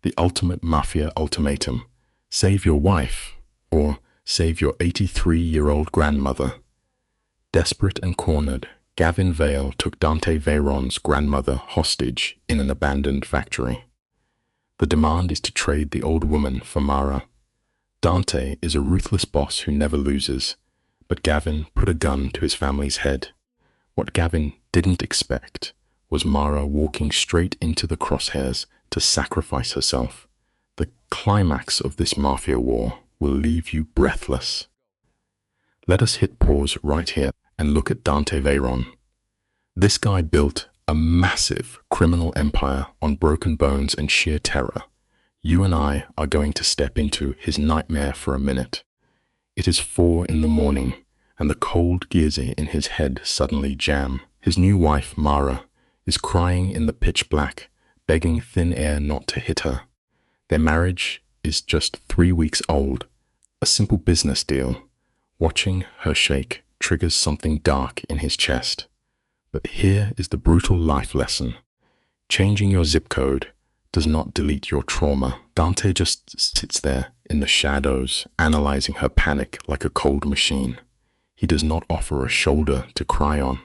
The ultimate Mafia ultimatum. Save your wife, or save your 83-year-old grandmother. Desperate and cornered, Gavin Vale took Dante Veyron's grandmother hostage in an abandoned factory. The demand is to trade the old woman for Mara. Dante is a ruthless boss who never loses, but Gavin put a gun to his family's head. What Gavin didn't expect was Mara walking straight into the crosshairs to sacrifice herself. The climax of this Mafia war will leave you breathless. Let us hit pause right here and look at Dante Veyron. This guy built a massive criminal empire on broken bones and sheer terror. You and I are going to step into his nightmare for a minute. It is 4 in the morning, and the cold gears in his head suddenly jam. His new wife, Mara, is crying in the pitch black, begging thin air not to hit her. Their marriage is just 3 weeks old, a simple business deal. Watching her shake triggers something dark in his chest. But here is the brutal life lesson. Changing your zip code does not delete your trauma. Dante just sits there in the shadows, analyzing her panic like a cold machine. He does not offer a shoulder to cry on.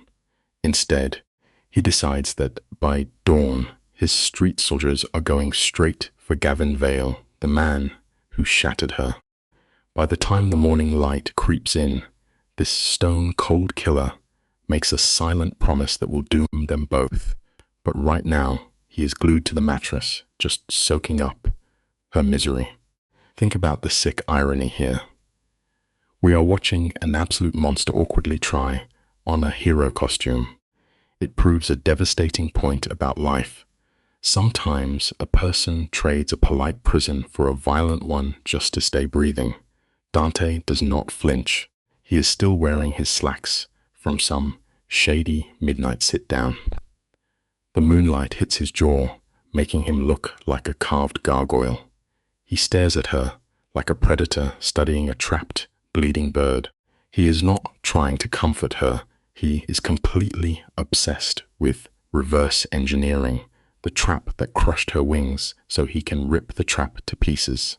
Instead, he decides that by dawn, his street soldiers are going straight for Gavin Vale, the man who shattered her. By the time the morning light creeps in, this stone-cold killer makes a silent promise that will doom them both. But right now, he is glued to the mattress, just soaking up her misery. Think about the sick irony here. We are watching an absolute monster awkwardly try on a hero costume. It proves a devastating point about life. Sometimes a person trades a polite prison for a violent one just to stay breathing. Dante does not flinch. He is still wearing his slacks from some shady midnight sit-down. The moonlight hits his jaw, making him look like a carved gargoyle. He stares at her like a predator studying a trapped, bleeding bird. He is not trying to comfort her. He is completely obsessed with reverse engineering, the trap that crushed her wings so he can rip the trap to pieces.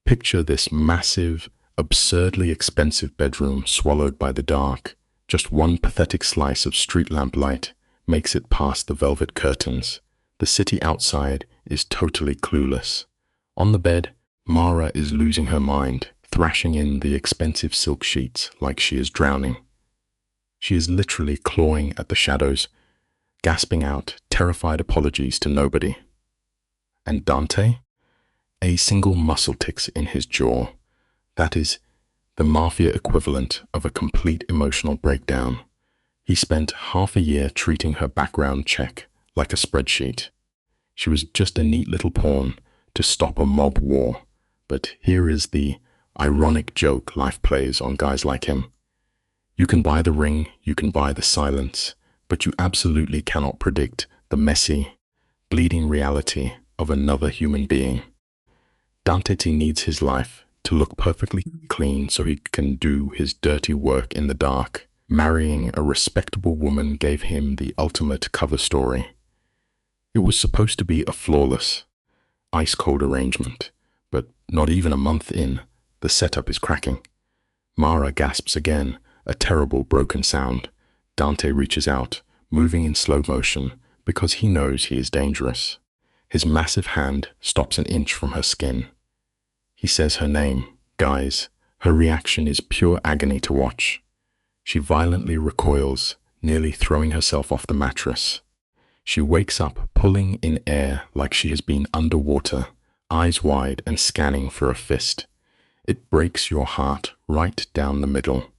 Picture this massive, absurdly expensive bedroom swallowed by the dark. Just one pathetic slice of street lamp light makes it past the velvet curtains. The city outside is totally clueless. On the bed, Mara is losing her mind, thrashing in the expensive silk sheets like she is drowning. She is literally clawing at the shadows, gasping out terrified apologies to nobody. And Dante? A single muscle ticks in his jaw. That is the Mafia equivalent of a complete emotional breakdown. He spent half a year treating her background check like a spreadsheet. She was just a neat little pawn to stop a mob war. But here is the ironic joke life plays on guys like him. You can buy the ring, you can buy the silence, but you absolutely cannot predict the messy, bleeding reality of another human being. Dante needs his life to look perfectly clean so he can do his dirty work in the dark. Marrying a respectable woman gave him the ultimate cover story. It was supposed to be a flawless, ice-cold arrangement, but not even a month in, the setup is cracking. Mara gasps again, a terrible broken sound. Dante reaches out, moving in slow motion, because he knows he is dangerous. His massive hand stops an inch from her skin. He says her name. Guys, her reaction is pure agony to watch. She violently recoils, nearly throwing herself off the mattress. She wakes up, pulling in air like she has been underwater, eyes wide and scanning for a fist. It breaks your heart right down the middle.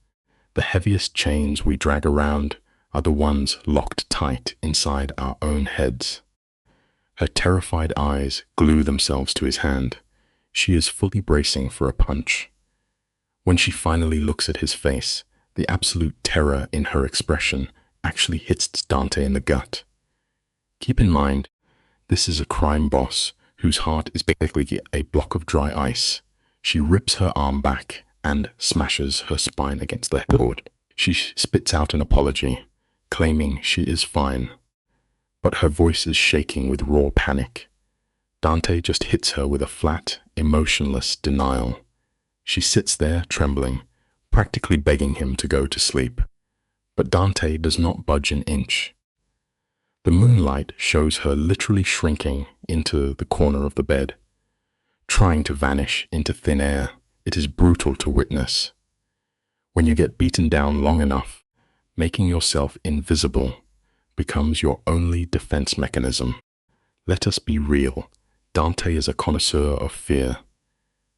The heaviest chains we drag around are the ones locked tight inside our own heads. Her terrified eyes glue themselves to his hand. She is fully bracing for a punch. When she finally looks at his face, the absolute terror in her expression actually hits Dante in the gut. Keep in mind, this is a crime boss whose heart is basically a block of dry ice. She rips her arm back and smashes her spine against the headboard. She spits out an apology, claiming she is fine, but her voice is shaking with raw panic. Dante just hits her with a flat, emotionless denial. She sits there trembling, practically begging him to go to sleep. But Dante does not budge an inch. The moonlight shows her literally shrinking into the corner of the bed, trying to vanish into thin air. It is brutal to witness. When you get beaten down long enough, making yourself invisible becomes your only defense mechanism. Let us be real. Dante is a connoisseur of fear.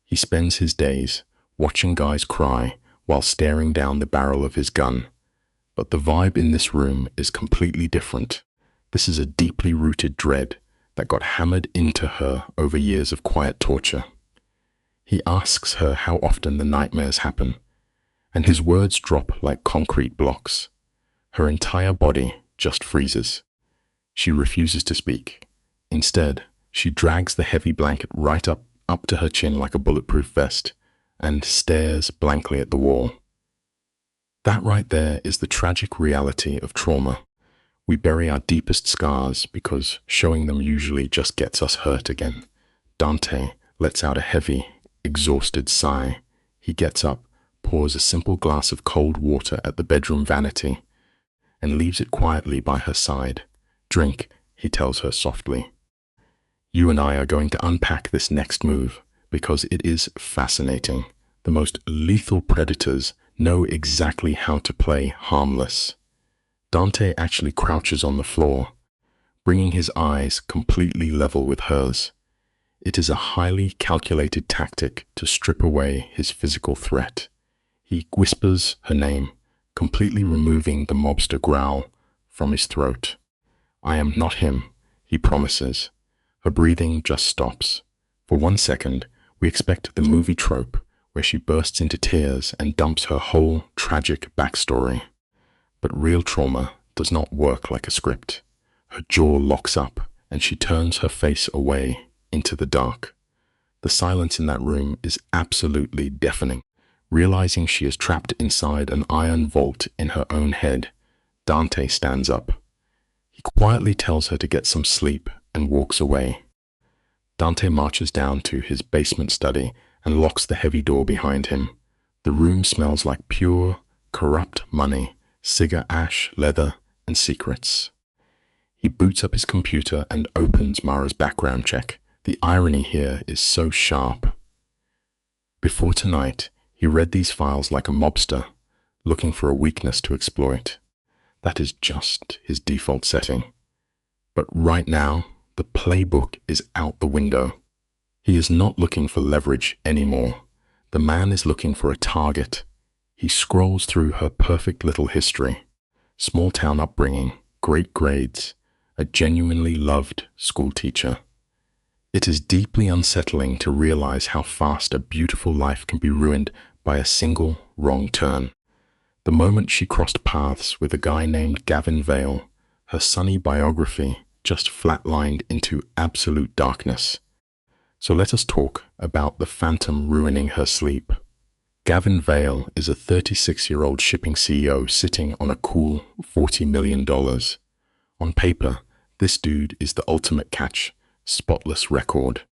He spends his days watching guys cry while staring down the barrel of his gun. But the vibe in this room is completely different. This is a deeply rooted dread that got hammered into her over years of quiet torture. He asks her how often the nightmares happen, and his words drop like concrete blocks. Her entire body just freezes. She refuses to speak. Instead, she drags the heavy blanket right up to her chin like a bulletproof vest and stares blankly at the wall. That right there is the tragic reality of trauma. We bury our deepest scars because showing them usually just gets us hurt again. Dante lets out a heavy, exhausted sigh. He gets up, pours a simple glass of cold water at the bedroom vanity, and leaves it quietly by her side. "Drink," he tells her softly. "You and I are going to unpack this next move because it is fascinating. The most lethal predators know exactly how to play harmless." Dante actually crouches on the floor, bringing his eyes completely level with hers. It is a highly calculated tactic to strip away his physical threat. He whispers her name, completely removing the mobster growl from his throat. "I am not him," he promises. Her breathing just stops. For 1 second, we expect the movie trope where she bursts into tears and dumps her whole tragic backstory. But real trauma does not work like a script. Her jaw locks up and she turns her face away into the dark. The silence in that room is absolutely deafening. Realizing she is trapped inside an iron vault in her own head, Dante stands up. He quietly tells her to get some sleep and walks away. Dante marches down to his basement study and locks the heavy door behind him. The room smells like pure, corrupt money, cigar ash, leather, and secrets. He boots up his computer and opens Mara's background check. The irony here is so sharp. Before tonight, he read these files like a mobster, looking for a weakness to exploit. That is just his default setting. But right now, the playbook is out the window. He is not looking for leverage anymore. The man is looking for a target. He scrolls through her perfect little history. Small town upbringing, great grades, a genuinely loved school teacher. It is deeply unsettling to realize how fast a beautiful life can be ruined by a single wrong turn. The moment she crossed paths with a guy named Gavin Vale, her sunny biography just flatlined into absolute darkness. So let us talk about the phantom ruining her sleep. Gavin Vale is a 36-year-old shipping CEO sitting on a cool $40 million. On paper, this dude is the ultimate catch, spotless record.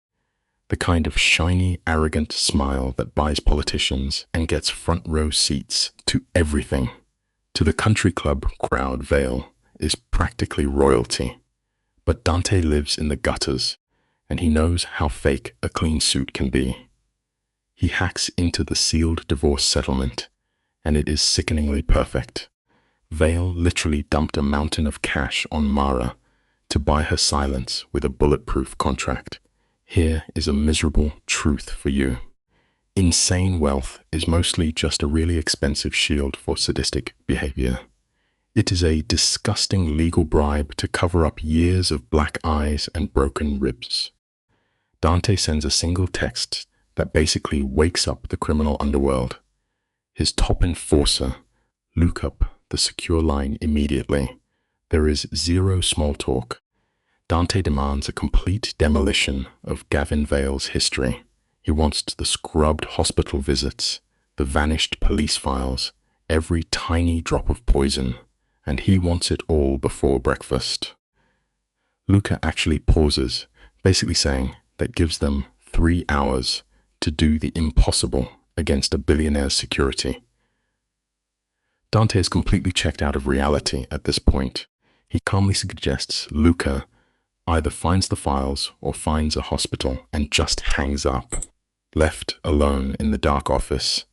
The kind of shiny, arrogant smile that buys politicians and gets front row seats to everything. To the country club crowd, Vale is practically royalty. But Dante lives in the gutters, and he knows how fake a clean suit can be. He hacks into the sealed divorce settlement, and it is sickeningly perfect. Vale literally dumped a mountain of cash on Mara to buy her silence with a bulletproof contract. Here is a miserable truth for you. Insane wealth is mostly just a really expensive shield for sadistic behavior. It is a disgusting legal bribe to cover up years of black eyes and broken ribs. Dante sends a single text that basically wakes up the criminal underworld. His top enforcer, look up the secure line immediately. There is zero small talk. Dante demands a complete demolition of Gavin Vale's history. He wants the scrubbed hospital visits, the vanished police files, every tiny drop of poison, and he wants it all before breakfast. Luca actually pauses, basically saying, that gives them 3 hours to do the impossible against a billionaire's security. Dante is completely checked out of reality at this point. He calmly suggests Luca either finds the files or finds a hospital and just hangs up. Left alone in the dark office,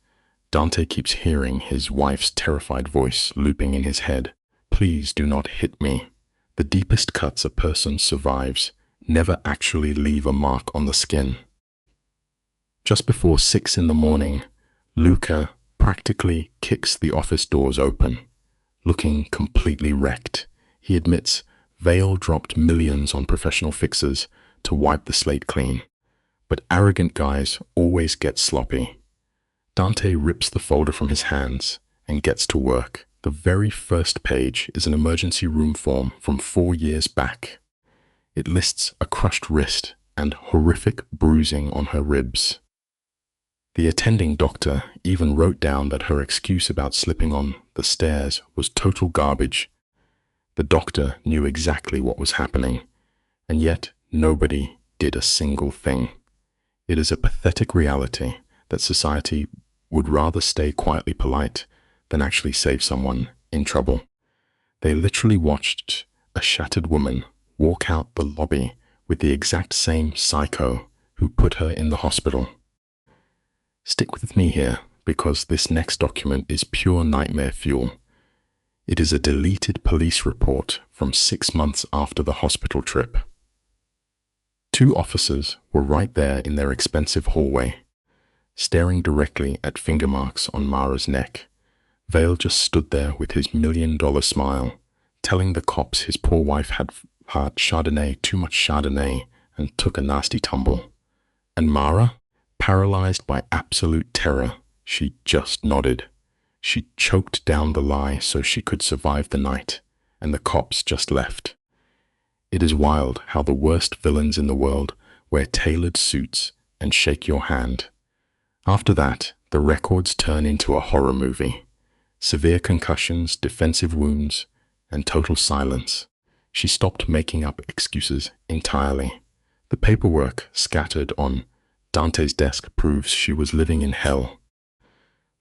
Dante keeps hearing his wife's terrified voice looping in his head. Please do not hit me. The deepest cuts a person survives never actually leave a mark on the skin. Just before 6 in the morning, Luca practically kicks the office doors open. Looking completely wrecked, he admits Vale dropped millions on professional fixers to wipe the slate clean. But arrogant guys always get sloppy. Dante rips the folder from his hands and gets to work. The very first page is an emergency room form from 4 years back. It lists a crushed wrist and horrific bruising on her ribs. The attending doctor even wrote down that her excuse about slipping on the stairs was total garbage. The doctor knew exactly what was happening, and yet nobody did a single thing. It is a pathetic reality that society would rather stay quietly polite than actually save someone in trouble. They literally watched a shattered woman walk out the lobby with the exact same psycho who put her in the hospital. Stick with me here, because this next document is pure nightmare fuel. It is a deleted police report from 6 months after the hospital trip. 2 officers were right there in their expensive hallway, staring directly at finger marks on Mara's neck. Vale just stood there with his $1 million smile, telling the cops his poor wife had too much Chardonnay, and took a nasty tumble. And Mara? Paralyzed by absolute terror, she just nodded. She choked down the lie so she could survive the night, and the cops just left. It is wild how the worst villains in the world wear tailored suits and shake your hand. After that, the records turn into a horror movie. Severe concussions, defensive wounds, and total silence. She stopped making up excuses entirely. The paperwork scattered on Dante's desk proves she was living in hell.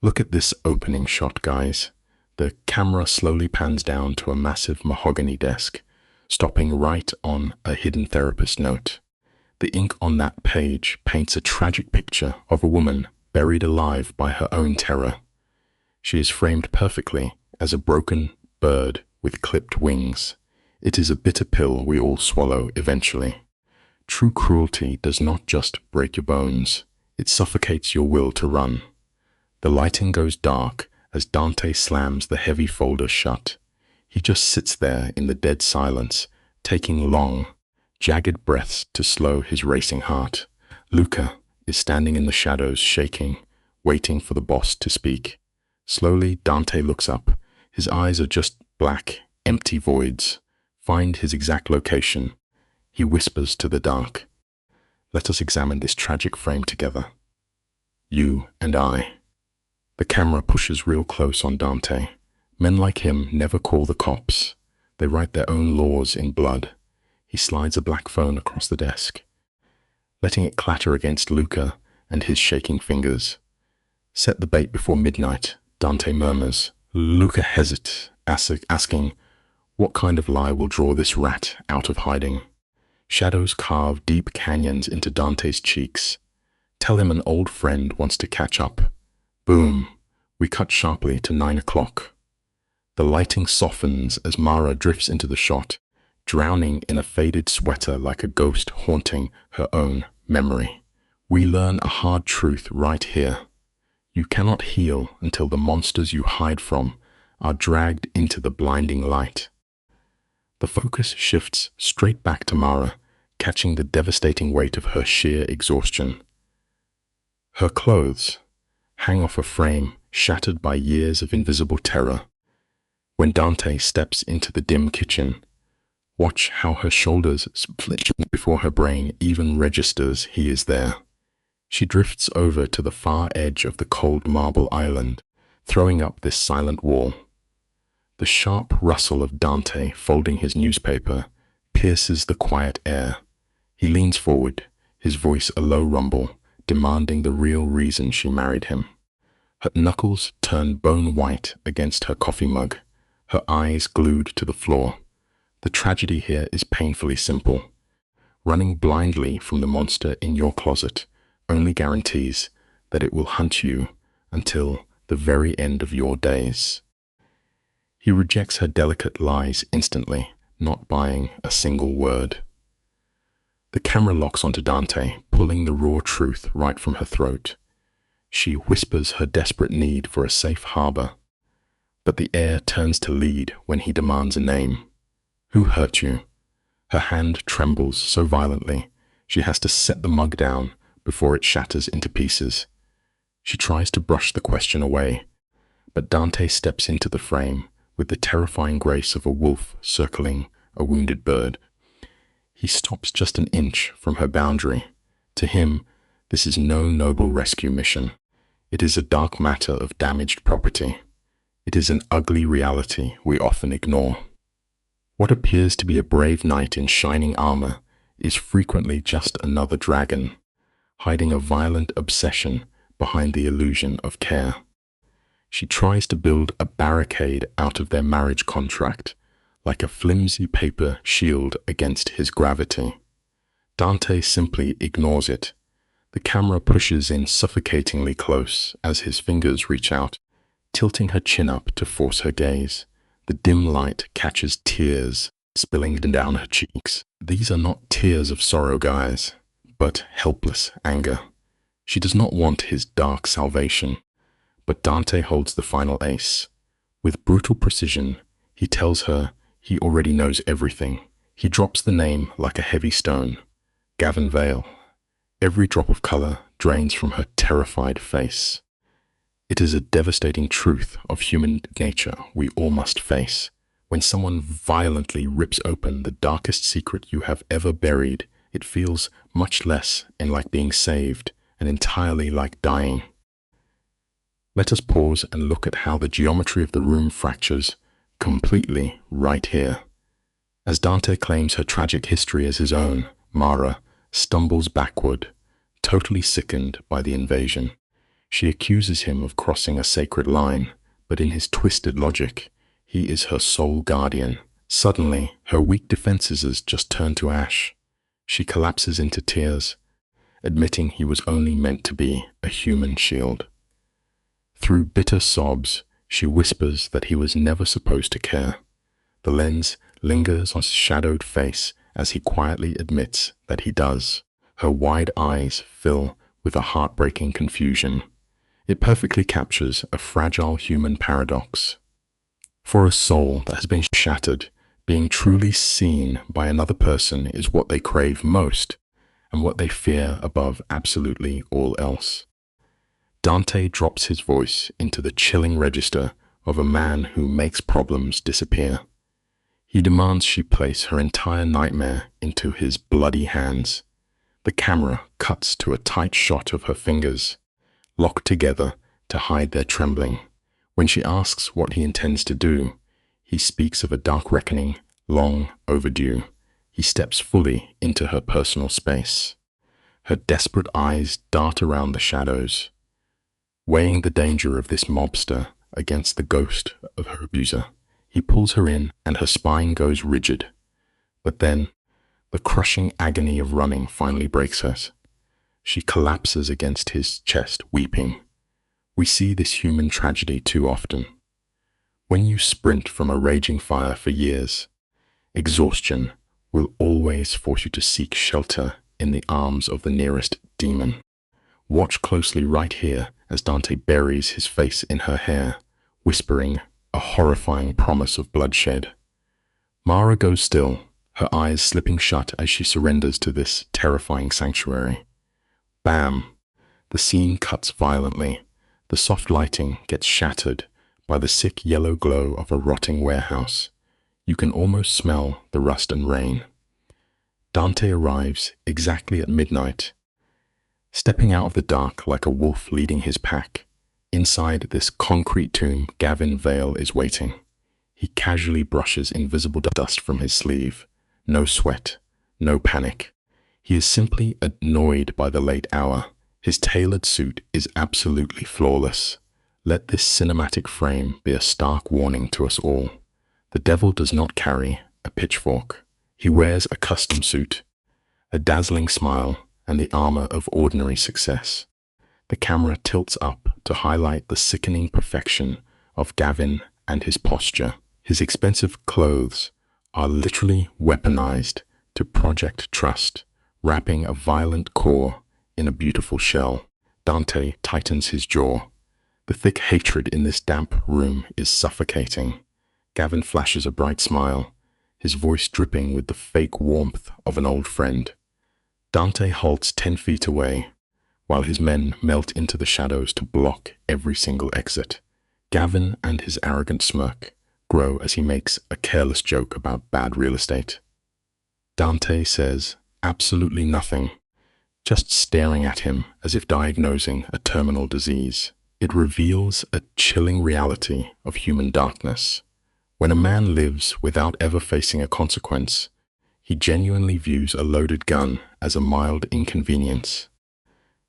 Look at this opening shot, guys. The camera slowly pans down to a massive mahogany desk, stopping right on a hidden therapist note. The ink on that page paints a tragic picture of a woman buried alive by her own terror. She is framed perfectly as a broken bird with clipped wings. It is a bitter pill we all swallow eventually. True cruelty does not just break your bones, it suffocates your will to run. The lighting goes dark as Dante slams the heavy folder shut. He just sits there in the dead silence, taking long, jagged breaths to slow his racing heart. Luca is standing in the shadows, shaking, waiting for the boss to speak. Slowly, Dante looks up. His eyes are just black, empty voids. Find his exact location. He whispers to the dark. Let us examine this tragic frame together. You and I. The camera pushes real close on Dante. Men like him never call the cops. They write their own laws in blood. He slides a black phone across the desk, letting it clatter against Luca and his shaking fingers. Set the bait before midnight, Dante murmurs. Luca hesitates, asking, what kind of lie will draw this rat out of hiding? Shadows carve deep canyons into Dante's cheeks. Tell him an old friend wants to catch up. Boom. We cut sharply to 9 o'clock. The lighting softens as Mara drifts into the shot, drowning in a faded sweater like a ghost haunting her own memory. We learn a hard truth right here. You cannot heal until the monsters you hide from are dragged into the blinding light. The focus shifts straight back to Mara, catching the devastating weight of her sheer exhaustion. Her clothes hang off a frame shattered by years of invisible terror. When Dante steps into the dim kitchen, watch how her shoulders split before her brain even registers he is there. She drifts over to the far edge of the cold marble island, throwing up this silent wall. The sharp rustle of Dante folding his newspaper pierces the quiet air. He leans forward, his voice a low rumble, demanding the real reason she married him. Her knuckles turned bone white against her coffee mug, her eyes glued to the floor. The tragedy here is painfully simple. Running blindly from the monster in your closet only guarantees that it will hunt you until the very end of your days. He rejects her delicate lies instantly, not buying a single word. The camera locks onto Dante, pulling the raw truth right from her throat. She whispers her desperate need for a safe harbor, but the air turns to lead when he demands a name. Who hurt you? Her hand trembles so violently, she has to set the mug down before it shatters into pieces. She tries to brush the question away, but Dante steps into the frame with the terrifying grace of a wolf circling a wounded bird. He stops just an inch from her boundary. To him, this is no noble rescue mission. It is a dark matter of damaged property. It is an ugly reality we often ignore. What appears to be a brave knight in shining armor is frequently just another dragon, hiding a violent obsession behind the illusion of care. She tries to build a barricade out of their marriage contract, like a flimsy paper shield against his gravity. Dante simply ignores it. The camera pushes in suffocatingly close as his fingers reach out, tilting her chin up to force her gaze. The dim light catches tears spilling down her cheeks. These are not tears of sorrow, guys, but helpless anger. She does not want his dark salvation, but Dante holds the final ace. With brutal precision, he tells her he already knows everything. He drops the name like a heavy stone. Gavin Vale. Every drop of color drains from her terrified face. It is a devastating truth of human nature we all must face. When someone violently rips open the darkest secret you have ever buried, it feels much less like being saved and entirely like dying. Let us pause and look at how the geometry of the room fractures completely right here. As Dante claims her tragic history as his own, Mara stumbles backward, totally sickened by the invasion. She accuses him of crossing a sacred line, but in his twisted logic, he is her sole guardian. Suddenly, her weak defenses just turn to ash. She collapses into tears, admitting he was only meant to be a human shield. Through bitter sobs, she whispers that he was never supposed to care. The lens lingers on his shadowed face as he quietly admits that he does. Her wide eyes fill with a heartbreaking confusion. It perfectly captures a fragile human paradox. For a soul that has been shattered, being truly seen by another person is what they crave most and what they fear above absolutely all else. Dante drops his voice into the chilling register of a man who makes problems disappear. He demands she place her entire nightmare into his bloody hands. The camera cuts to a tight shot of her fingers, locked together to hide their trembling. When she asks what he intends to do, he speaks of a dark reckoning, long overdue. He steps fully into her personal space. Her desperate eyes dart around the shadows, weighing the danger of this mobster against the ghost of her abuser. He pulls her in and her spine goes rigid. But then, the crushing agony of running finally breaks her. She collapses against his chest, weeping. We see this human tragedy too often. When you sprint from a raging fire for years, exhaustion will always force you to seek shelter in the arms of the nearest demon. Watch closely right here as Dante buries his face in her hair, whispering a horrifying promise of bloodshed. Mara goes still, her eyes slipping shut as she surrenders to this terrifying sanctuary. Bam! The scene cuts violently. The soft lighting gets shattered by the sick yellow glow of a rotting warehouse. You can almost smell the rust and rain. Dante arrives exactly at midnight, stepping out of the dark like a wolf leading his pack. Inside this concrete tomb, Gavin Vale is waiting. He casually brushes invisible dust from his sleeve. No sweat, no panic. He is simply annoyed by the late hour. His tailored suit is absolutely flawless. Let this cinematic frame be a stark warning to us all. The devil does not carry a pitchfork. He wears a custom suit, a dazzling smile, and the armor of ordinary success. The camera tilts up to highlight the sickening perfection of Gavin and his posture. His expensive clothes are literally weaponized to project trust, wrapping a violent core in a beautiful shell. Dante tightens his jaw. The thick hatred in this damp room is suffocating. Gavin flashes a bright smile, his voice dripping with the fake warmth of an old friend. Dante halts 10 feet away, while his men melt into the shadows to block every single exit. Gavin and his arrogant smirk grow as he makes a careless joke about bad real estate. Dante says absolutely nothing, just staring at him as if diagnosing a terminal disease. It reveals a chilling reality of human darkness. When a man lives without ever facing a consequence, he genuinely views a loaded gun as a mild inconvenience.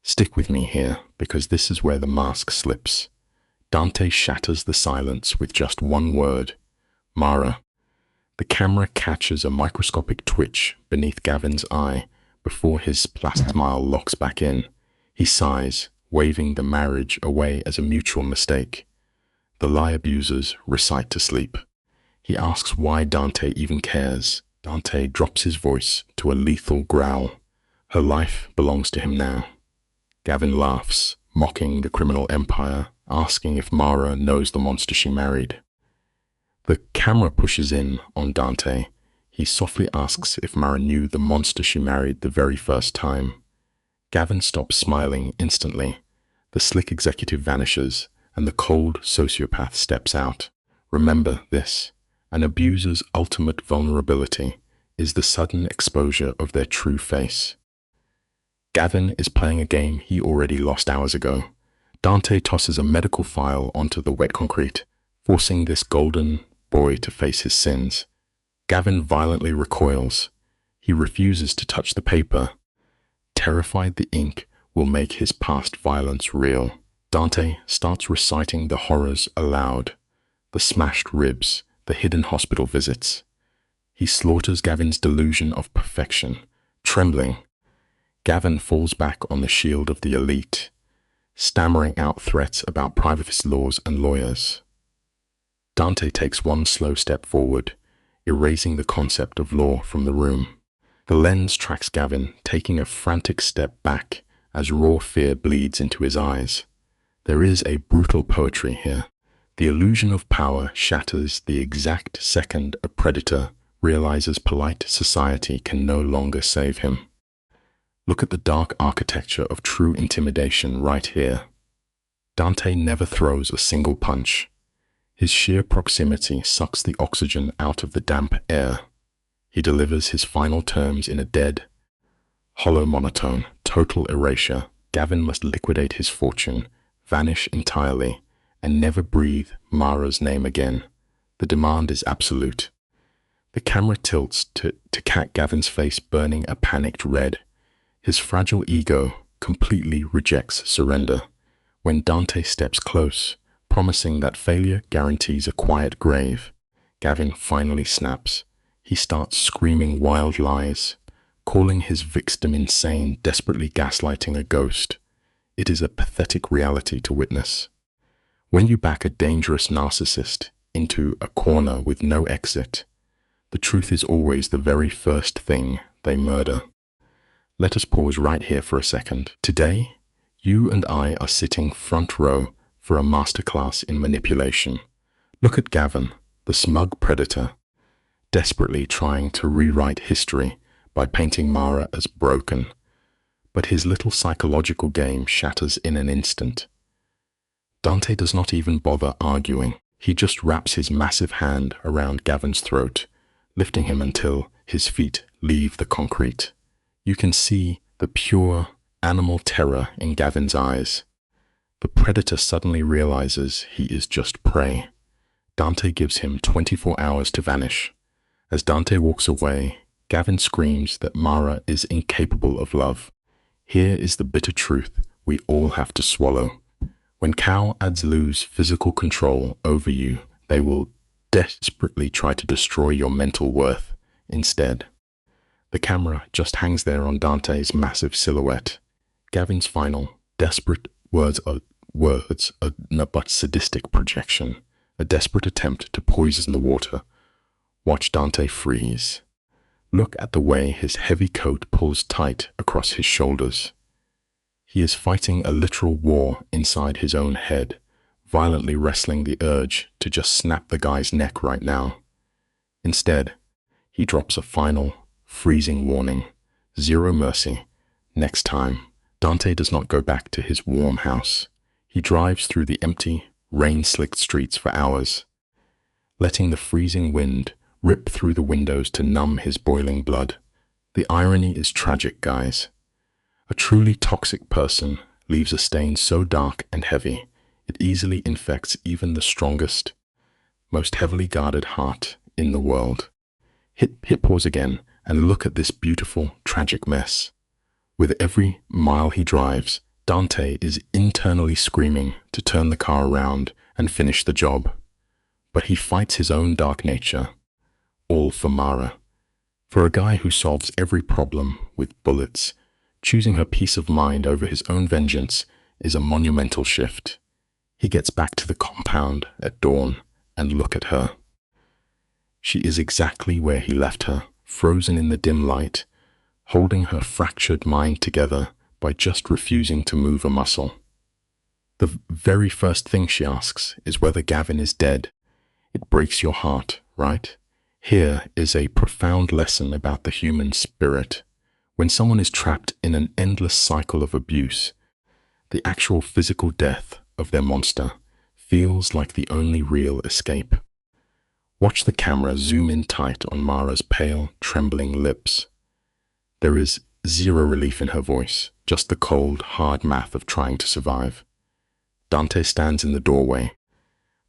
Stick with me here, because this is where the mask slips. Dante shatters the silence with just one word: Mara. The camera catches a microscopic twitch beneath Gavin's eye before his placid smile locks back in. He sighs, waving the marriage away as a mutual mistake. The lie abusers recite to sleep. He asks why Dante even cares. Dante drops his voice to a lethal growl. Her life belongs to him now. Gavin laughs, mocking the criminal empire, asking if Mara knows the monster she married. The camera pushes in on Dante. He softly asks if Mara knew the monster she married the very first time. Gavin stops smiling instantly. The slick executive vanishes, and the cold sociopath steps out. Remember this: an abuser's ultimate vulnerability is the sudden exposure of their true face. Gavin is playing a game he already lost hours ago. Dante tosses a medical file onto the wet concrete, forcing this golden boy to face his sins. Gavin violently recoils. He refuses to touch the paper. Terrified the ink will make his past violence real, Dante starts reciting the horrors aloud: the smashed ribs, the hidden hospital visits. He slaughters Gavin's delusion of perfection. Trembling, Gavin falls back on the shield of the elite, stammering out threats about privacy laws and lawyers. Dante takes one slow step forward, erasing the concept of law from the room. The lens tracks Gavin, taking a frantic step back as raw fear bleeds into his eyes. There is a brutal poetry here. The illusion of power shatters the exact second a predator realizes polite society can no longer save him. Look at the dark architecture of true intimidation right here. Dante never throws a single punch. His sheer proximity sucks the oxygen out of the damp air. He delivers his final terms in a dead, hollow monotone, total erasure. Gavin must liquidate his fortune, vanish entirely, and never breathe Mara's name again. The demand is absolute. The camera tilts to catch Gavin's face burning a panicked red. His fragile ego completely rejects surrender. When Dante steps close, promising that failure guarantees a quiet grave, Gavin finally snaps. He starts screaming wild lies, calling his victim insane, desperately gaslighting a ghost. It is a pathetic reality to witness. When you back a dangerous narcissist into a corner with no exit, the truth is always the very first thing they murder. Let us pause right here for a second. Today, you and I are sitting front row for a masterclass in manipulation. Look at Gavin, the smug predator, desperately trying to rewrite history by painting Mara as broken. But his little psychological game shatters in an instant. Dante does not even bother arguing. He just wraps his massive hand around Gavin's throat, lifting him until his feet leave the concrete. You can see the pure animal terror in Gavin's eyes. The predator suddenly realizes he is just prey. Dante gives him 24 hours to vanish. As Dante walks away, Gavin screams that Mara is incapable of love. Here is the bitter truth we all have to swallow. When cowards lose physical control over you, they will desperately try to destroy your mental worth instead. The camera just hangs there on Dante's massive silhouette. Gavin's final, desperate words are but sadistic projection, a desperate attempt to poison the water. Watch Dante freeze. Look at the way his heavy coat pulls tight across his shoulders. He is fighting a literal war inside his own head, violently wrestling the urge to just snap the guy's neck right now. Instead, he drops a final, freezing warning. Zero mercy. Next time, Dante does not go back to his warm house. He drives through the empty, rain-slicked streets for hours, letting the freezing wind rip through the windows to numb his boiling blood. The irony is tragic, guys. A truly toxic person leaves a stain so dark and heavy, it easily infects even the strongest, most heavily guarded heart in the world. Hit pause again and look at this beautiful, tragic mess. With every mile he drives, Dante is internally screaming to turn the car around and finish the job. But he fights his own dark nature, all for Mara. For a guy who solves every problem with bullets, choosing her peace of mind over his own vengeance is a monumental shift. He gets back to the compound at dawn and look at her. She is exactly where he left her, frozen in the dim light, holding her fractured mind together by just refusing to move a muscle. The very first thing she asks is whether Gavin is dead. It breaks your heart, right? Here is a profound lesson about the human spirit. When someone is trapped in an endless cycle of abuse, the actual physical death of their monster feels like the only real escape. Watch the camera zoom in tight on Mara's pale, trembling lips. There is zero relief in her voice, just the cold, hard math of trying to survive. Dante stands in the doorway,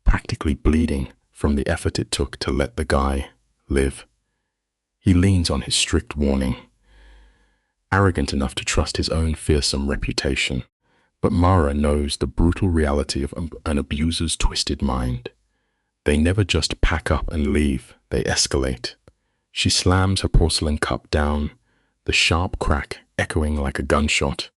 practically bleeding from the effort it took to let the guy live. He leans on his strict warning, arrogant enough to trust his own fearsome reputation. But Mara knows the brutal reality of an abuser's twisted mind. They never just pack up and leave, they escalate. She slams her porcelain cup down, the sharp crack echoing like a gunshot,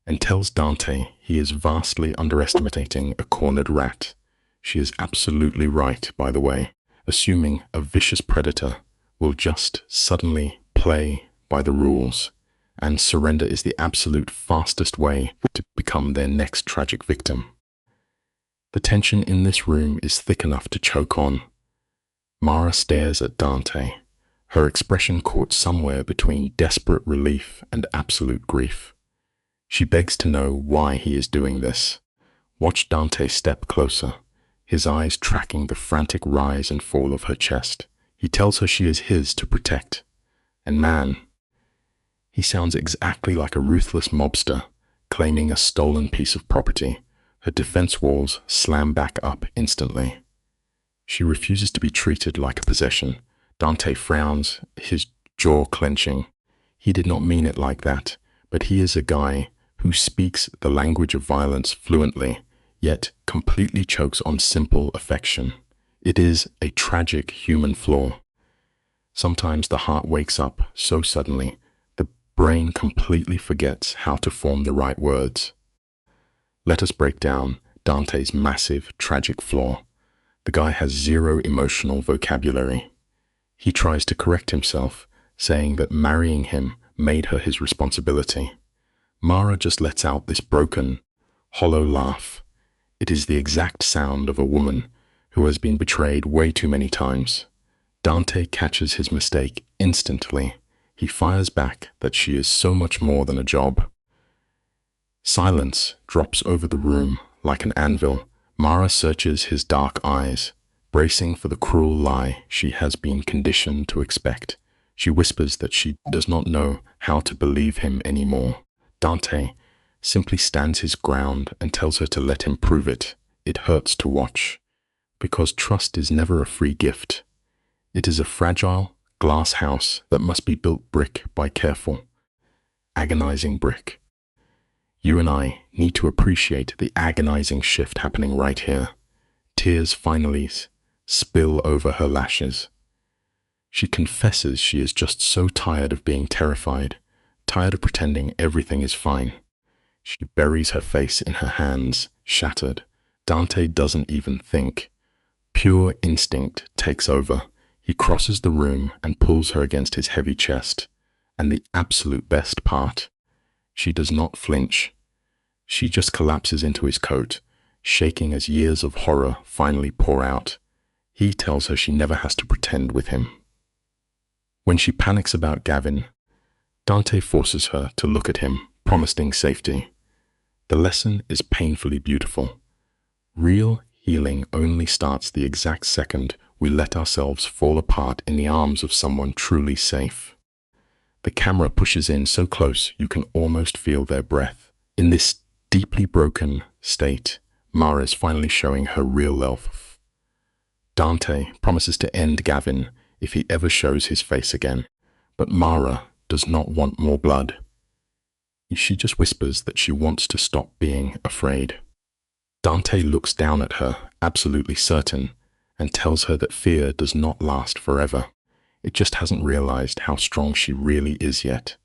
and tells Dante he is vastly underestimating a cornered rat. She is absolutely right, by the way, assuming a vicious predator will just suddenly play by the rules, and surrender is the absolute fastest way to become their next tragic victim. The tension in this room is thick enough to choke on. Mara stares at Dante, her expression caught somewhere between desperate relief and absolute grief. She begs to know why he is doing this. Watch Dante step closer, his eyes tracking the frantic rise and fall of her chest. He tells her she is his to protect. And man, he sounds exactly like a ruthless mobster claiming a stolen piece of property. Her defense walls slam back up instantly. She refuses to be treated like a possession. Dante frowns, his jaw clenching. He did not mean it like that, but he is a guy who speaks the language of violence fluently, yet completely chokes on simple affection. It is a tragic human flaw. Sometimes the heart wakes up so suddenly, the brain completely forgets how to form the right words. Let us break down Dante's massive, tragic flaw. The guy has zero emotional vocabulary. He tries to correct himself, saying that marrying him made her his responsibility. Mara just lets out this broken, hollow laugh. It is the exact sound of a woman who has been betrayed way too many times. Dante catches his mistake instantly. He fires back that she is so much more than a job. Silence drops over the room like an anvil. Mara searches his dark eyes, bracing for the cruel lie she has been conditioned to expect. She whispers that she does not know how to believe him anymore. Dante simply stands his ground and tells her to let him prove it. It hurts to watch, because trust is never a free gift. It is a fragile, glass house that must be built brick by careful, agonizing brick. You and I need to appreciate the agonizing shift happening right here. Tears finally spill over her lashes. She confesses she is just so tired of being terrified, tired of pretending everything is fine. She buries her face in her hands, shattered. Dante doesn't even think. Pure instinct takes over. He crosses the room and pulls her against his heavy chest. And the absolute best part, she does not flinch. She just collapses into his coat, shaking as years of horror finally pour out. He tells her she never has to pretend with him. When she panics about Gavin, Dante forces her to look at him, promising safety. The lesson is painfully beautiful. Real healing only starts the exact second we let ourselves fall apart in the arms of someone truly safe. The camera pushes in so close you can almost feel their breath. In this deeply broken state, Mara is finally showing her real self. Dante promises to end Gavin if he ever shows his face again, but Mara does not want more blood. She just whispers that she wants to stop being afraid. Dante looks down at her, absolutely certain, and tells her that fear does not last forever. It just hasn't realized how strong she really is yet.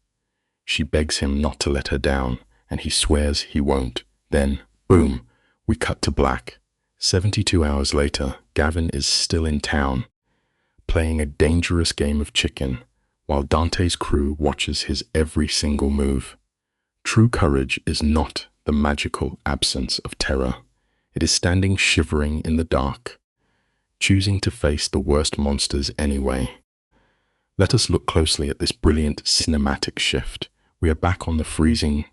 She begs him not to let her down, and he swears he won't. Then, boom, we cut to black. 72 hours later, Gavin is still in town, playing a dangerous game of chicken, while Dante's crew watches his every single move. True courage is not the magical absence of terror. It is standing shivering in the dark, choosing to face the worst monsters anyway. Let us look closely at this brilliant cinematic shift. We are back on the freezing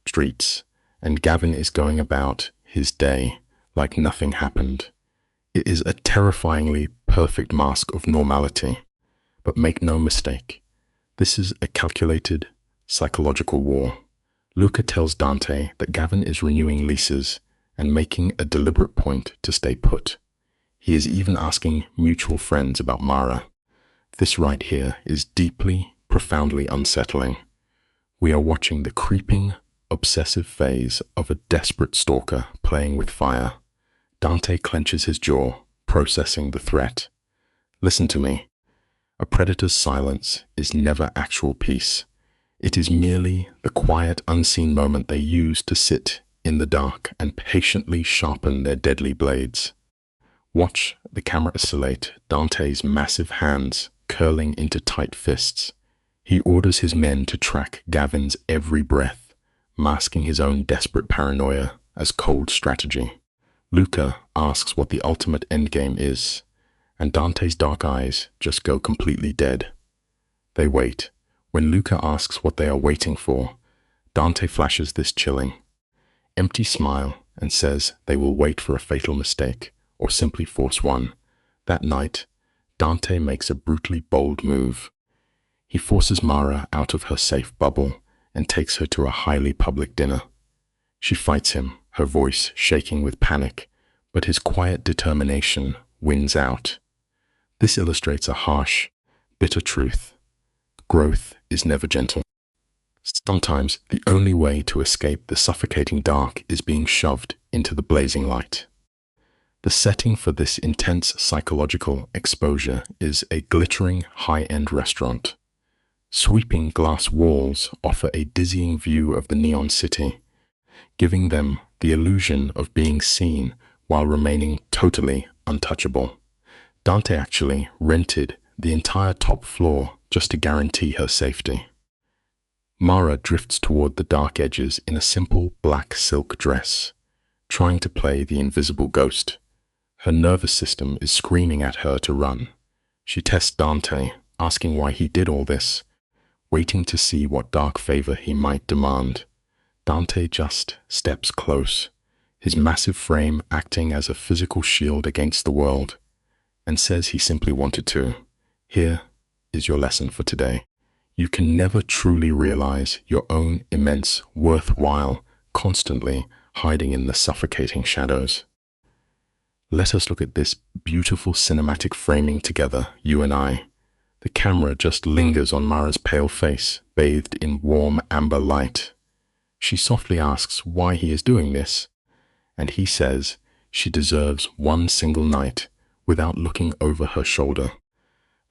streets, and Gavin is going about his day like nothing happened. It is a terrifyingly perfect mask of normality. But make no mistake, this is a calculated psychological war. Luca tells Dante that Gavin is renewing leases and making a deliberate point to stay put. He is even asking mutual friends about Mara. This right here is deeply, profoundly unsettling. We are watching the creeping, obsessive phase of a desperate stalker playing with fire. Dante clenches his jaw, processing the threat. Listen to me. A predator's silence is never actual peace. It is merely the quiet, unseen moment they use to sit in the dark and patiently sharpen their deadly blades. Watch the camera isolate Dante's massive hands curling into tight fists. He orders his men to track Gavin's every breath, masking his own desperate paranoia as cold strategy. Luca asks what the ultimate endgame is, and Dante's dark eyes just go completely dead. They wait. When Luca asks what they are waiting for, Dante flashes this chilling, empty smile and says they will wait for a fatal mistake or simply force one. That night, Dante makes a brutally bold move. He forces Mara out of her safe bubble and takes her to a highly public dinner. She fights him, her voice shaking with panic, but his quiet determination wins out. This illustrates a harsh, bitter truth. Growth is never gentle. Sometimes the only way to escape the suffocating dark is being shoved into the blazing light. The setting for this intense psychological exposure is a glittering high-end restaurant. Sweeping glass walls offer a dizzying view of the neon city, giving them the illusion of being seen while remaining totally untouchable. Dante actually rented the entire top floor just to guarantee her safety. Mara drifts toward the dark edges in a simple black silk dress, trying to play the invisible ghost. Her nervous system is screaming at her to run. She tests Dante, asking why he did all this, waiting to see what dark favor he might demand. Dante just steps close, his massive frame acting as a physical shield against the world, and says he simply wanted to. Here is your lesson for today. You can never truly realize your own immense worth while constantly hiding in the suffocating shadows. Let us look at this beautiful cinematic framing together, you and I. The camera just lingers on Mara's pale face, bathed in warm amber light. She softly asks why he is doing this, and he says she deserves one single night without looking over her shoulder.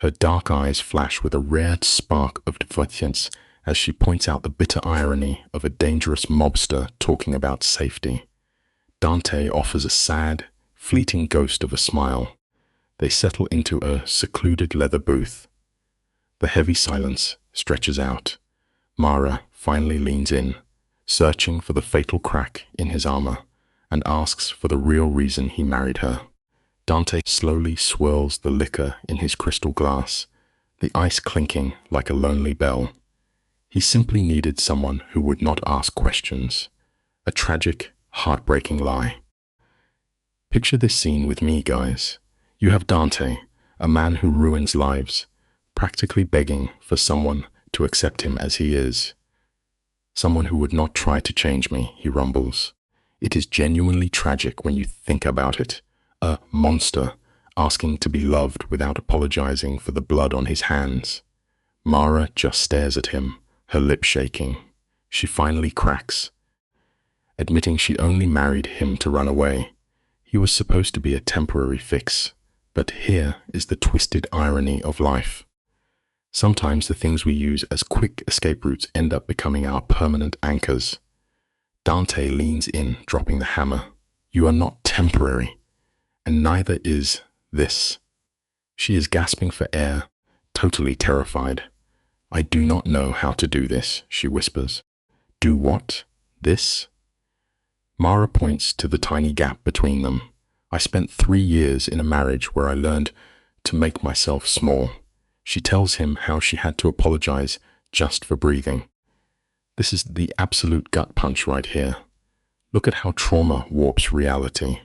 Her dark eyes flash with a rare spark of defiance as she points out the bitter irony of a dangerous mobster talking about safety. Dante offers a sad, fleeting ghost of a smile. They settle into a secluded leather booth. The heavy silence stretches out. Mara finally leans in, searching for the fatal crack in his armor, and asks for the real reason he married her. Dante slowly swirls the liquor in his crystal glass, the ice clinking like a lonely bell. He simply needed someone who would not ask questions. A tragic, heartbreaking lie. Picture this scene with me, guys. You have Dante, a man who ruins lives, practically begging for someone to accept him as he is. Someone who would not try to change me, he rumbles. It is genuinely tragic when you think about it. A monster asking to be loved without apologizing for the blood on his hands. Mara just stares at him, her lips shaking. She finally cracks, admitting she only married him to run away. He was supposed to be a temporary fix, but here is the twisted irony of life. Sometimes the things we use as quick escape routes end up becoming our permanent anchors. Dante leans in, dropping the hammer. You are not temporary, and neither is this. She is gasping for air, totally terrified. I do not know how to do this, she whispers. Do what? This? Mara points to the tiny gap between them. I spent 3 years in a marriage where I learned to make myself small. She tells him how she had to apologize just for breathing. This is the absolute gut punch right here. Look at how trauma warps reality.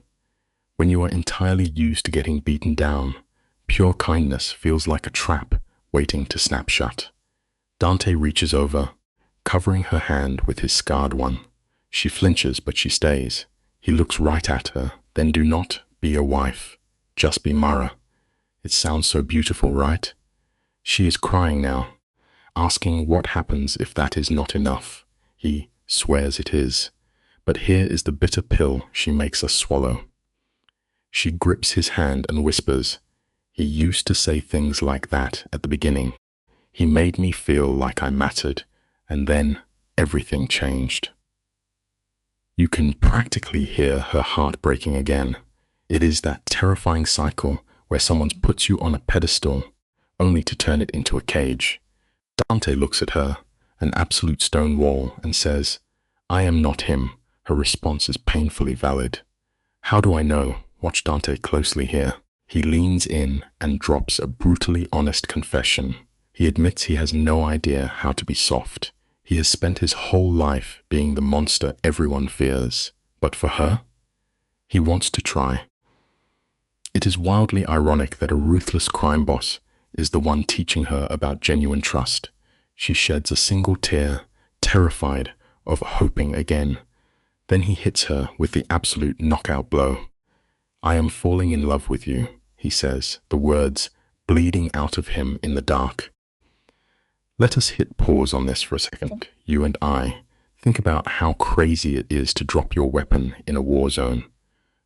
When you are entirely used to getting beaten down, pure kindness feels like a trap waiting to snap shut. Dante reaches over, covering her hand with his scarred one. She flinches, but she stays. He looks right at her. Then do not be a wife. Just be Mara. It sounds so beautiful, right? She is crying now, asking what happens if that is not enough. He swears it is. But here is the bitter pill she makes us swallow. She grips his hand and whispers, he used to say things like that at the beginning. He made me feel like I mattered, and then everything changed. You can practically hear her heart breaking again. It is that terrifying cycle where someone puts you on a pedestal, only to turn it into a cage. Dante looks at her, an absolute stone wall, and says, I am not him. Her response is painfully valid. How do I know? Watch Dante closely here. He leans in and drops a brutally honest confession. He admits he has no idea how to be soft. He has spent his whole life being the monster everyone fears. But for her, he wants to try. It is wildly ironic that a ruthless crime boss is the one teaching her about genuine trust. She sheds a single tear, terrified of hoping again. Then he hits her with the absolute knockout blow. I am falling in love with you, he says, the words bleeding out of him in the dark. Let us hit pause on this for a second, you and I. Think about how crazy it is to drop your weapon in a war zone.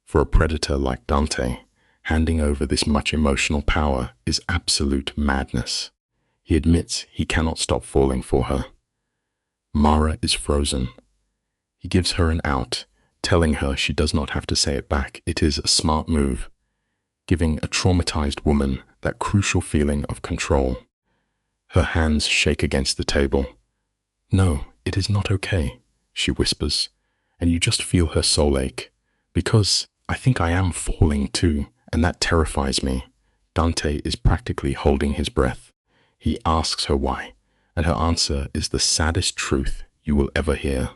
For a predator like Dante, handing over this much emotional power is absolute madness. He admits he cannot stop falling for her. Mara is frozen. He gives her an out, telling her she does not have to say it back. It is a smart move, giving a traumatized woman that crucial feeling of control. Her hands shake against the table. No, it is not okay, she whispers, and you just feel her soul ache. Because I think I am falling too, and that terrifies me. Dante is practically holding his breath. He asks her why, and her answer is the saddest truth you will ever hear.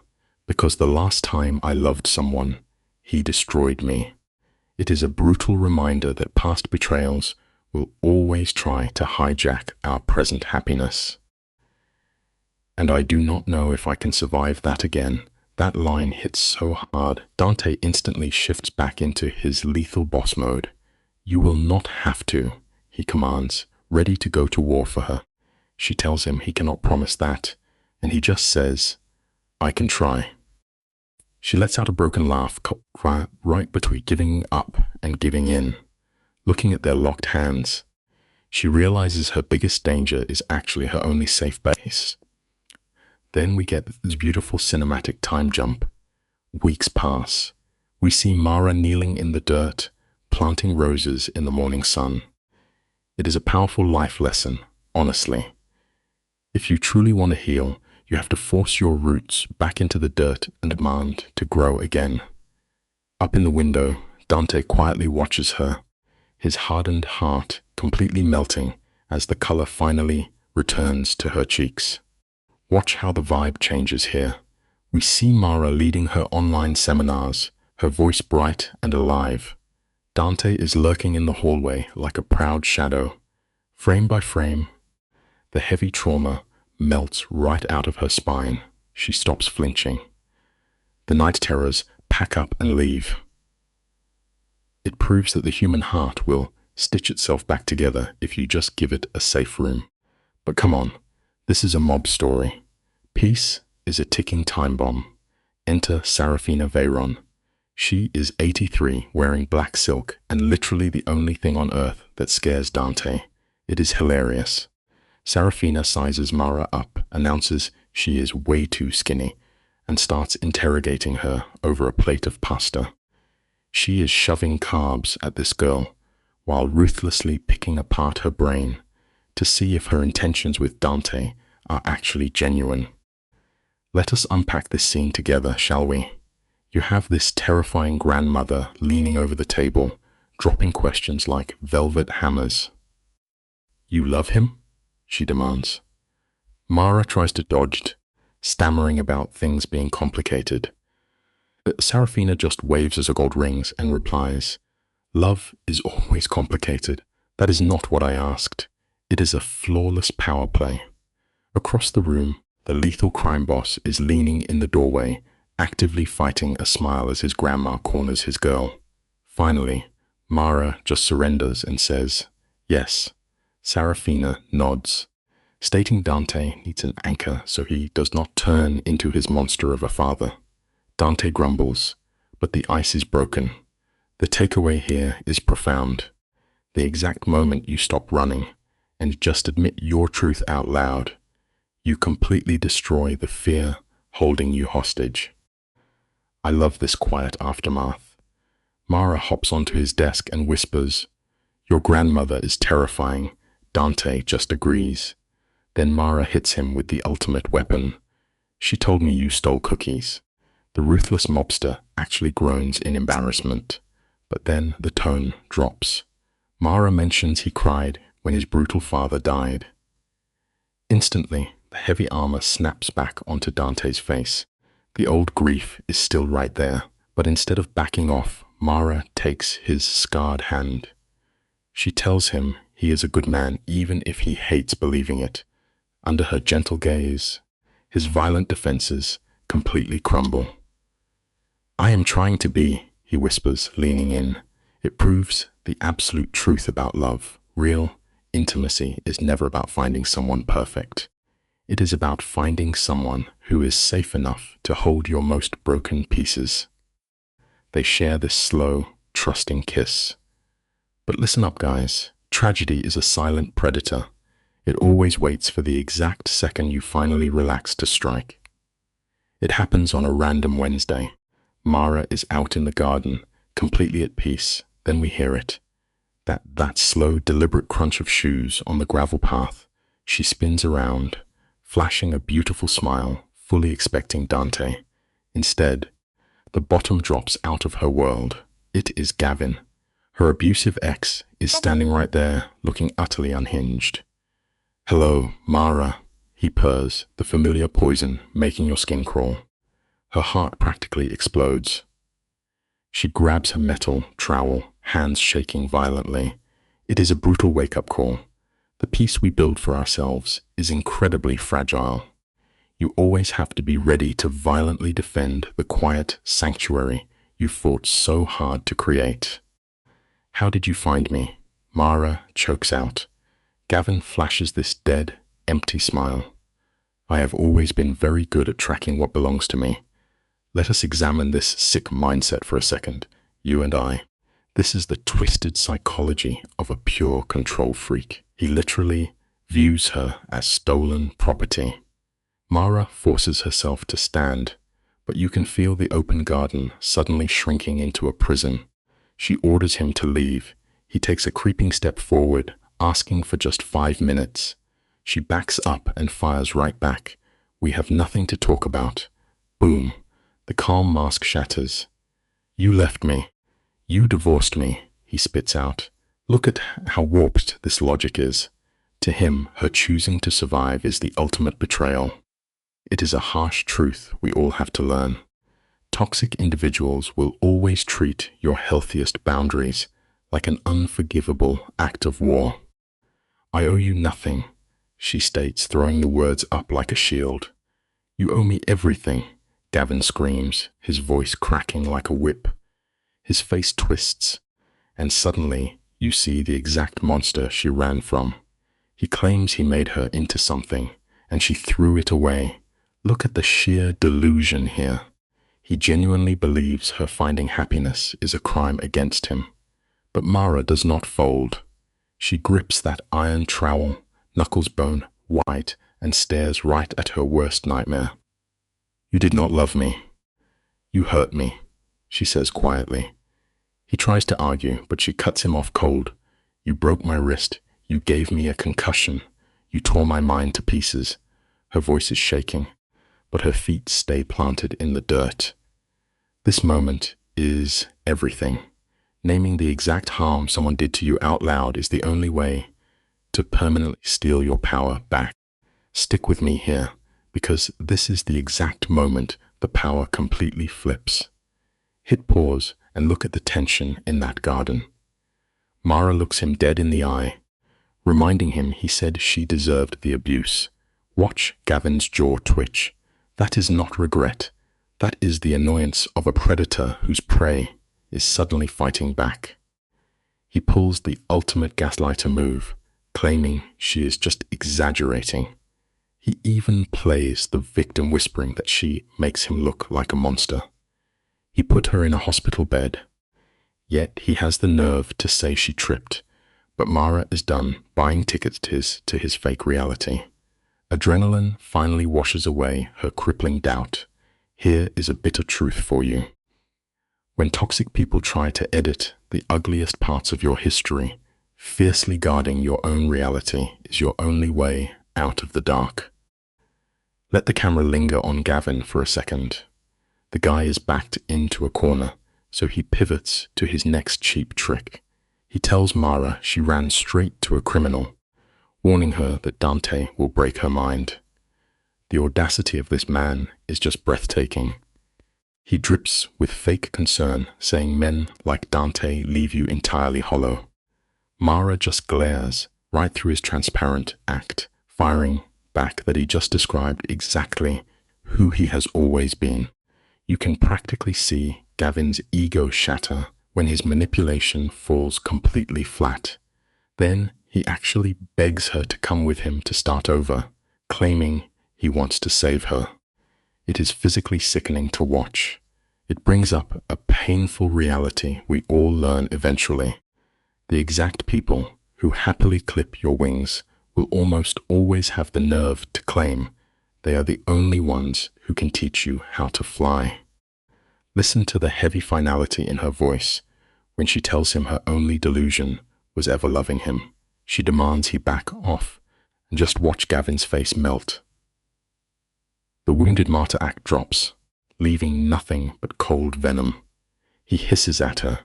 Because the last time I loved someone, he destroyed me. It is a brutal reminder that past betrayals will always try to hijack our present happiness. And I do not know if I can survive that again. That line hits so hard, Dante instantly shifts back into his lethal boss mode. You will not have to, he commands, ready to go to war for her. She tells him he cannot promise that, and he just says, "I can try." She lets out a broken laugh right between giving up and giving in. Looking at their locked hands, she realizes her biggest danger is actually her only safe base. Then we get this beautiful cinematic time jump. Weeks pass. We see Mara kneeling in the dirt, planting roses in the morning sun. It is a powerful life lesson, honestly. If you truly want to heal, you have to force your roots back into the dirt and demand to grow again. Up in the window, Dante quietly watches her, his hardened heart completely melting as the color finally returns to her cheeks. Watch how the vibe changes here. We see Mara leading her online seminars, her voice bright and alive. Dante is lurking in the hallway like a proud shadow. Frame by frame, the heavy trauma melts right out of her spine. She stops flinching. The night terrors pack up and leave. It proves that the human heart will stitch itself back together if you just give it a safe room. But come on, this is a mob story. Peace is a ticking time bomb. Enter Sarafina Veyron. She is 83, wearing black silk, and literally the only thing on earth that scares Dante. It is hilarious. Sarafina sizes Mara up, announces she is way too skinny, and starts interrogating her over a plate of pasta. She is shoving carbs at this girl, while ruthlessly picking apart her brain to see if her intentions with Dante are actually genuine. Let us unpack this scene together, shall we? You have this terrifying grandmother leaning over the table, dropping questions like velvet hammers. "You love him?" she demands. Mara tries to dodge, stammering about things being complicated. Sarafina just waves as her gold rings and replies, "Love is always complicated. That is not what I asked. It is a flawless power play." Across the room, the lethal crime boss is leaning in the doorway, actively fighting a smile as his grandma corners his girl. Finally, Mara just surrenders and says, "Yes." Sarafina nods, stating Dante needs an anchor so he does not turn into his monster of a father. Dante grumbles, but the ice is broken. The takeaway here is profound. The exact moment you stop running and just admit your truth out loud, you completely destroy the fear holding you hostage. I love this quiet aftermath. Mara hops onto his desk and whispers, "Your grandmother is terrifying." Dante just agrees. Then Mara hits him with the ultimate weapon. "She told me you stole cookies." The ruthless mobster actually groans in embarrassment, but then the tone drops. Mara mentions he cried when his brutal father died. Instantly, the heavy armor snaps back onto Dante's face. The old grief is still right there, but instead of backing off, Mara takes his scarred hand. She tells him he is a good man even if he hates believing it. Under her gentle gaze, his violent defenses completely crumble. "I am trying to be," he whispers, leaning in. It proves the absolute truth about love. Real intimacy is never about finding someone perfect. It is about finding someone who is safe enough to hold your most broken pieces. They share this slow, trusting kiss. But listen up, guys. Tragedy is a silent predator. It always waits for the exact second you finally relax to strike. It happens on a random Wednesday. Mara is out in the garden, completely at peace. Then we hear it. That slow, deliberate crunch of shoes on the gravel path. She spins around, flashing a beautiful smile, fully expecting Dante. Instead, the bottom drops out of her world. It is Gavin. Her abusive ex is standing right there, looking utterly unhinged. "Hello, Mara," he purrs, the familiar poison making your skin crawl. Her heart practically explodes. She grabs her metal trowel, hands shaking violently. It is a brutal wake-up call. The peace we build for ourselves is incredibly fragile. You always have to be ready to violently defend the quiet sanctuary you fought so hard to create. "How did you find me?" Mara chokes out. Gavin flashes this dead, empty smile. I have always been very good at tracking what belongs to me. Let us examine this sick mindset for a second, you and I. This is the twisted psychology of a pure control freak. He literally views her as stolen property. Mara forces herself to stand, but you can feel the open garden suddenly shrinking into a prison. She orders him to leave. He takes a creeping step forward, asking for just 5 minutes. She backs up and fires right back. We have nothing to talk about. Boom. The calm mask shatters. You left me. You divorced me, he spits out. Look at how warped this logic is. To him, her choosing to survive is the ultimate betrayal. It is a harsh truth we all have to learn. Toxic individuals will always treat your healthiest boundaries like an unforgivable act of war. I owe you nothing, she states, throwing the words up like a shield. You owe me everything, Gavin screams, his voice cracking like a whip. His face twists, and suddenly you see the exact monster she ran from. He claims he made her into something, and she threw it away. Look at the sheer delusion here. He genuinely believes her finding happiness is a crime against him. But Mara does not fold. She grips that iron trowel, knuckles bone white, and stares right at her worst nightmare. You did not love me. You hurt me, she says quietly. He tries to argue, but she cuts him off cold. You broke my wrist. You gave me a concussion. You tore my mind to pieces. Her voice is shaking, but her feet stay planted in the dirt. This moment is everything. Naming the exact harm someone did to you out loud is the only way to permanently steal your power back. Stick with me here, because this is the exact moment the power completely flips. Hit pause and look at the tension in that garden. Mara looks him dead in the eye, reminding him he said she deserved the abuse. Watch Gavin's jaw twitch. That is not regret. That is the annoyance of a predator whose prey is suddenly fighting back. He pulls the ultimate gaslighter move, claiming she is just exaggerating. He even plays the victim, whispering that she makes him look like a monster. He put her in a hospital bed, yet he has the nerve to say she tripped. But Mara is done buying tickets to his fake reality. Adrenaline finally washes away her crippling doubt. Here is a bitter truth for you. When toxic people try to edit the ugliest parts of your history, fiercely guarding your own reality is your only way out of the dark. Let the camera linger on Gavin for a second. The guy is backed into a corner, so he pivots to his next cheap trick. He tells Mara she ran straight to a criminal, warning her that Dante will break her mind. The audacity of this man is just breathtaking. He drips with fake concern, saying men like Dante leave you entirely hollow. Mara just glares right through his transparent act, firing back that he just described exactly who he has always been. You can practically see Gavin's ego shatter when his manipulation falls completely flat. Then he actually begs her to come with him to start over, claiming he wants to save her. It is physically sickening to watch. It brings up a painful reality we all learn eventually. The exact people who happily clip your wings will almost always have the nerve to claim they are the only ones who can teach you how to fly. Listen to the heavy finality in her voice when she tells him her only delusion was ever loving him. She demands he back off, and just watch Gavin's face melt. The wounded martyr act drops, leaving nothing but cold venom. He hisses at her,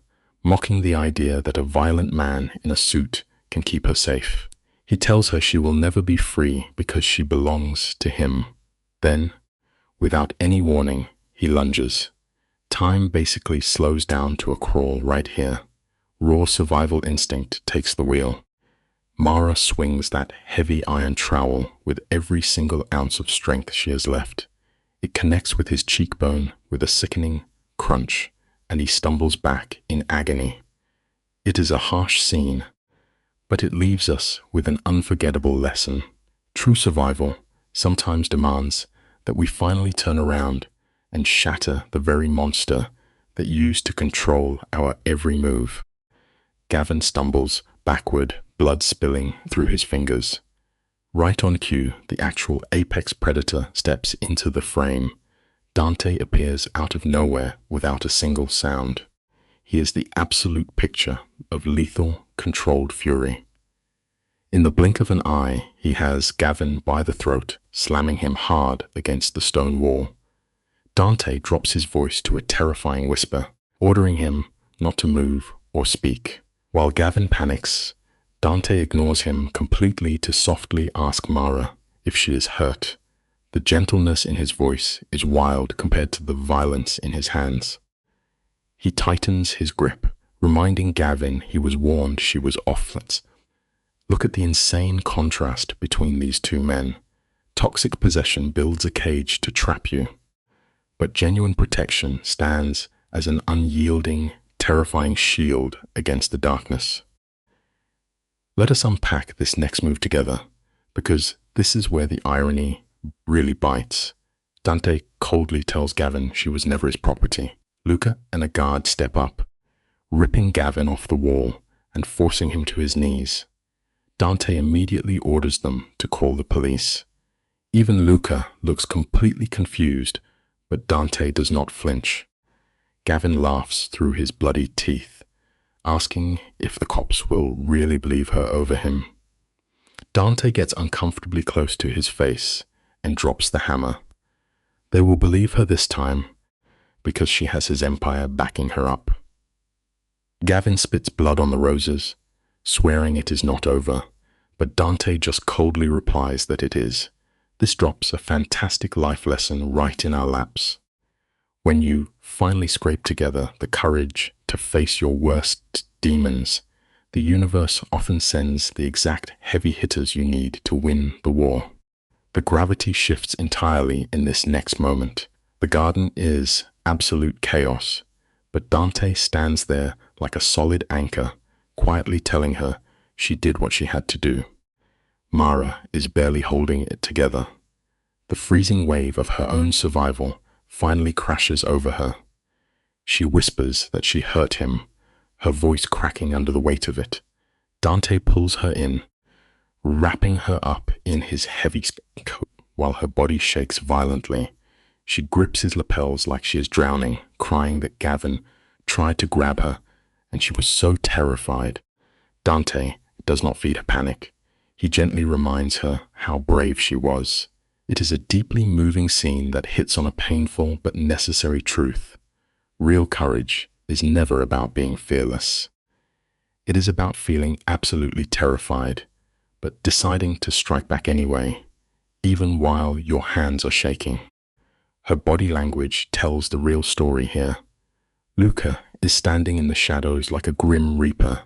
mocking the idea that a violent man in a suit can keep her safe. He tells her she will never be free because she belongs to him. Then, without any warning, he lunges. Time basically slows down to a crawl right here. Raw survival instinct takes the wheel. Mara swings that heavy iron trowel with every single ounce of strength she has left. It connects with his cheekbone with a sickening crunch, and he stumbles back in agony. It is a harsh scene, But it leaves us with an unforgettable lesson. True survival sometimes demands that we finally turn around and shatter the very monster that used to control our every move. Gavin stumbles backward, blood spilling through his fingers. Right on cue, the actual apex predator steps into the frame. Dante appears out of nowhere without a single sound. He is the absolute picture of lethal, controlled fury. In the blink of an eye, he has Gavin by the throat, slamming him hard against the stone wall. Dante drops his voice to a terrifying whisper, ordering him not to move or speak. While Gavin panics, Dante ignores him completely to softly ask Mara if she is hurt. The gentleness in his voice is wild compared to the violence in his hands. He tightens his grip, reminding Gavin he was warned she was off-limits. Look at the insane contrast between these two men. Toxic possession builds a cage to trap you, but genuine protection stands as an unyielding, terrifying shield against the darkness. Let us unpack this next move together, because this is where the irony really bites. Dante coldly tells Gavin she was never his property. Luca and a guard step up, ripping Gavin off the wall and forcing him to his knees. Dante immediately orders them to call the police. Even Luca looks completely confused, but Dante does not flinch. Gavin laughs through his bloody teeth, asking if the cops will really believe her over him. Dante gets uncomfortably close to his face and drops the hammer. They will believe her this time because she has his empire backing her up. Gavin spits blood on the roses, swearing it is not over, but Dante just coldly replies that it is. This drops a fantastic life lesson right in our laps. When you finally scrape together the courage to face your worst demons, the universe often sends the exact heavy hitters you need to win the war. The gravity shifts entirely in this next moment. The garden is absolute chaos, but Dante stands there like a solid anchor, quietly telling her she did what she had to do. Mara is barely holding it together. The freezing wave of her own survival finally crashes over her. She whispers that she hurt him, her voice cracking under the weight of it. Dante pulls her in, wrapping her up in his heavy coat while her body shakes violently. She grips his lapels like she is drowning, crying that Gavin tried to grab her, and she was so terrified. Dante does not feed her panic. He gently reminds her how brave she was. It is a deeply moving scene that hits on a painful but necessary truth. Real courage is never about being fearless. It is about feeling absolutely terrified, but deciding to strike back anyway, even while your hands are shaking. Her body language tells the real story here. Luca is standing in the shadows like a grim reaper,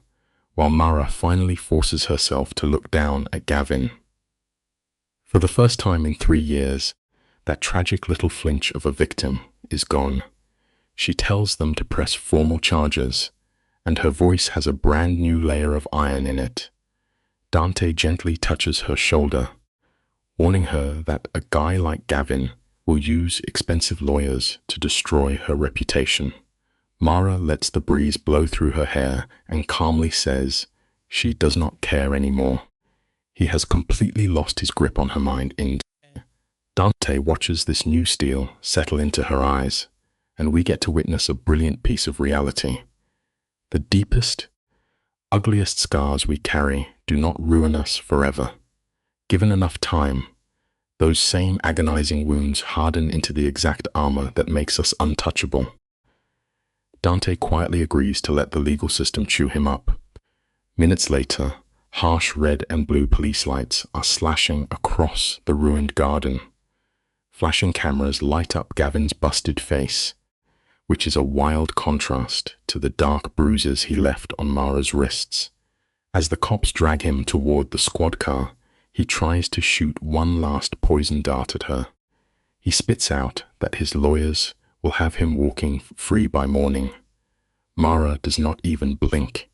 while Mara finally forces herself to look down at Gavin. For the first time in 3 years, that tragic little flinch of a victim is gone. She tells them to press formal charges, and her voice has a brand new layer of iron in it. Dante gently touches her shoulder, warning her that a guy like Gavin will use expensive lawyers to destroy her reputation. Mara lets the breeze blow through her hair and calmly says she does not care anymore. He has completely lost his grip on her mind. Dante watches this new steel settle into her eyes, and we get to witness a brilliant piece of reality. The deepest, ugliest scars we carry do not ruin us forever. Given enough time, those same agonizing wounds harden into the exact armor that makes us untouchable. Dante quietly agrees to let the legal system chew him up. Minutes later, harsh red and blue police lights are slashing across the ruined garden. Flashing cameras light up Gavin's busted face, which is a wild contrast to the dark bruises he left on Mara's wrists. As the cops drag him toward the squad car, he tries to shoot one last poison dart at her. He spits out that his lawyers will have him walking free by morning. Mara does not even blink.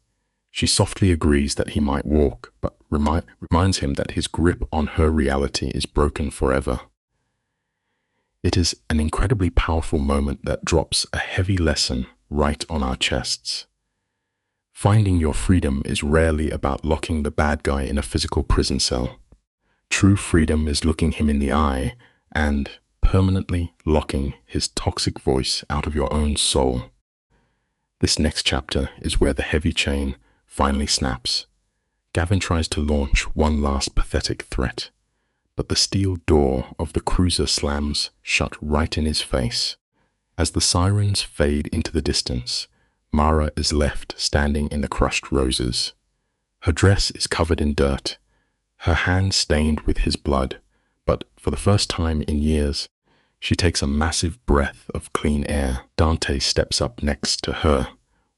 She softly agrees that he might walk, but reminds him that his grip on her reality is broken forever. It is an incredibly powerful moment that drops a heavy lesson right on our chests. Finding your freedom is rarely about locking the bad guy in a physical prison cell. True freedom is looking him in the eye and permanently locking his toxic voice out of your own soul. This next chapter is where the heavy chain finally snaps. Gavin tries to launch one last pathetic threat, but the steel door of the cruiser slams shut right in his face. As the sirens fade into the distance, Mara is left standing in the crushed roses. Her dress is covered in dirt, her hands stained with his blood, but for the first time in years, she takes a massive breath of clean air. Dante steps up next to her,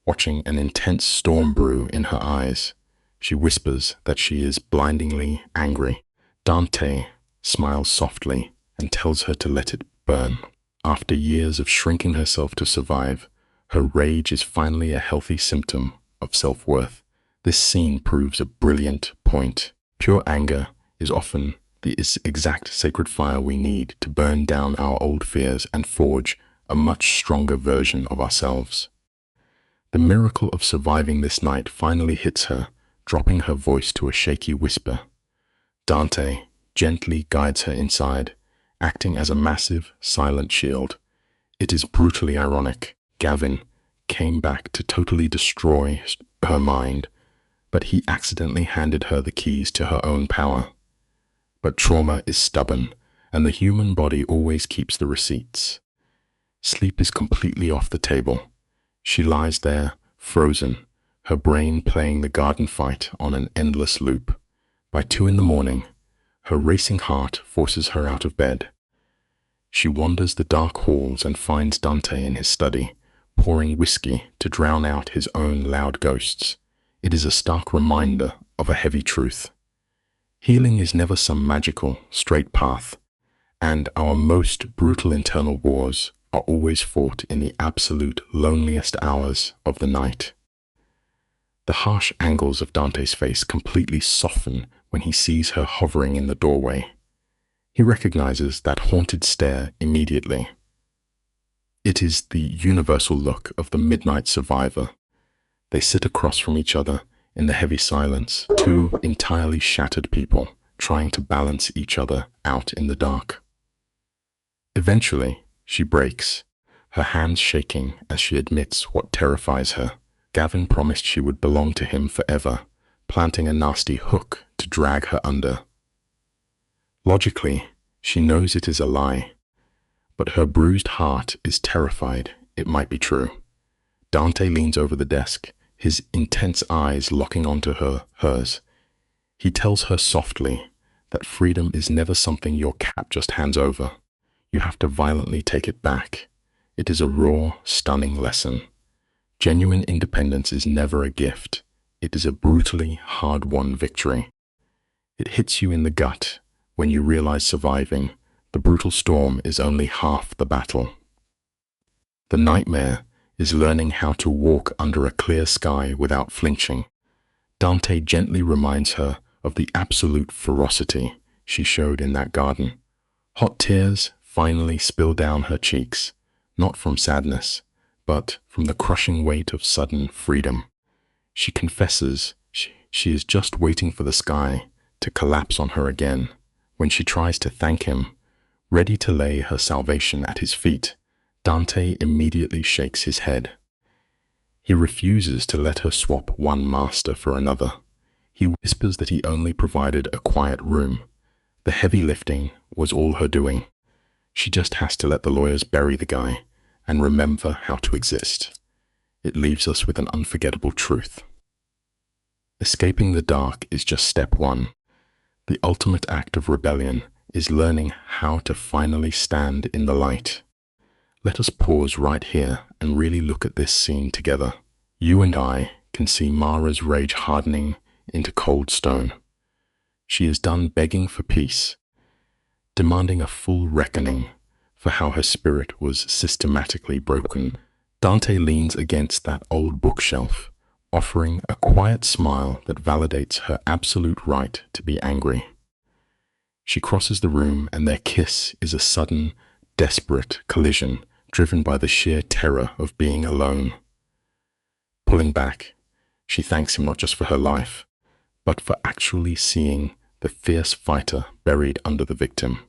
watching an intense storm brew in her eyes. She whispers that she is blindingly angry. Dante smiles softly and tells her to let it burn. After years of shrinking herself to survive, her rage is finally a healthy symptom of self-worth. This scene proves a brilliant point. Pure anger is often the exact sacred fire we need to burn down our old fears and forge a much stronger version of ourselves. The miracle of surviving this night finally hits her, dropping her voice to a shaky whisper. Dante gently guides her inside, acting as a massive, silent shield. It is brutally ironic. Gavin came back to totally destroy her mind, but he accidentally handed her the keys to her own power. But trauma is stubborn, and the human body always keeps the receipts. Sleep is completely off the table. She lies there, frozen, her brain playing the garden fight on an endless loop. By 2 a.m, her racing heart forces her out of bed. She wanders the dark halls and finds Dante in his study, pouring whiskey to drown out his own loud ghosts. It is a stark reminder of a heavy truth. Healing is never some magical, straight path, and our most brutal internal wars are always fought in the absolute loneliest hours of the night. The harsh angles of Dante's face completely soften when he sees her hovering in the doorway. He recognizes that haunted stare immediately. It is the universal look of the midnight survivor. They sit across from each other in the heavy silence, two entirely shattered people trying to balance each other out in the dark. Eventually, she breaks, her hands shaking as she admits what terrifies her. Gavin promised she would belong to him forever, planting a nasty hook to drag her under. Logically, she knows it is a lie, but her bruised heart is terrified it might be true. Dante leans over the desk, his intense eyes locking onto hers. He tells her softly that freedom is never something your cat just hands over. You have to violently take it back. It is a raw, stunning lesson. Genuine independence is never a gift. It is a brutally hard-won victory. It hits you in the gut when you realize surviving the brutal storm is only half the battle. The nightmare is learning how to walk under a clear sky without flinching. Dante gently reminds her of the absolute ferocity she showed in that garden. Hot tears finally spill down her cheeks, not from sadness, but from the crushing weight of sudden freedom. She confesses she is just waiting for the sky to collapse on her again. When she tries to thank him, ready to lay her salvation at his feet, Dante immediately shakes his head. He refuses to let her swap one master for another. He whispers that he only provided a quiet room. The heavy lifting was all her doing. She just has to let the lawyers bury the guy and remember how to exist. It leaves us with an unforgettable truth. Escaping the dark is just step one. The ultimate act of rebellion is learning how to finally stand in the light. Let us pause right here and really look at this scene together. You and I can see Mara's rage hardening into cold stone. She is done begging for peace, demanding a full reckoning for how her spirit was systematically broken. Dante leans against that old bookshelf, offering a quiet smile that validates her absolute right to be angry. She crosses the room and their kiss is a sudden, desperate collision driven by the sheer terror of being alone. Pulling back, she thanks him not just for her life, but for actually seeing the fierce fighter buried under the victim.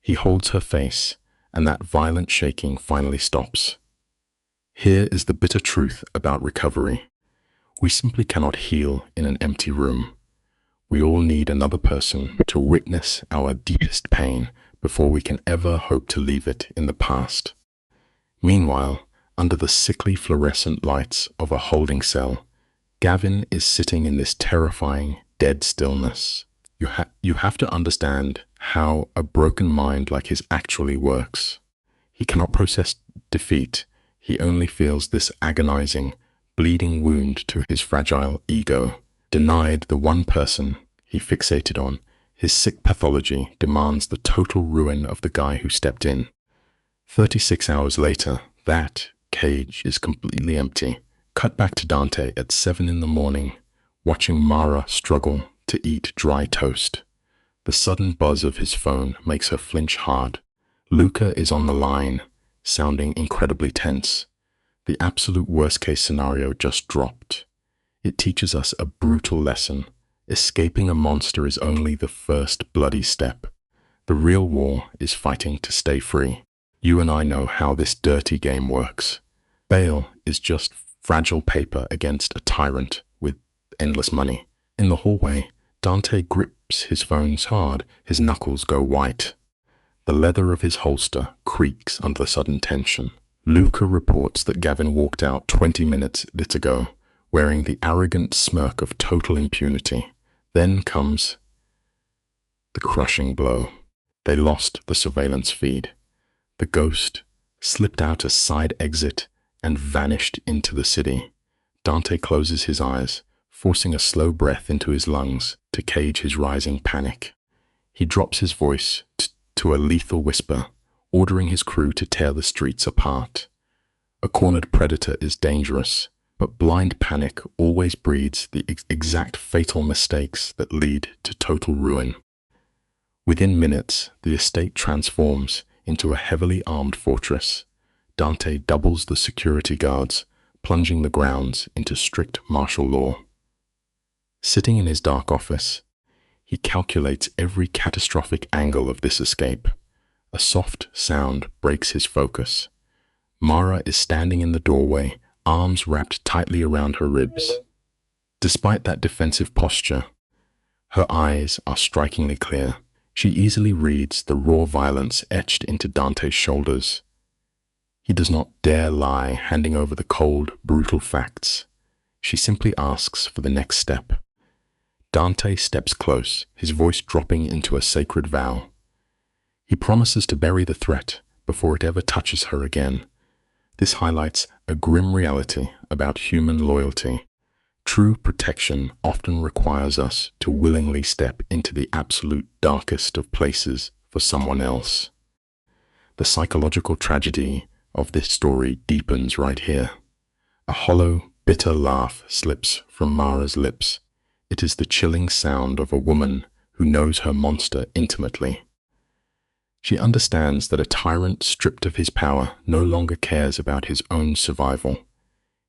He holds her face, and that violent shaking finally stops. Here is the bitter truth about recovery. We simply cannot heal in an empty room. We all need another person to witness our deepest pain before we can ever hope to leave it in the past. Meanwhile, under the sickly fluorescent lights of a holding cell, Gavin is sitting in this terrifying, dead stillness. You have to understand how a broken mind like his actually works. He cannot process defeat. He only feels this agonizing, bleeding wound to his fragile ego. Denied the one person he fixated on, his sick pathology demands the total ruin of the guy who stepped in. 36 hours later, that cage is completely empty. Cut back to Dante at 7 in the morning, watching Mara struggle to eat dry toast. The sudden buzz of his phone makes her flinch hard. Luca is on the line, sounding incredibly tense. The absolute worst-case scenario just dropped. It teaches us a brutal lesson. Escaping a monster is only the first bloody step. The real war is fighting to stay free. You and I know how this dirty game works. Bail is just fragile paper against a tyrant with endless money. In the hallway, Dante grips his phones hard. His knuckles go white. The leather of his holster creaks under the sudden tension. Luca reports that Gavin walked out 20 minutes ago, wearing the arrogant smirk of total impunity. Then comes the crushing blow. They lost the surveillance feed. The ghost slipped out a side exit and vanished into the city. Dante closes his eyes, forcing a slow breath into his lungs to cage his rising panic. He drops his voice to a lethal whisper, ordering his crew to tear the streets apart. A cornered predator is dangerous, but blind panic always breeds the exact fatal mistakes that lead to total ruin. Within minutes, the estate transforms into a heavily armed fortress. Dante doubles the security guards, plunging the grounds into strict martial law. Sitting in his dark office, he calculates every catastrophic angle of this escape. A soft sound breaks his focus. Mara is standing in the doorway, arms wrapped tightly around her ribs. Despite that defensive posture, her eyes are strikingly clear. She easily reads the raw violence etched into Dante's shoulders. He does not dare lie, handing over the cold, brutal facts. She simply asks for the next step. Dante steps close, his voice dropping into a sacred vow. He promises to bury the threat before it ever touches her again. This highlights a grim reality about human loyalty. True protection often requires us to willingly step into the absolute darkest of places for someone else. The psychological tragedy of this story deepens right here. A hollow, bitter laugh slips from Mara's lips. It is the chilling sound of a woman who knows her monster intimately. She understands that a tyrant stripped of his power no longer cares about his own survival.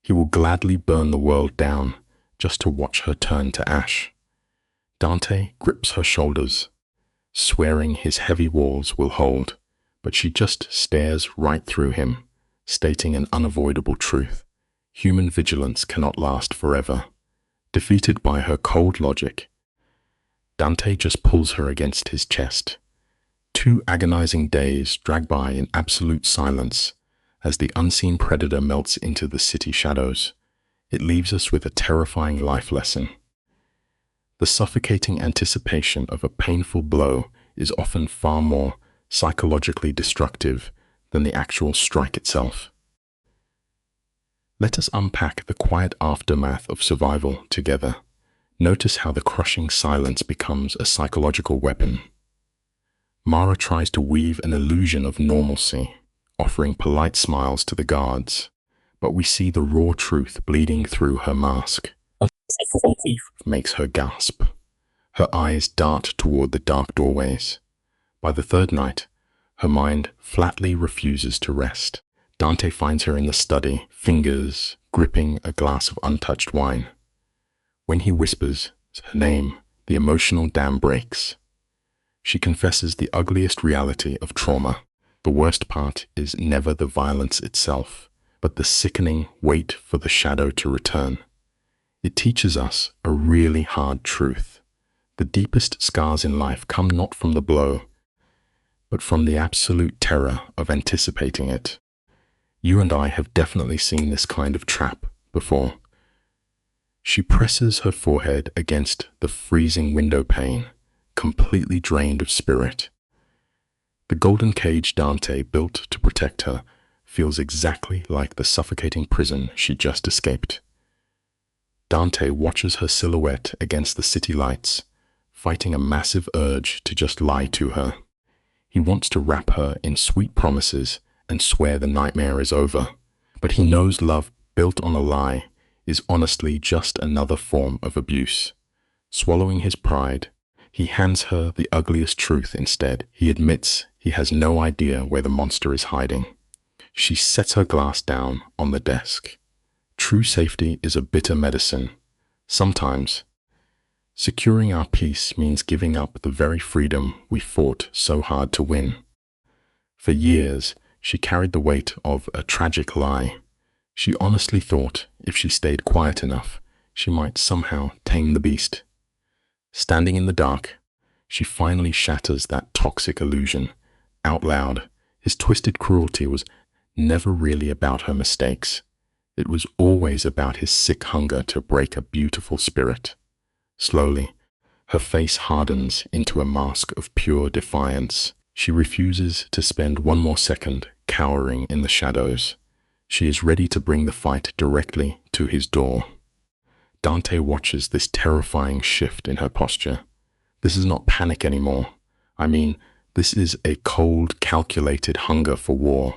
He will gladly burn the world down just to watch her turn to ash. Dante grips her shoulders, swearing his heavy walls will hold, but she just stares right through him, stating an unavoidable truth. Human vigilance cannot last forever. Defeated by her cold logic, Dante just pulls her against his chest. 2 agonizing days drag by in absolute silence as the unseen predator melts into the city shadows. It leaves us with a terrifying life lesson. The suffocating anticipation of a painful blow is often far more psychologically destructive than the actual strike itself. Let us unpack the quiet aftermath of survival together. Notice how the crushing silence becomes a psychological weapon. Mara tries to weave an illusion of normalcy, offering polite smiles to the guards, but we see the raw truth bleeding through her mask. A thief makes her gasp. Her eyes dart toward the dark doorways. By the third night, her mind flatly refuses to rest. Dante finds her in the study, fingers gripping a glass of untouched wine. When he whispers her name, the emotional dam breaks. She confesses the ugliest reality of trauma. The worst part is never the violence itself, but the sickening wait for the shadow to return. It teaches us a really hard truth. The deepest scars in life come not from the blow, but from the absolute terror of anticipating it. You and I have definitely seen this kind of trap before. She presses her forehead against the freezing window pane, completely drained of spirit. The golden cage Dante built to protect her feels exactly like the suffocating prison she just escaped. Dante watches her silhouette against the city lights, fighting a massive urge to just lie to her. He wants to wrap her in sweet promises and swear the nightmare is over, but he knows love built on a lie is honestly just another form of abuse. Swallowing his pride, he hands her the ugliest truth instead. He admits he has no idea where the monster is hiding. She sets her glass down on the desk. True safety is a bitter medicine. Sometimes, securing our peace means giving up the very freedom we fought so hard to win. For years, she carried the weight of a tragic lie. She honestly thought if she stayed quiet enough, she might somehow tame the beast. Standing in the dark, she finally shatters that toxic illusion. Out loud, his twisted cruelty was never really about her mistakes. It was always about his sick hunger to break a beautiful spirit. Slowly, her face hardens into a mask of pure defiance. She refuses to spend one more second cowering in the shadows. She is ready to bring the fight directly to his door. Dante watches this terrifying shift in her posture. This is not panic anymore. This is a cold, calculated hunger for war.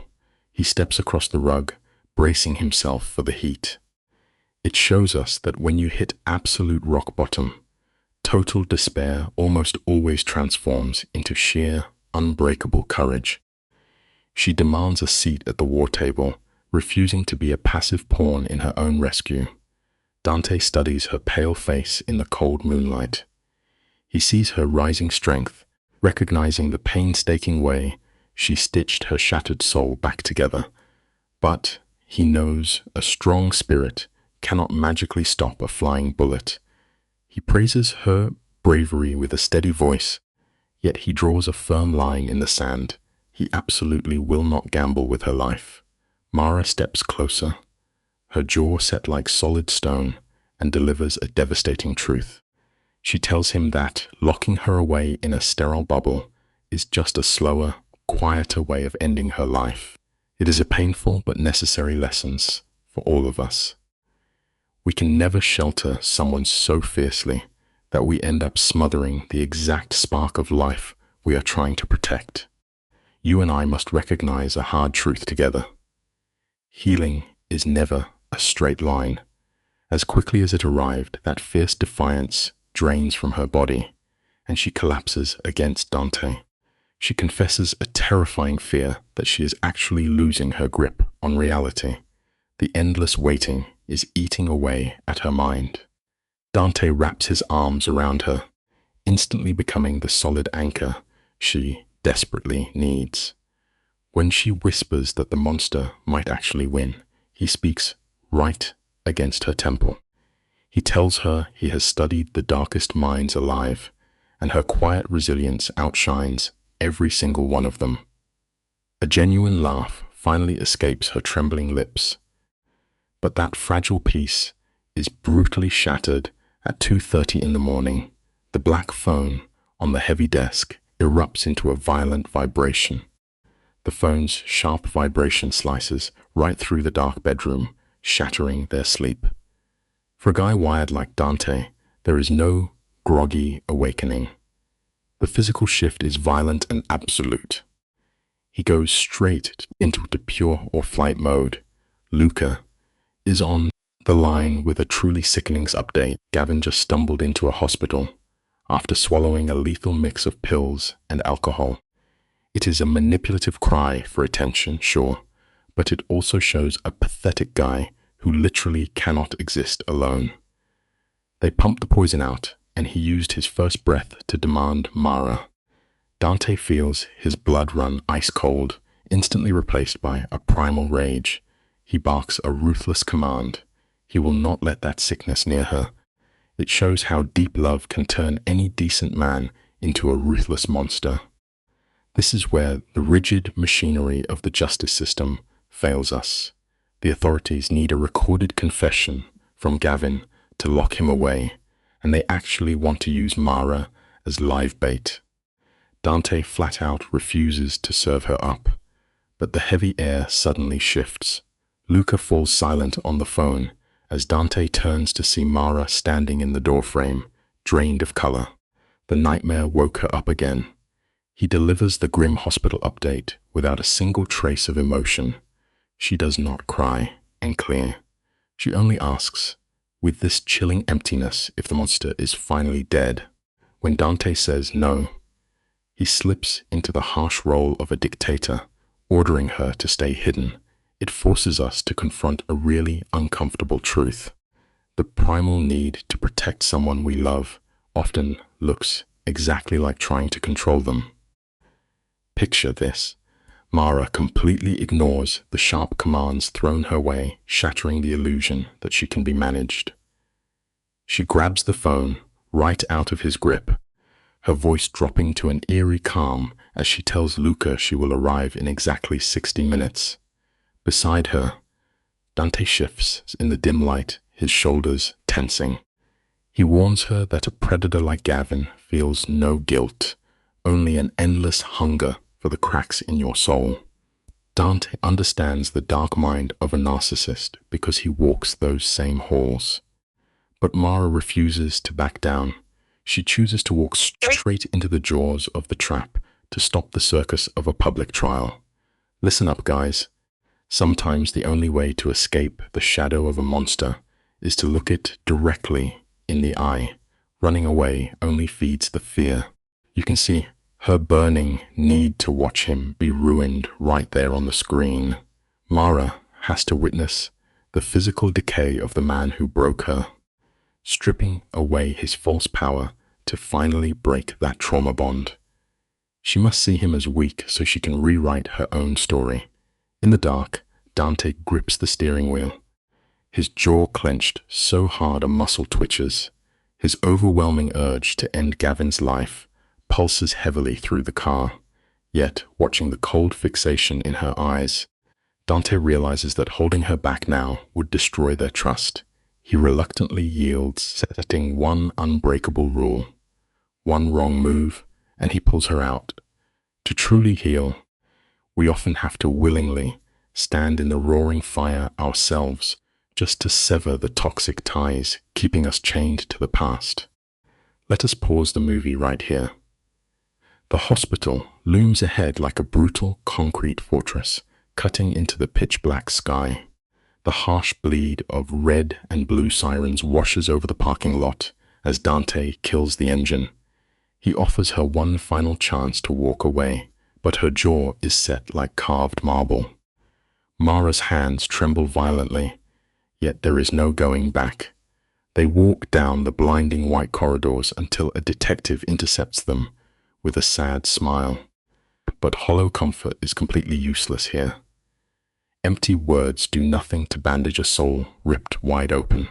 He steps across the rug, bracing himself for the heat. It shows us that when you hit absolute rock bottom, total despair almost always transforms into sheer, unbreakable courage. She demands a seat at the war table, refusing to be a passive pawn in her own rescue. Dante studies her pale face in the cold moonlight. He sees her rising strength, recognizing the painstaking way she stitched her shattered soul back together. But he knows a strong spirit cannot magically stop a flying bullet. He praises her bravery with a steady voice, yet he draws a firm line in the sand. He absolutely will not gamble with her life. Mara steps closer, her jaw set like solid stone, and delivers a devastating truth. She tells him that locking her away in a sterile bubble is just a slower, quieter way of ending her life. It is a painful but necessary lesson for all of us. We can never shelter someone so fiercely that we end up smothering the exact spark of life we are trying to protect. You and I must recognize a hard truth together. Healing is never a straight line. As quickly as it arrived, that fierce defiance drains from her body, and she collapses against Dante. She confesses a terrifying fear that she is actually losing her grip on reality. The endless waiting is eating away at her mind. Dante wraps his arms around her, instantly becoming the solid anchor she desperately needs. When she whispers that the monster might actually win, he speaks right against her temple. He tells her he has studied the darkest minds alive, and her quiet resilience outshines every single one of them. A genuine laugh finally escapes her trembling lips. But that fragile peace is brutally shattered at 2:30 in the morning. The black phone on the heavy desk erupts into a violent vibration. The phone's sharp vibration slices right through the dark bedroom, shattering their sleep. For a guy wired like Dante, there is no groggy awakening. The physical shift is violent and absolute. He goes straight into the pure or flight mode. Luca, is on the line with a truly sickening update. Gavin just stumbled into a hospital after swallowing a lethal mix of pills and alcohol. It is a manipulative cry for attention, sure, but it also shows a pathetic guy who literally cannot exist alone. They pumped the poison out, and he used his first breath to demand Mara. Dante feels his blood run ice cold, instantly replaced by a primal rage. He barks a ruthless command. He will not let that sickness near her. It shows how deep love can turn any decent man into a ruthless monster. This is where the rigid machinery of the justice system fails us. The authorities need a recorded confession from Gavin to lock him away, and they actually want to use Mara as live bait. Dante flat out refuses to serve her up, but the heavy air suddenly shifts. Luca falls silent on the phone as Dante turns to see Mara standing in the doorframe, drained of color. The nightmare woke her up again. He delivers the grim hospital update without a single trace of emotion. She does not cry and clear. She only asks, with this chilling emptiness, if the monster is finally dead. When Dante says no, he slips into the harsh role of a dictator, ordering her to stay hidden. It forces us to confront a really uncomfortable truth. The primal need to protect someone we love often looks exactly like trying to control them. Picture this. Mara completely ignores the sharp commands thrown her way, shattering the illusion that she can be managed. She grabs the phone right out of his grip, her voice dropping to an eerie calm as she tells Luca she will arrive in exactly 60 minutes. Beside her, Dante shifts in the dim light, his shoulders tensing. He warns her that a predator like Gavin feels no guilt, only an endless hunger for the cracks in your soul. Dante understands the dark mind of a narcissist because he walks those same halls. But Mara refuses to back down. She chooses to walk straight into the jaws of the trap to stop the circus of a public trial. Listen up, guys. Sometimes the only way to escape the shadow of a monster is to look it directly in the eye. Running away only feeds the fear. You can see her burning need to watch him be ruined right there on the screen. Mara has to witness the physical decay of the man who broke her, stripping away his false power to finally break that trauma bond. She must see him as weak so she can rewrite her own story. In the dark, Dante grips the steering wheel, his jaw clenched so hard a muscle twitches. His overwhelming urge to end Gavin's life pulses heavily through the car. Yet, watching the cold fixation in her eyes, Dante realizes that holding her back now would destroy their trust. He reluctantly yields, setting one unbreakable rule. One wrong move, and he pulls her out. To truly heal, we often have to willingly stand in the roaring fire ourselves just to sever the toxic ties keeping us chained to the past. Let us pause the movie right here. The hospital looms ahead like a brutal concrete fortress, cutting into the pitch-black sky. The harsh bleed of red and blue sirens washes over the parking lot as Dante kills the engine. He offers her one final chance to walk away, but her jaw is set like carved marble. Mara's hands tremble violently, yet there is no going back. They walk down the blinding white corridors until a detective intercepts them with a sad smile. But hollow comfort is completely useless here. Empty words do nothing to bandage a soul ripped wide open.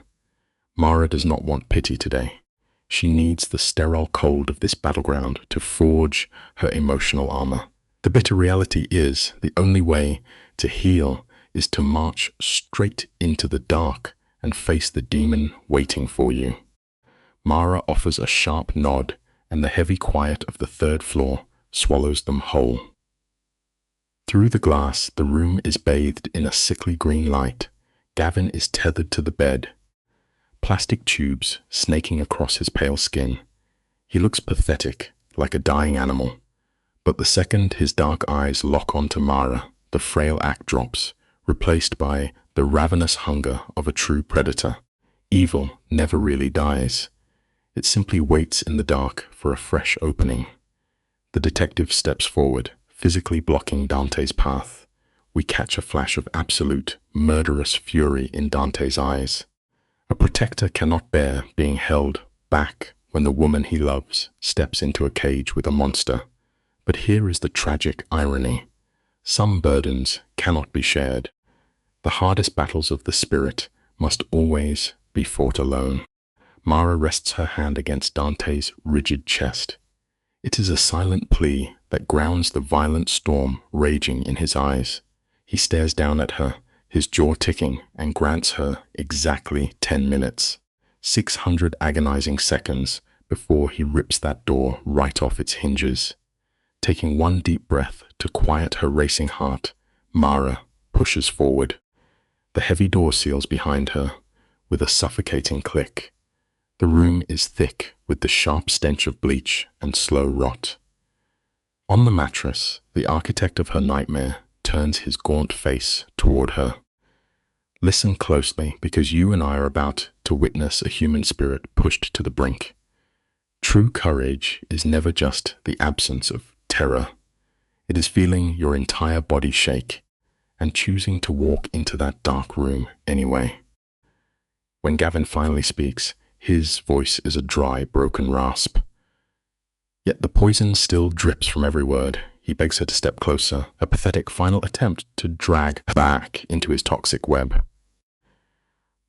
Mara does not want pity today. She needs the sterile cold of this battleground to forge her emotional armor. The bitter reality is the only way to heal is to march straight into the dark and face the demon waiting for you. Mara offers a sharp nod, and the heavy quiet of the third floor swallows them whole. Through the glass, the room is bathed in a sickly green light. Gavin is tethered to the bed, plastic tubes snaking across his pale skin. He looks pathetic, like a dying animal. But the second his dark eyes lock onto Mara, the frail act drops, replaced by the ravenous hunger of a true predator. Evil never really dies. It simply waits in the dark for a fresh opening. The detective steps forward, physically blocking Dante's path. We catch a flash of absolute, murderous fury in Dante's eyes. A protector cannot bear being held back when the woman he loves steps into a cage with a monster. But here is the tragic irony. Some burdens cannot be shared. The hardest battles of the spirit must always be fought alone. Mara rests her hand against Dante's rigid chest. It is a silent plea that grounds the violent storm raging in his eyes. He stares down at her, his jaw ticking, and grants her exactly 10 minutes, 600 agonizing seconds before he rips that door right off its hinges. Taking one deep breath to quiet her racing heart, Mara pushes forward. The heavy door seals behind her with a suffocating click. The room is thick with the sharp stench of bleach and slow rot. On the mattress, the architect of her nightmare turns his gaunt face toward her. Listen closely, because you and I are about to witness a human spirit pushed to the brink. True courage is never just the absence of terror. It is feeling your entire body shake and choosing to walk into that dark room anyway. When Gavin finally speaks, his voice is a dry, broken rasp. Yet the poison still drips from every word. He begs her to step closer, a pathetic final attempt to drag her back into his toxic web.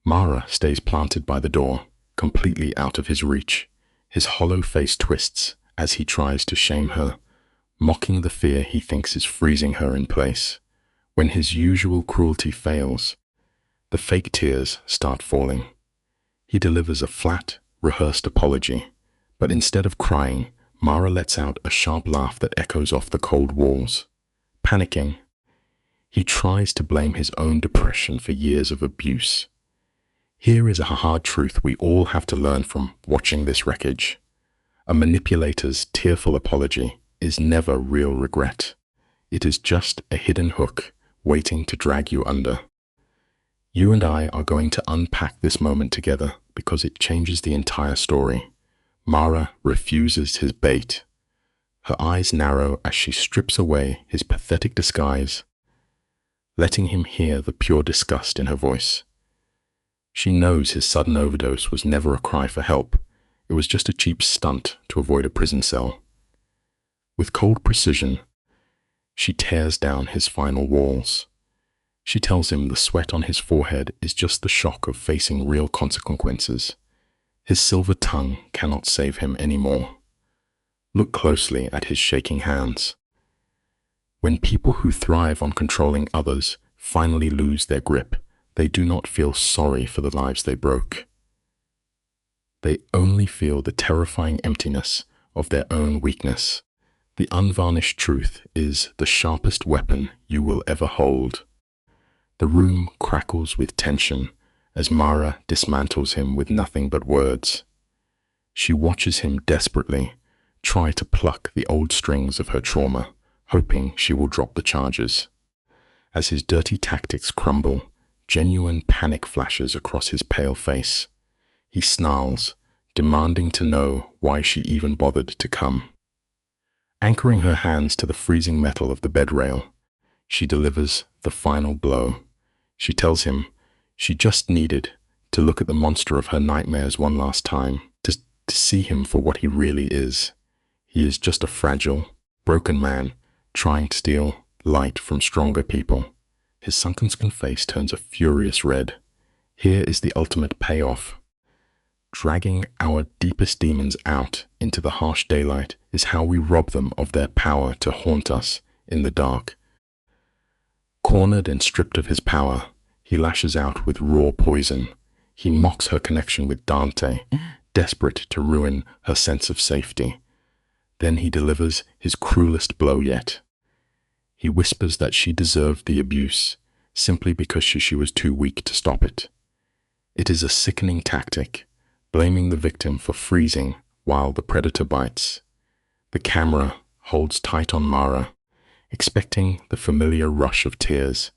Mara stays planted by the door, completely out of his reach. His hollow face twists as he tries to shame her, mocking the fear he thinks is freezing her in place. When his usual cruelty fails, the fake tears start falling. He delivers a flat, rehearsed apology, but instead of crying, Mara lets out a sharp laugh that echoes off the cold walls. Panicking, he tries to blame his own depression for years of abuse. Here is a hard truth we all have to learn from watching this wreckage. A manipulator's tearful apology is never real regret. It is just a hidden hook waiting to drag you under. You and I are going to unpack this moment together because it changes the entire story. Mara refuses his bait. Her eyes narrow as she strips away his pathetic disguise, letting him hear the pure disgust in her voice. She knows his sudden overdose was never a cry for help. It was just a cheap stunt to avoid a prison cell. With cold precision, she tears down his final walls. She tells him the sweat on his forehead is just the shock of facing real consequences. His silver tongue cannot save him anymore. Look closely at his shaking hands. When people who thrive on controlling others finally lose their grip, they do not feel sorry for the lives they broke. They only feel the terrifying emptiness of their own weakness. The unvarnished truth is the sharpest weapon you will ever hold. The room crackles with tension as Mara dismantles him with nothing but words. She watches him desperately try to pluck the old strings of her trauma, hoping she will drop the charges. As his dirty tactics crumble, genuine panic flashes across his pale face. He snarls, demanding to know why she even bothered to come. Anchoring her hands to the freezing metal of the bed rail, she delivers the final blow. She tells him she just needed to look at the monster of her nightmares one last time, to see him for what he really is. He is just a fragile, broken man trying to steal light from stronger people. His sunken face turns a furious red. Here is the ultimate payoff. Dragging our deepest demons out into the harsh daylight is how we rob them of their power to haunt us in the dark. Cornered and stripped of his power, he lashes out with raw poison. He mocks her connection with Dante, desperate to ruin her sense of safety. Then he delivers his cruelest blow yet. He whispers that she deserved the abuse, simply because she was too weak to stop it. It is a sickening tactic, blaming the victim for freezing while the predator bites. The camera holds tight on Mara, expecting the familiar rush of tears.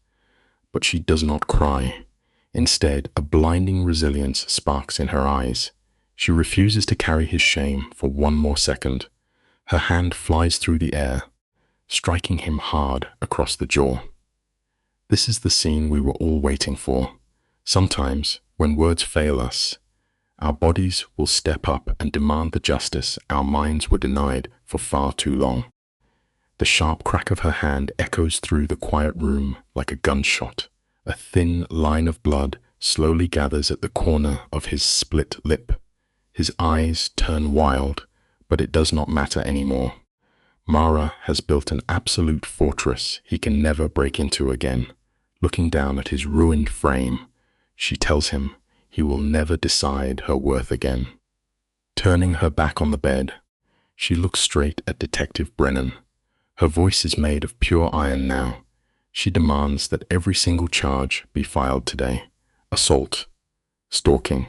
but she does not cry. Instead, a blinding resilience sparks in her eyes. She refuses to carry his shame for one more second. Her hand flies through the air, striking him hard across the jaw. This is the scene we were all waiting for. Sometimes, when words fail us, our bodies will step up and demand the justice our minds were denied for far too long. The sharp crack of her hand echoes through the quiet room like a gunshot. A thin line of blood slowly gathers at the corner of his split lip. His eyes turn wild, but it does not matter anymore. Mara has built an absolute fortress he can never break into again. Looking down at his ruined frame, she tells him he will never decide her worth again. Turning her back on the bed, she looks straight at Detective Brennan. Her voice is made of pure iron now. She demands that every single charge be filed today. Assault, stalking.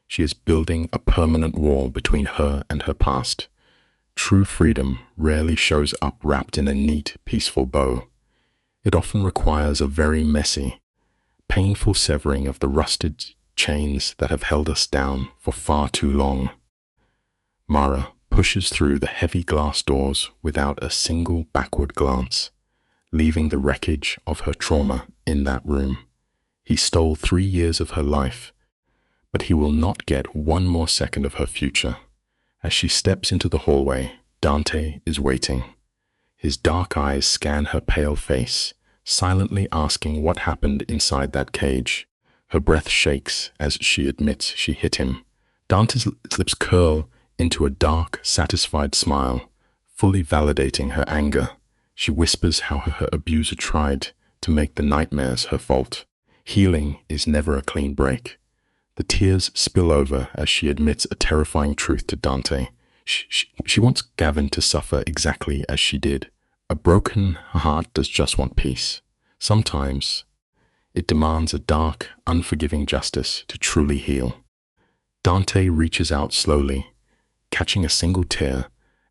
She is building a permanent wall between her and her past. True freedom rarely shows up wrapped in a neat, peaceful bow. It often requires a very messy, painful severing of the rusted chains that have held us down for far too long. Mara pushes through the heavy glass doors without a single backward glance, leaving the wreckage of her trauma in that room. He stole 3 years of her life, but he will not get one more second of her future. As she steps into the hallway, Dante is waiting. His dark eyes scan her pale face, silently asking what happened inside that cage. Her breath shakes as she admits she hit him. Dante's lips curl into a dark, satisfied smile, fully validating her anger. She whispers how her abuser tried to make the nightmares her fault. Healing is never a clean break. The tears spill over as she admits a terrifying truth to Dante. She wants Gavin to suffer exactly as she did. A broken heart does just want peace. Sometimes it demands a dark, unforgiving justice to truly heal. Dante reaches out slowly, catching a single tear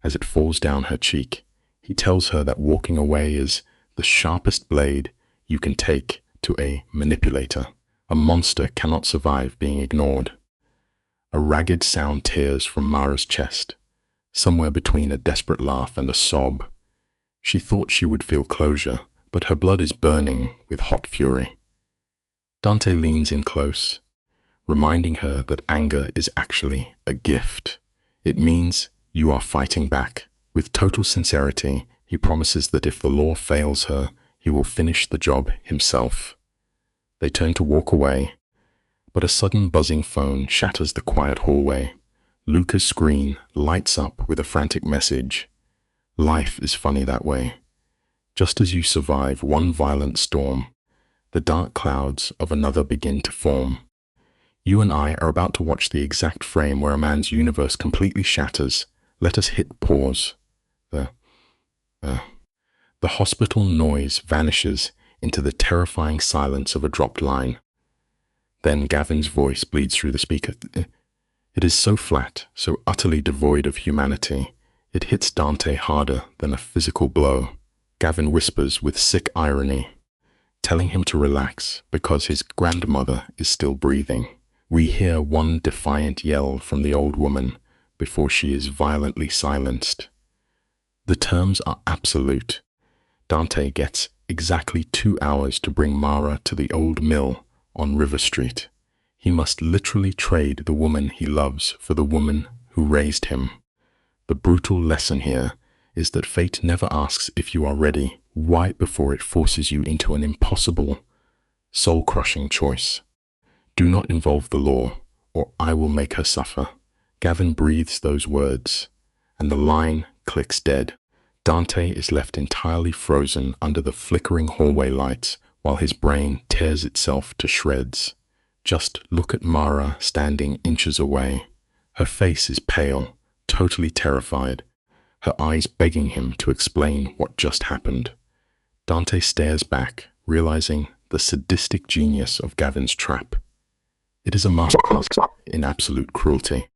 as it falls down her cheek. He tells her that walking away is the sharpest blade you can take to a manipulator. A monster cannot survive being ignored. A ragged sound tears from Mara's chest, somewhere between a desperate laugh and a sob. She thought she would feel closure, but her blood is burning with hot fury. Dante leans in close, reminding her that anger is actually a gift. It means you are fighting back. With total sincerity, he promises that if the law fails her, he will finish the job himself. They turn to walk away, but a sudden buzzing phone shatters the quiet hallway. Luca's screen lights up with a frantic message. Life is funny that way. Just as you survive one violent storm, the dark clouds of another begin to form. You and I are about to watch the exact frame where a man's universe completely shatters. Let us hit pause. The hospital noise vanishes into the terrifying silence of a dropped line. Then Gavin's voice bleeds through the speaker. It is so flat, so utterly devoid of humanity. It hits Dante harder than a physical blow. Gavin whispers with sick irony, telling him to relax because his grandmother is still breathing. We hear one defiant yell from the old woman before she is violently silenced. The terms are absolute. Dante gets exactly 2 hours to bring Mara to the old mill on River Street. He must literally trade the woman he loves for the woman who raised him. The brutal lesson here is that fate never asks if you are ready right before it forces you into an impossible, soul-crushing choice. Do not involve the law, or I will make her suffer. Gavin breathes those words, and the line clicks dead. Dante is left entirely frozen under the flickering hallway lights while his brain tears itself to shreds. Just look at Mara standing inches away. Her face is pale, totally terrified, her eyes begging him to explain what just happened. Dante stares back, realizing the sadistic genius of Gavin's trap. It is a masterclass in absolute cruelty.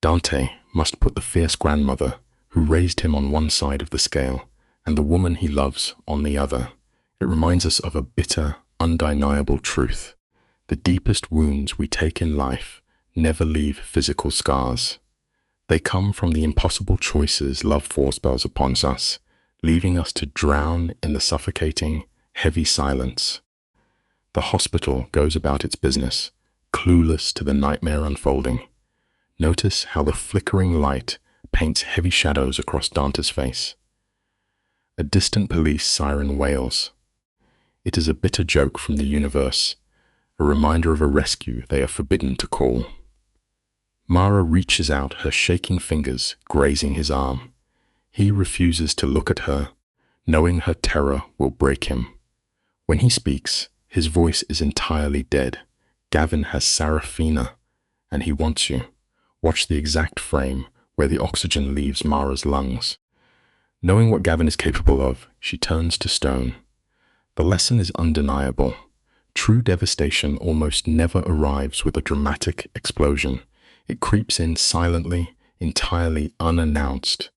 Dante must put the fierce grandmother who raised him on one side of the scale and the woman he loves on the other. It reminds us of a bitter, undeniable truth. The deepest wounds we take in life never leave physical scars. They come from the impossible choices love forces upon us, leaving us to drown in the suffocating, heavy silence. The hospital goes about its business, clueless to the nightmare unfolding. Notice how the flickering light paints heavy shadows across Dante's face. A distant police siren wails. It is a bitter joke from the universe, a reminder of a rescue they are forbidden to call. Mara reaches out, her shaking fingers grazing his arm. He refuses to look at her, knowing her terror will break him. When he speaks, his voice is entirely dead. Gavin has Sarafina, and he wants you. Watch the exact frame where the oxygen leaves Mara's lungs. Knowing what Gavin is capable of, she turns to stone. The lesson is undeniable. True devastation almost never arrives with a dramatic explosion. It creeps in silently, entirely unannounced,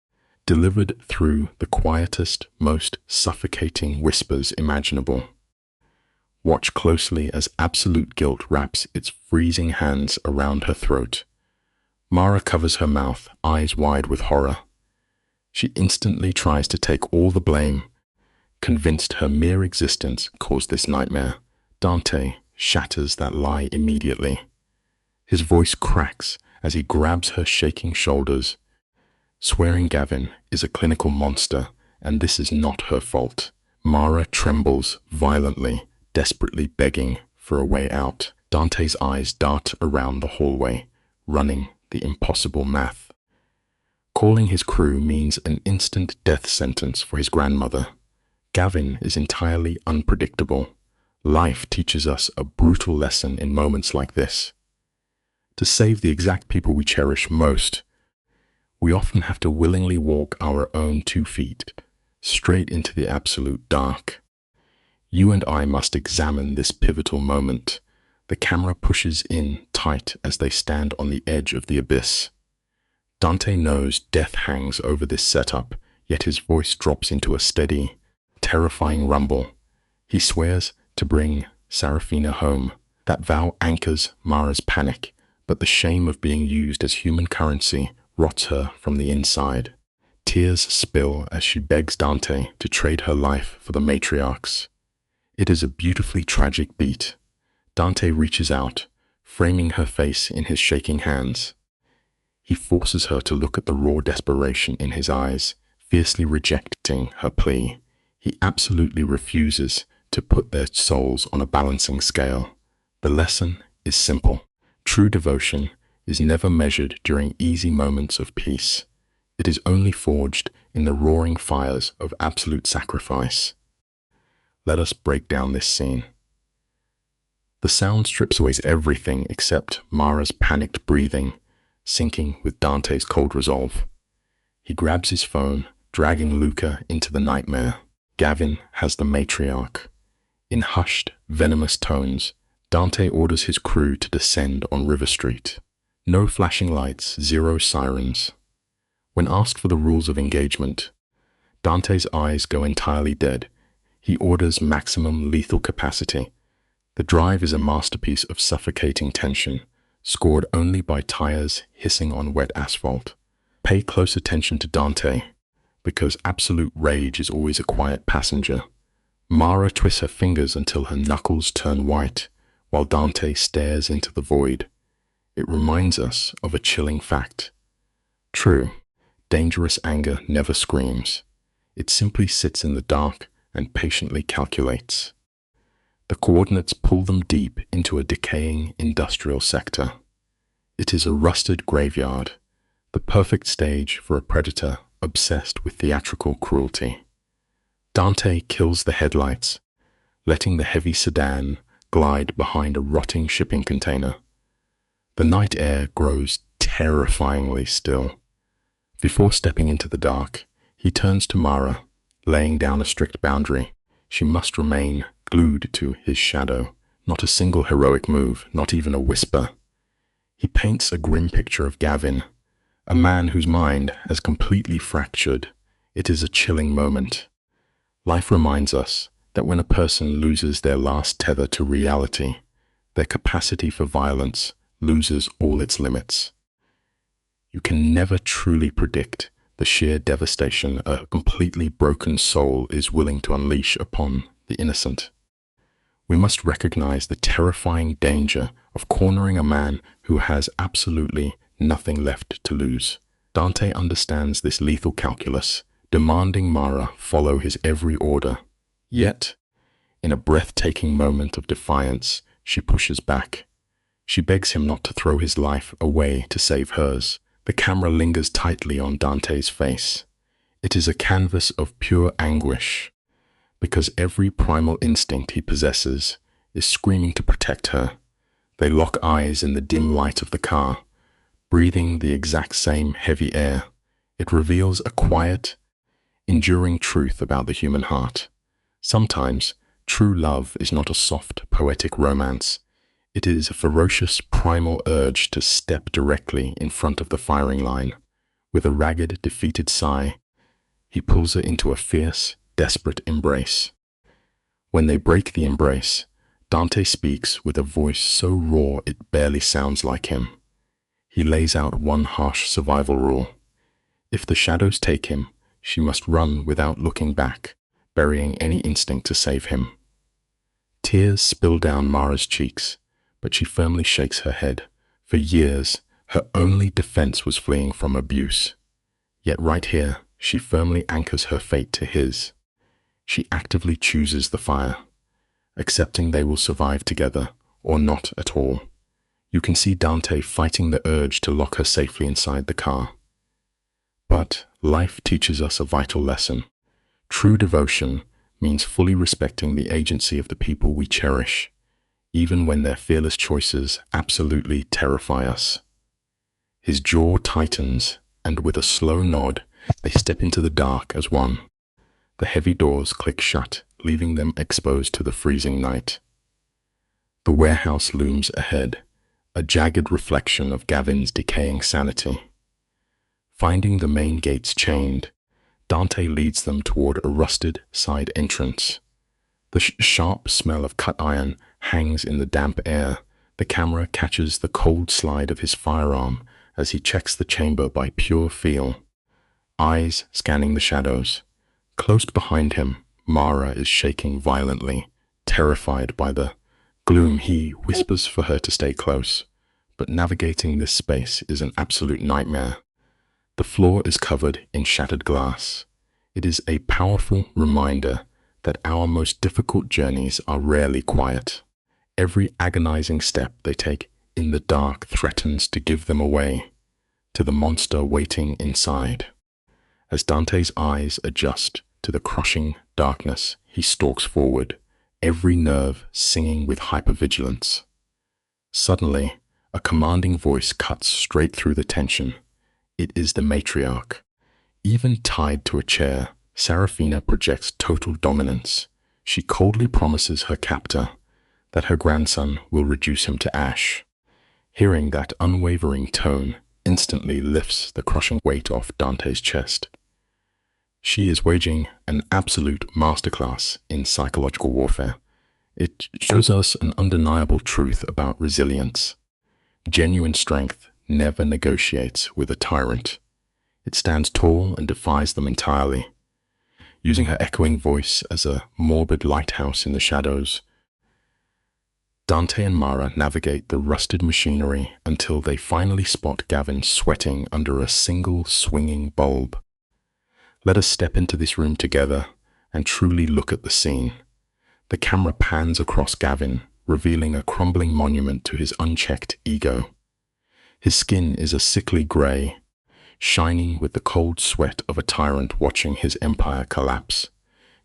delivered through the quietest, most suffocating whispers imaginable. Watch closely as absolute guilt wraps its freezing hands around her throat. Mara covers her mouth, eyes wide with horror. She instantly tries to take all the blame, convinced her mere existence caused this nightmare. Dante shatters that lie immediately. His voice cracks as he grabs her shaking shoulders, swearing Gavin is a clinical monster and this is not her fault. Mara trembles violently, desperately begging for a way out. Dante's eyes dart around the hallway, running the impossible math. Calling his crew means an instant death sentence for his grandmother. Gavin is entirely unpredictable. Life teaches us a brutal lesson in moments like this. To save the exact people we cherish most, we often have to willingly walk our own 2 feet, straight into the absolute dark. You and I must examine this pivotal moment. The camera pushes in tight as they stand on the edge of the abyss. Dante knows death hangs over this setup, yet his voice drops into a steady, terrifying rumble. He swears to bring Sarafina home. That vow anchors Mara's panic, but the shame of being used as human currency rots her from the inside. Tears spill as she begs Dante to trade her life for the matriarch's. It is a beautifully tragic beat. Dante reaches out, framing her face in his shaking hands. He forces her to look at the raw desperation in his eyes, fiercely rejecting her plea. He absolutely refuses to put their souls on a balancing scale. The lesson is simple. True devotion is never measured during easy moments of peace. It is only forged in the roaring fires of absolute sacrifice. Let us break down this scene. The sound strips away everything except Mara's panicked breathing, sinking with Dante's cold resolve. He grabs his phone, dragging Luca into the nightmare. Gavin has the matriarch. In hushed, venomous tones, Dante orders his crew to descend on River Street. No flashing lights, zero sirens. When asked for the rules of engagement, Dante's eyes go entirely dead. He orders maximum lethal capacity. The drive is a masterpiece of suffocating tension, scored only by tires hissing on wet asphalt. Pay close attention to Dante, because absolute rage is always a quiet passenger. Mara twists her fingers until her knuckles turn white, while Dante stares into the void. It reminds us of a chilling fact. True, dangerous anger never screams. It simply sits in the dark and patiently calculates. The coordinates pull them deep into a decaying industrial sector. It is a rusted graveyard, the perfect stage for a predator obsessed with theatrical cruelty. Dante kills the headlights, letting the heavy sedan glide behind a rotting shipping container. The night air grows terrifyingly still. Before stepping into the dark, he turns to Mara, laying down a strict boundary. She must remain glued to his shadow. Not a single heroic move, not even a whisper. He paints a grim picture of Gavin, a man whose mind has completely fractured. It is a chilling moment. Life reminds us that when a person loses their last tether to reality, their capacity for violence loses all its limits. You can never truly predict the sheer devastation a completely broken soul is willing to unleash upon the innocent. We must recognize the terrifying danger of cornering a man who has absolutely nothing left to lose. Dante understands this lethal calculus, demanding Mara follow his every order. Yet, in a breathtaking moment of defiance, she pushes back. She begs him not to throw his life away to save hers. The camera lingers tightly on Dante's face. It is a canvas of pure anguish, because every primal instinct he possesses is screaming to protect her. They lock eyes in the dim light of the car, breathing the exact same heavy air. It reveals a quiet, enduring truth about the human heart. Sometimes, true love is not a soft, poetic romance. It is a ferocious, primal urge to step directly in front of the firing line. With a ragged, defeated sigh, he pulls her into a fierce, desperate embrace. When they break the embrace, Dante speaks with a voice so raw it barely sounds like him. He lays out one harsh survival rule. If the shadows take him, she must run without looking back, burying any instinct to save him. Tears spill down Mara's cheeks, but she firmly shakes her head. For years, her only defense was fleeing from abuse. Yet right here, she firmly anchors her fate to his. She actively chooses the fire, accepting they will survive together or not at all. You can see Dante fighting the urge to lock her safely inside the car. But life teaches us a vital lesson. True devotion means fully respecting the agency of the people we cherish, even when their fearless choices absolutely terrify us. His jaw tightens, and with a slow nod, they step into the dark as one. The heavy doors click shut, leaving them exposed to the freezing night. The warehouse looms ahead, a jagged reflection of Gavin's decaying sanity. Finding the main gates chained, Dante leads them toward a rusted side entrance. The sharp smell of cut iron hangs in the damp air. The camera catches the cold slide of his firearm as he checks the chamber by pure feel, eyes scanning the shadows. Close behind him, Mara is shaking violently, terrified by the gloom. He whispers for her to stay close, but navigating this space is an absolute nightmare. The floor is covered in shattered glass. It is a powerful reminder that our most difficult journeys are rarely quiet. Every agonizing step they take in the dark threatens to give them away to the monster waiting inside. As Dante's eyes adjust to the crushing darkness, he stalks forward, every nerve singing with hypervigilance. Suddenly, a commanding voice cuts straight through the tension. It is the matriarch. Even tied to a chair, Serafina projects total dominance. She coldly promises her captor that her grandson will reduce him to ash. Hearing that unwavering tone instantly lifts the crushing weight off Dante's chest. She is waging an absolute masterclass in psychological warfare. It shows us an undeniable truth about resilience. Genuine strength never negotiates with a tyrant. It stands tall and defies them entirely. Using her echoing voice as a morbid lighthouse in the shadows, Dante and Mara navigate the rusted machinery until they finally spot Gavin sweating under a single swinging bulb. Let us step into this room together and truly look at the scene. The camera pans across Gavin, revealing a crumbling monument to his unchecked ego. His skin is a sickly gray, shining with the cold sweat of a tyrant watching his empire collapse.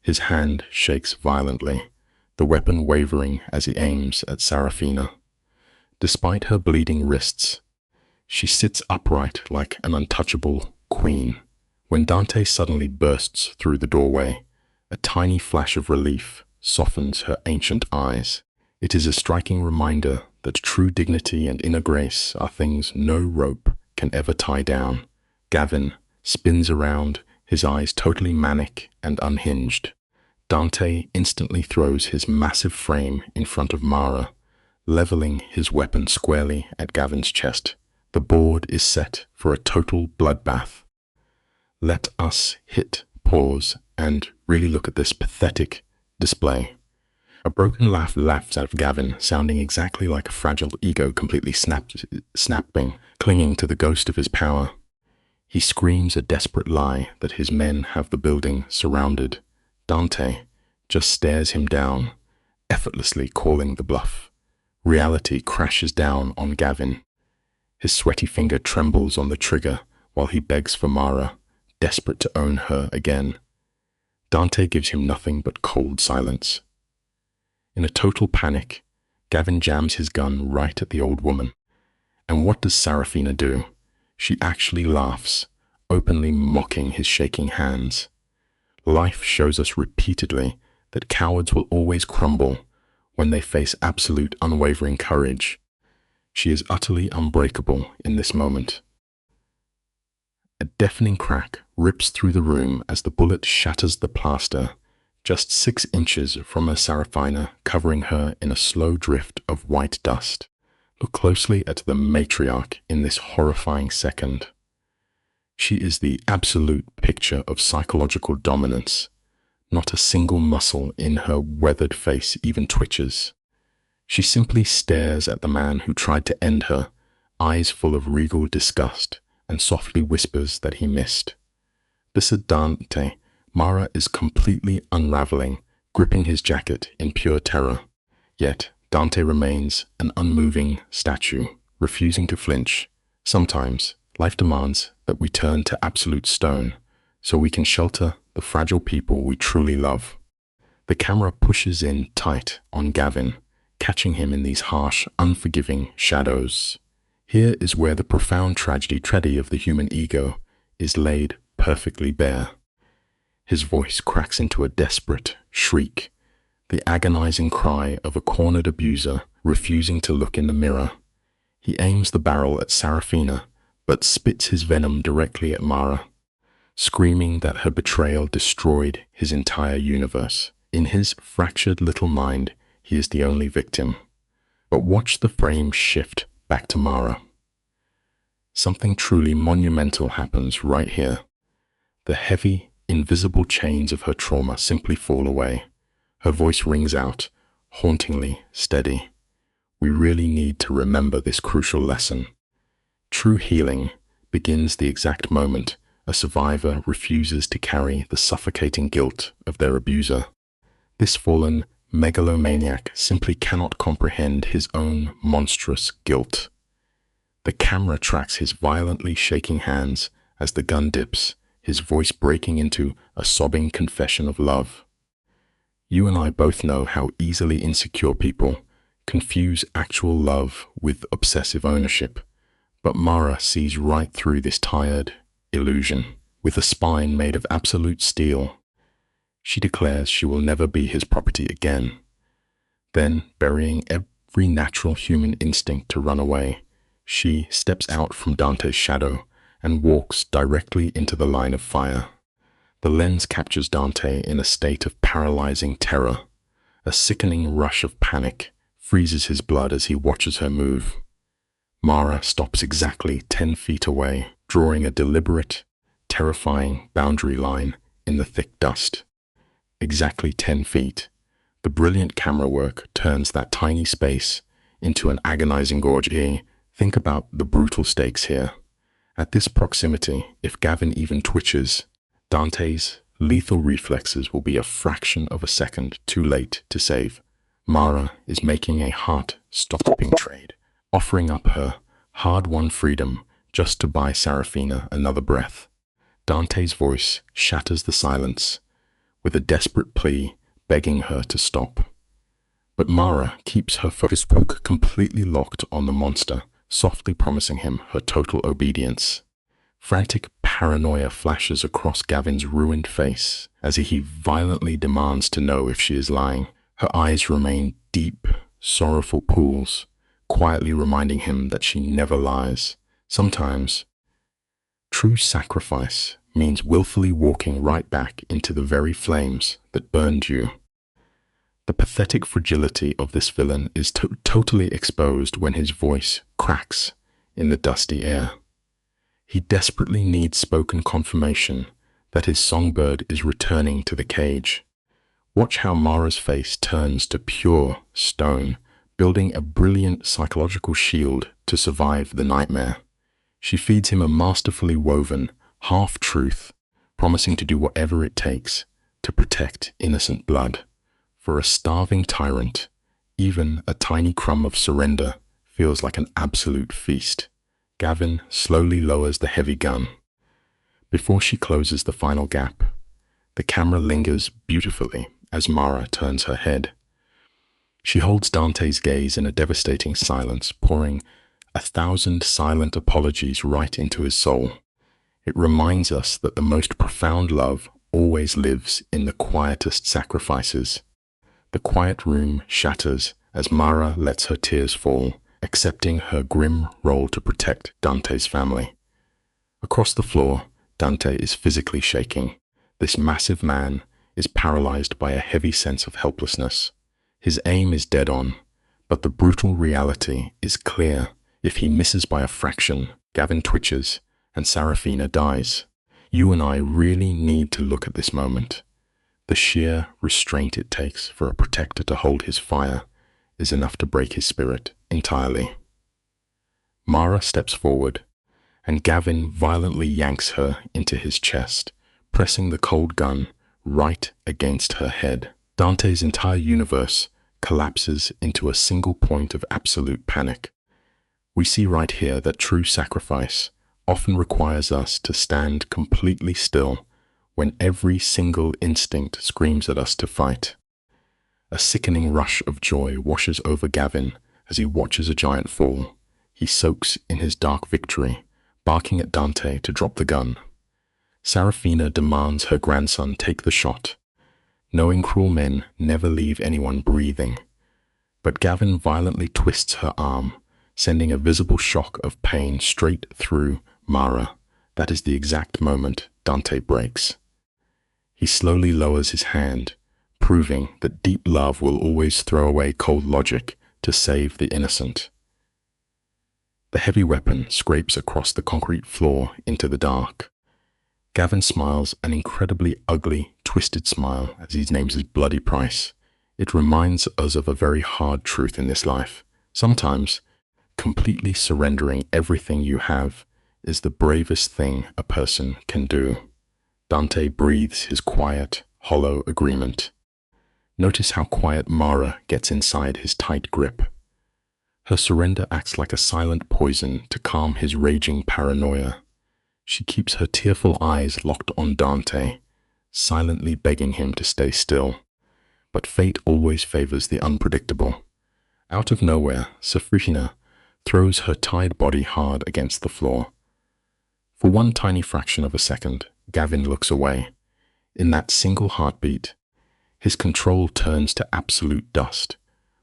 His hand shakes violently, the weapon wavering as he aims at Serafina. Despite her bleeding wrists, she sits upright like an untouchable queen. When Dante suddenly bursts through the doorway, a tiny flash of relief softens her ancient eyes. It is a striking reminder that true dignity and inner grace are things no rope can ever tie down. Gavin spins around, his eyes totally manic and unhinged. Dante instantly throws his massive frame in front of Mara, leveling his weapon squarely at Gavin's chest. The board is set for a total bloodbath. Let us hit pause and really look at this pathetic display. A broken laugh laughs out of Gavin, sounding exactly like a fragile ego completely snapping, clinging to the ghost of his power. He screams a desperate lie that his men have the building surrounded. Dante just stares him down, effortlessly calling the bluff. Reality crashes down on Gavin. His sweaty finger trembles on the trigger while he begs for Mara, desperate to own her again. Dante gives him nothing but cold silence. In a total panic, Gavin jams his gun right at the old woman. And what does Sarafina do? She actually laughs, openly mocking his shaking hands. Life shows us repeatedly that cowards will always crumble when they face absolute unwavering courage. She is utterly unbreakable in this moment. A deafening crack rips through the room as the bullet shatters the plaster, just 6 inches from her Sarafina, covering her in a slow drift of white dust. Look closely at the matriarch in this horrifying second. She is the absolute picture of psychological dominance. Not a single muscle in her weathered face even twitches. She simply stares at the man who tried to end her, eyes full of regal disgust, and softly whispers that he missed. Beside Dante, Mara is completely unraveling, gripping his jacket in pure terror. Yet Dante remains an unmoving statue, refusing to flinch. Sometimes life demands that we turn to absolute stone so we can shelter the fragile people we truly love. The camera pushes in tight on Gavin, catching him in these harsh, unforgiving shadows. Here is where the profound tragedy of the human ego is laid perfectly bare. His voice cracks into a desperate shriek, the agonizing cry of a cornered abuser refusing to look in the mirror. He aims the barrel at Sarafina, but spits his venom directly at Mara, screaming that her betrayal destroyed his entire universe. In his fractured little mind, he is the only victim. But watch the frame shift back to Mara. Something truly monumental happens right here. The heavy, invisible chains of her trauma simply fall away. Her voice rings out, hauntingly steady. We really need to remember this crucial lesson. True healing begins the exact moment a survivor refuses to carry the suffocating guilt of their abuser. This fallen megalomaniac simply cannot comprehend his own monstrous guilt. The camera tracks his violently shaking hands as the gun dips, his voice breaking into a sobbing confession of love. You and I both know how easily insecure people confuse actual love with obsessive ownership, but Mara sees right through this tired illusion. With a spine made of absolute steel, she declares she will never be his property again. Then, burying every natural human instinct to run away, she steps out from Dante's shadow and walks directly into the line of fire. The lens captures Dante in a state of paralyzing terror. A sickening rush of panic freezes his blood as he watches her move. Mara stops exactly 10 feet away, drawing a deliberate, terrifying boundary line in the thick dust. Exactly 10 feet. The brilliant camera work turns that tiny space into an agonizing gorge. Think about the brutal stakes here. At this proximity, if Gavin even twitches, Dante's lethal reflexes will be a fraction of a second too late to save. Mara is making a heart-stopping trade, offering up her hard-won freedom just to buy Sarafina another breath. Dante's voice shatters the silence with a desperate plea begging her to stop. But Mara keeps her focus completely locked on the monster, softly promising him her total obedience. Frantic paranoia flashes across Gavin's ruined face as he violently demands to know if she is lying. Her eyes remain deep, sorrowful pools, quietly reminding him that she never lies. Sometimes, true sacrifice means willfully walking right back into the very flames that burned you. The pathetic fragility of this villain is totally exposed when his voice cracks in the dusty air. He desperately needs spoken confirmation that his songbird is returning to the cage. Watch how Mara's face turns to pure stone, building a brilliant psychological shield to survive the nightmare. She feeds him a masterfully woven half-truth, promising to do whatever it takes to protect innocent blood. For a starving tyrant, even a tiny crumb of surrender feels like an absolute feast. Gavin slowly lowers the heavy gun. Before she closes the final gap, the camera lingers beautifully as Mara turns her head. She holds Dante's gaze in a devastating silence, pouring 1,000 silent apologies right into his soul. It reminds us that the most profound love always lives in the quietest sacrifices. The quiet room shatters as Mara lets her tears fall, accepting her grim role to protect Dante's family. Across the floor, Dante is physically shaking. This massive man is paralyzed by a heavy sense of helplessness. His aim is dead on, but the brutal reality is clear. If he misses by a fraction, Gavin twitches and Sarafina dies. You and I really need to look at this moment. The sheer restraint it takes for a protector to hold his fire is enough to break his spirit entirely. Mara steps forward, and Gavin violently yanks her into his chest, pressing the cold gun right against her head. Dante's entire universe collapses into a single point of absolute panic. We see right here that true sacrifice often requires us to stand completely still when every single instinct screams at us to fight. A sickening rush of joy washes over Gavin as he watches a giant fall. He soaks in his dark victory, barking at Dante to drop the gun. Sarafina demands her grandson take the shot, knowing cruel men never leave anyone breathing. But Gavin violently twists her arm, sending a visible shock of pain straight through Mara. That is the exact moment Dante breaks. He slowly lowers his hand, proving that deep love will always throw away cold logic to save the innocent. The heavy weapon scrapes across the concrete floor into the dark. Gavin smiles an incredibly ugly, twisted smile as he names his bloody price. It reminds us of a very hard truth in this life. Sometimes, completely surrendering everything you have is the bravest thing a person can do. Dante breathes his quiet, hollow agreement. Notice how quiet Mara gets inside his tight grip. Her surrender acts like a silent poison to calm his raging paranoia. She keeps her tearful eyes locked on Dante, silently begging him to stay still. But fate always favors the unpredictable. Out of nowhere, Sarafina throws her tied body hard against the floor. For one tiny fraction of a second, Gavin looks away. In that single heartbeat, his control turns to absolute dust.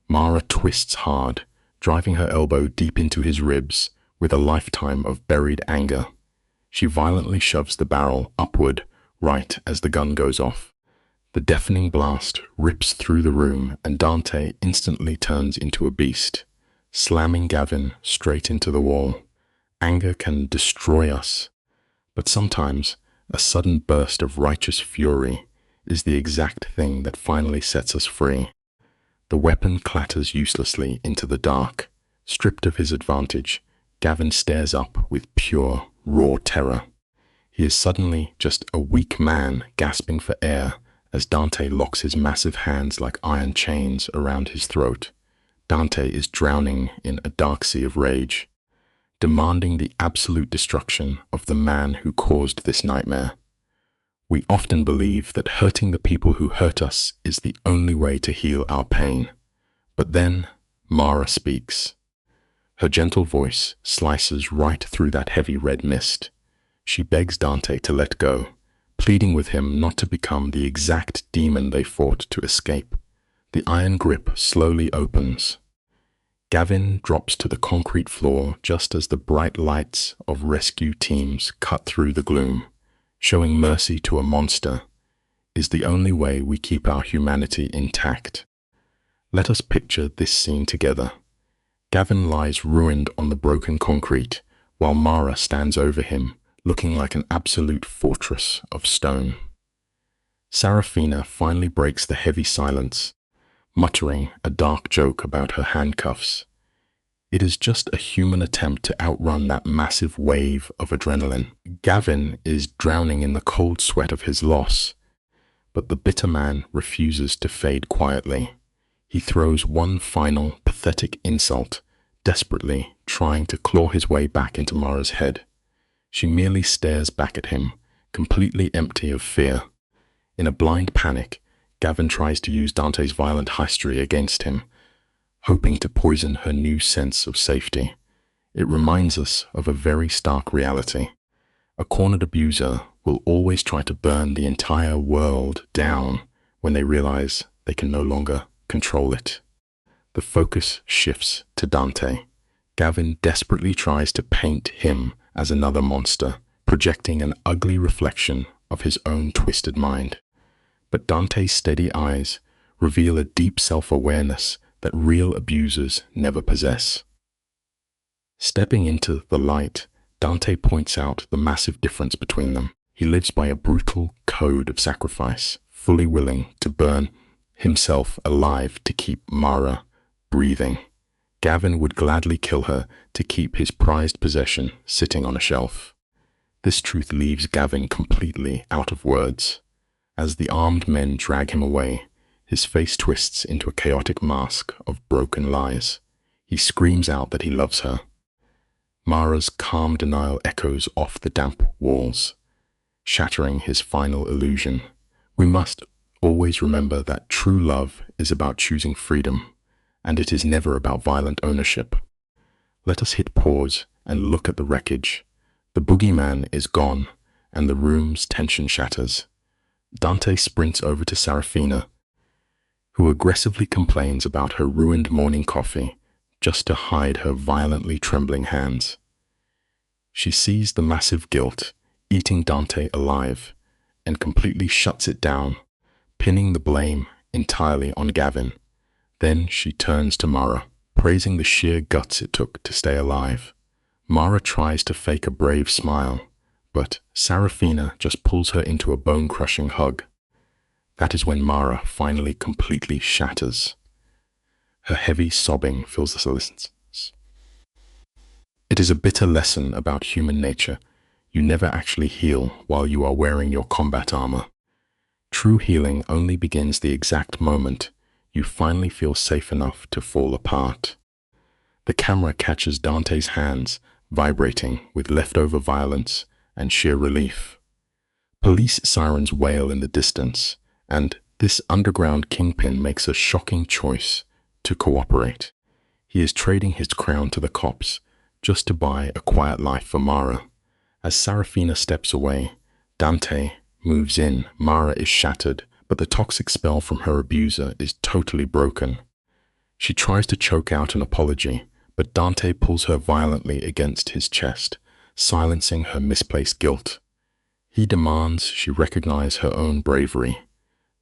Mara twists hard, driving her elbow deep into his ribs with a lifetime of buried anger. She violently shoves the barrel upward right as the gun goes off. The deafening blast rips through the room and Dante instantly turns into a beast, slamming Gavin straight into the wall. Anger can destroy us, but sometimes a sudden burst of righteous fury is the exact thing that finally sets us free. The weapon clatters uselessly into the dark. Stripped of his advantage, Gavin stares up with pure, raw terror. He is suddenly just a weak man gasping for air as Dante locks his massive hands like iron chains around his throat. Dante is drowning in a dark sea of rage, demanding the absolute destruction of the man who caused this nightmare. We often believe that hurting the people who hurt us is the only way to heal our pain. But then Mara speaks. Her gentle voice slices right through that heavy red mist. She begs Dante to let go, pleading with him not to become the exact demon they fought to escape. The iron grip slowly opens. Gavin drops to the concrete floor just as the bright lights of rescue teams cut through the gloom. Showing mercy to a monster is the only way we keep our humanity intact. Let us picture this scene together. Gavin lies ruined on the broken concrete, while Mara stands over him, looking like an absolute fortress of stone. Sarafina finally breaks the heavy silence, muttering a dark joke about her handcuffs. It is just a human attempt to outrun that massive wave of adrenaline. Gavin is drowning in the cold sweat of his loss, but the bitter man refuses to fade quietly. He throws one final, pathetic insult, desperately trying to claw his way back into Mara's head. She merely stares back at him, completely empty of fear. In a blind panic, Gavin tries to use Dante's violent history against him, hoping to poison her new sense of safety. It reminds us of a very stark reality. A cornered abuser will always try to burn the entire world down when they realize they can no longer control it. The focus shifts to Dante. Gavin desperately tries to paint him as another monster, projecting an ugly reflection of his own twisted mind. But Dante's steady eyes reveal a deep self-awareness that real abusers never possess. Stepping into the light, Dante points out the massive difference between them. He lives by a brutal code of sacrifice, fully willing to burn himself alive to keep Mara breathing. Gavin would gladly kill her to keep his prized possession sitting on a shelf. This truth leaves Gavin completely out of words. As the armed men drag him away, his face twists into a chaotic mask of broken lies. He screams out that he loves her. Mara's calm denial echoes off the damp walls, shattering his final illusion. We must always remember that true love is about choosing freedom, and it is never about violent ownership. Let us hit pause and look at the wreckage. The boogeyman is gone, and the room's tension shatters. Dante sprints over to Sarafina, who aggressively complains about her ruined morning coffee, just to hide her violently trembling hands. She sees the massive guilt eating Dante alive and completely shuts it down, pinning the blame entirely on Gavin. Then she turns to Mara, praising the sheer guts it took to stay alive. Mara tries to fake a brave smile, but Sarafina just pulls her into a bone-crushing hug. That is when Mara finally completely shatters. Her heavy sobbing fills the silence. It is a bitter lesson about human nature. You never actually heal while you are wearing your combat armor. True healing only begins the exact moment you finally feel safe enough to fall apart. The camera catches Dante's hands vibrating with leftover violence and sheer relief. Police sirens wail in the distance, and this underground kingpin makes a shocking choice to cooperate. He is trading his crown to the cops just to buy a quiet life for Mara. As Sarafina steps away, Dante moves in. Mara is shattered, but the toxic spell from her abuser is totally broken. She tries to choke out an apology, but Dante pulls her violently against his chest, silencing her misplaced guilt. He demands she recognize her own bravery.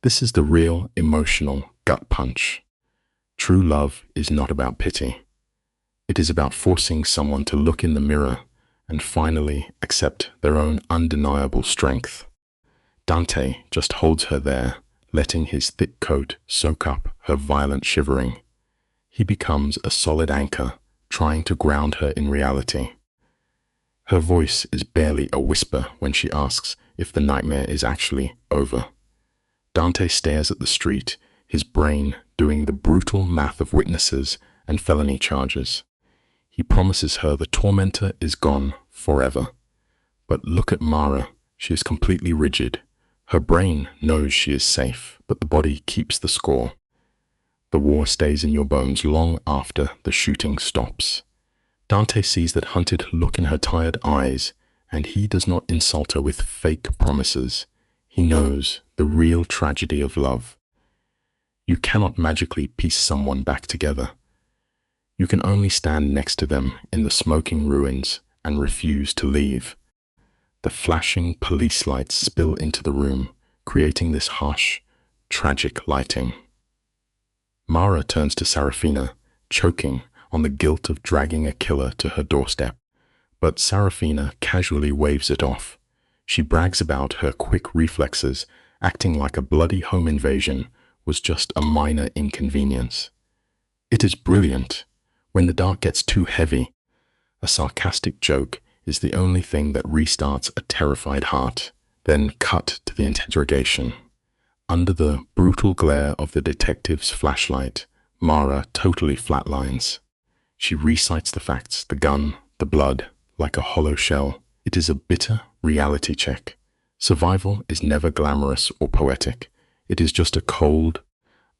This is the real emotional gut punch. True love is not about pity. It is about forcing someone to look in the mirror and finally accept their own undeniable strength. Dante just holds her there, letting his thick coat soak up her violent shivering. He becomes a solid anchor, trying to ground her in reality. Her voice is barely a whisper when she asks if the nightmare is actually over. Dante stares at the street, his brain doing the brutal math of witnesses and felony charges. He promises her the tormentor is gone forever. But look at Mara. She is completely rigid. Her brain knows she is safe, but the body keeps the score. The war stays in your bones long after the shooting stops. Dante sees that hunted look in her tired eyes, and he does not insult her with fake promises. He knows the real tragedy of love. You cannot magically piece someone back together. You can only stand next to them in the smoking ruins and refuse to leave. The flashing police lights spill into the room, creating this harsh, tragic lighting. Mara turns to Sarafina, choking on the guilt of dragging a killer to her doorstep. But Sarafina casually waves it off. She brags about her quick reflexes, acting like a bloody home invasion was just a minor inconvenience. It is brilliant. When the dark gets too heavy, a sarcastic joke is the only thing that restarts a terrified heart. Then cut to the interrogation. Under the brutal glare of the detective's flashlight, Mara totally flatlines. She recites the facts, the gun, the blood, like a hollow shell. It is a bitter reality check. Survival is never glamorous or poetic. It is just a cold,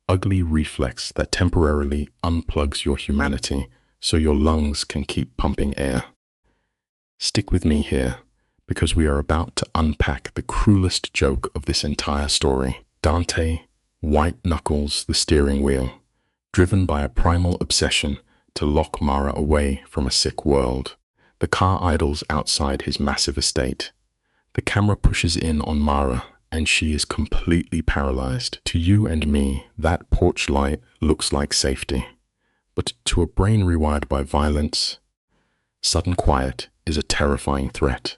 ugly reflex that temporarily unplugs your humanity so your lungs can keep pumping air. Stick with me here, because we are about to unpack the cruelest joke of this entire story. Dante white knuckles the steering wheel, driven by a primal obsession to lock Mara away from a sick world. The car idles outside his massive estate. The camera pushes in on Mara, and she is completely paralyzed. To you and me, that porch light looks like safety. But to a brain rewired by violence, sudden quiet is a terrifying threat.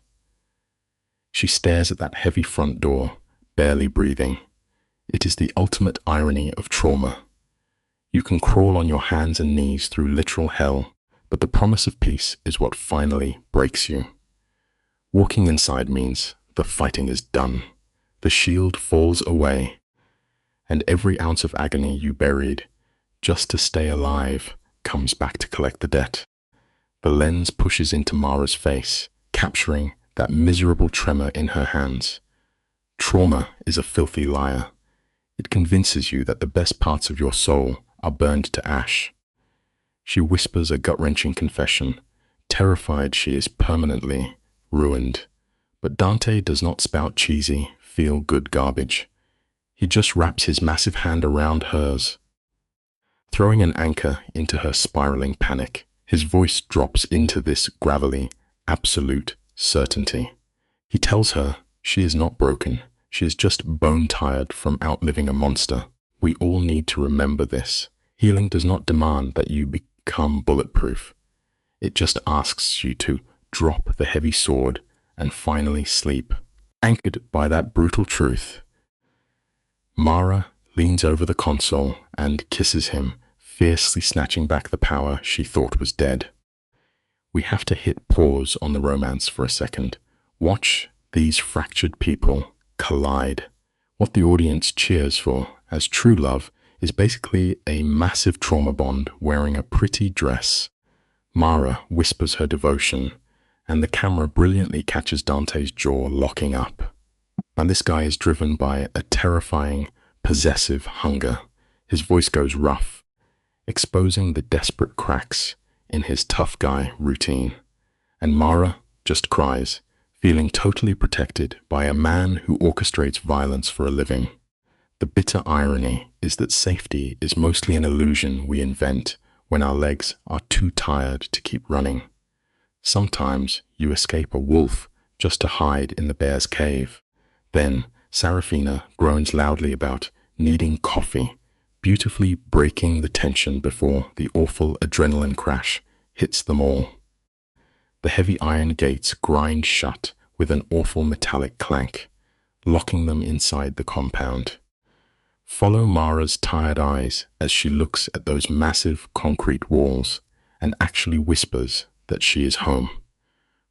She stares at that heavy front door, barely breathing. It is the ultimate irony of trauma. You can crawl on your hands and knees through literal hell, but the promise of peace is what finally breaks you. Walking inside means the fighting is done. The shield falls away, and every ounce of agony you buried just to stay alive comes back to collect the debt. The lens pushes into Mara's face, capturing that miserable tremor in her hands. Trauma is a filthy liar. It convinces you that the best parts of your soul are burned to ash. She whispers a gut-wrenching confession, terrified she is permanently ruined. But Dante does not spout cheesy, feel-good garbage. He just wraps his massive hand around hers, throwing an anchor into her spiraling panic. His voice drops into this gravelly, absolute certainty. He tells her she is not broken. She is just bone-tired from outliving a monster. We all need to remember this. Healing does not demand that you become bulletproof. It just asks you to drop the heavy sword and finally sleep. Anchored by that brutal truth, Mara leans over the console and kisses him, fiercely snatching back the power she thought was dead. We have to hit pause on the romance for a second. Watch these fractured people collide. What the audience cheers for as true love is basically a massive trauma bond wearing a pretty dress. Mara whispers her devotion, and the camera brilliantly catches Dante's jaw locking up. And this guy is driven by a terrifying, possessive hunger. His voice goes rough, exposing the desperate cracks in his tough guy routine. And Mara just cries, feeling totally protected by a man who orchestrates violence for a living. The bitter irony is that safety is mostly an illusion we invent when our legs are too tired to keep running. Sometimes you escape a wolf just to hide in the bear's cave. Then Sarafina groans loudly about needing coffee, beautifully breaking the tension before the awful adrenaline crash hits them all. The heavy iron gates grind shut with an awful metallic clank, locking them inside the compound. Follow Mara's tired eyes as she looks at those massive concrete walls and actually whispers that she is home.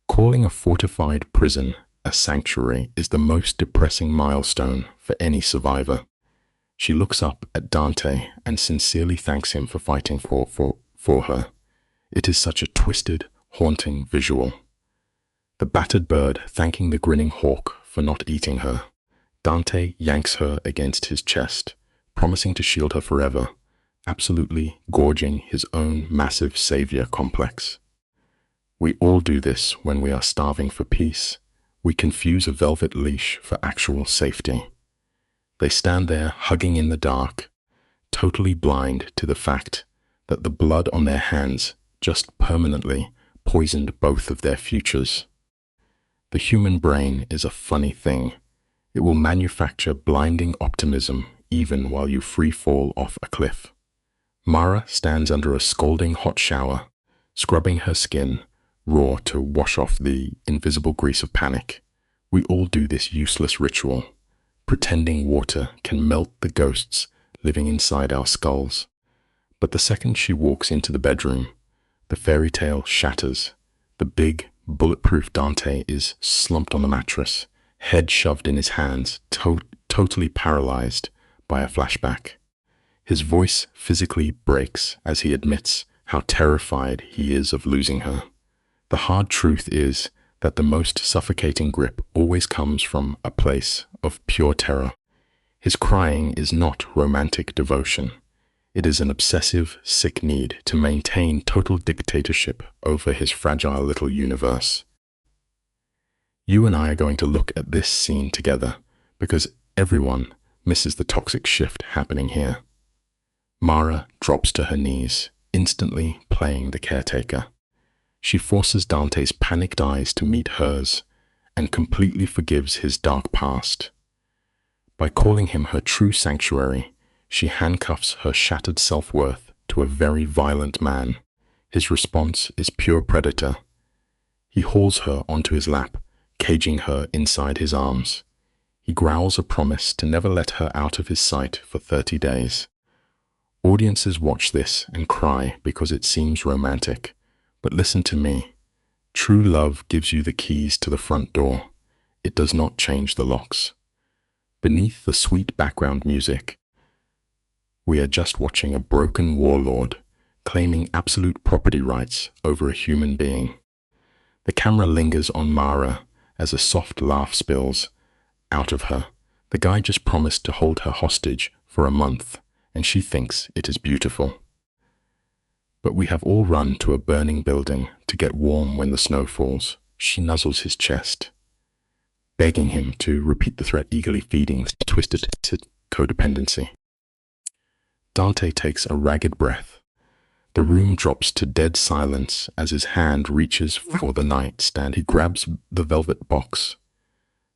Calling a fortified prison a sanctuary is the most depressing milestone for any survivor. She looks up at Dante and sincerely thanks him for fighting for her. It is such a twisted, haunting visual. The battered bird thanking the grinning hawk for not eating her. Dante yanks her against his chest, promising to shield her forever, absolutely gorging his own massive savior complex. We all do this when we are starving for peace. We confuse a velvet leash for actual safety. They stand there hugging in the dark, totally blind to the fact that the blood on their hands just permanently poisoned both of their futures. The human brain is a funny thing. It will manufacture blinding optimism even while you free fall off a cliff. Mara stands under a scalding hot shower, scrubbing her skin raw to wash off the invisible grease of panic. We all do this useless ritual, pretending water can melt the ghosts living inside our skulls. But the second she walks into the bedroom, the fairy tale shatters. The big, bulletproof Dante is slumped on the mattress, head shoved in his hands, totally paralyzed by a flashback. His voice physically breaks as he admits how terrified he is of losing her. The hard truth is that the most suffocating grip always comes from a place of pure terror. His crying is not romantic devotion. It is an obsessive, sick need to maintain total dictatorship over his fragile little universe. You and I are going to look at this scene together because everyone misses the toxic shift happening here. Mara drops to her knees, instantly playing the caretaker. She forces Dante's panicked eyes to meet hers and completely forgives his dark past. By calling him her true sanctuary, she handcuffs her shattered self-worth to a very violent man. His response is pure predator. He hauls her onto his lap, caging her inside his arms. He growls a promise to never let her out of his sight for 30 days. Audiences watch this and cry because it seems romantic. But listen to me. True love gives you the keys to the front door. It does not change the locks. Beneath the sweet background music, we are just watching a broken warlord claiming absolute property rights over a human being. The camera lingers on Mara as a soft laugh spills out of her. The guy just promised to hold her hostage for a month, and she thinks it is beautiful. But we have all run to a burning building to get warm when the snow falls. She nuzzles his chest, begging him to repeat the threat, eagerly feeding the twisted codependency. Dante takes a ragged breath. The room drops to dead silence as his hand reaches for the nightstand. He grabs the velvet box.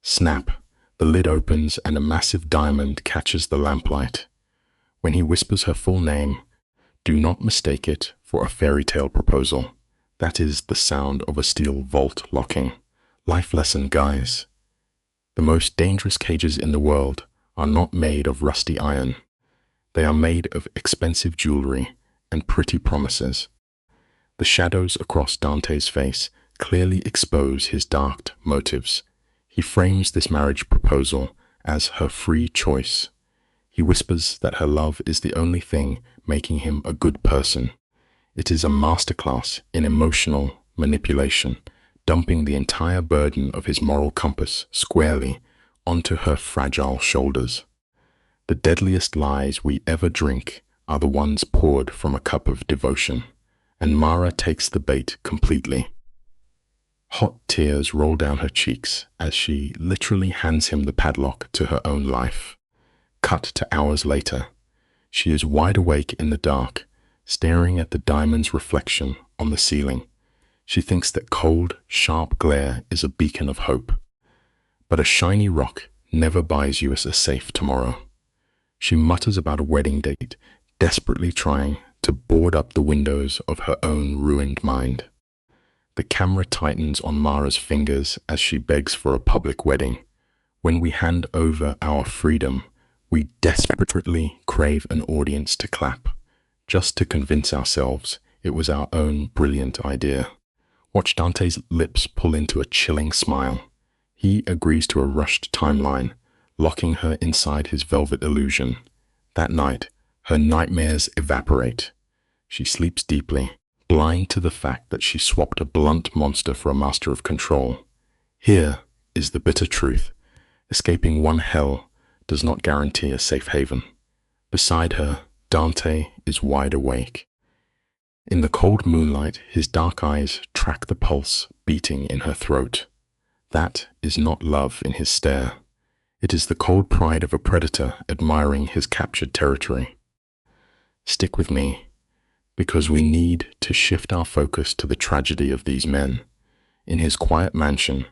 Snap! The lid opens and a massive diamond catches the lamplight. When he whispers her full name, do not mistake it for a fairy tale proposal. That is the sound of a steel vault locking. Life lesson, guys. The most dangerous cages in the world are not made of rusty iron. They are made of expensive jewelry and pretty promises. The shadows across Dante's face clearly expose his dark motives. He frames this marriage proposal as her free choice. He whispers that her love is the only thing making him a good person. It is a masterclass in emotional manipulation, dumping the entire burden of his moral compass squarely onto her fragile shoulders. The deadliest lies we ever drink are the ones poured from a cup of devotion, and Mara takes the bait completely. Hot tears roll down her cheeks as she literally hands him the padlock to her own life. Cut to hours later. She is wide awake in the dark, staring at the diamond's reflection on the ceiling. She thinks that cold, sharp glare is a beacon of hope. But a shiny rock never buys you a safe tomorrow. She mutters about a wedding date, desperately trying to board up the windows of her own ruined mind. The camera tightens on Mara's fingers as she begs for a public wedding. When we hand over our freedom, we desperately crave an audience to clap, just to convince ourselves it was our own brilliant idea. Watch Dante's lips pull into a chilling smile. He agrees to a rushed timeline, locking her inside his velvet illusion. That night, her nightmares evaporate. She sleeps deeply, blind to the fact that she swapped a blunt monster for a master of control. Here is the bitter truth. Escaping one hell does not guarantee a safe haven. Beside her, Dante is wide awake. In the cold moonlight, his dark eyes track the pulse beating in her throat. That is not love in his stare. It is the cold pride of a predator admiring his captured territory. Stick with me, because we need to shift our focus to the tragedy of these men. In his quiet mansion,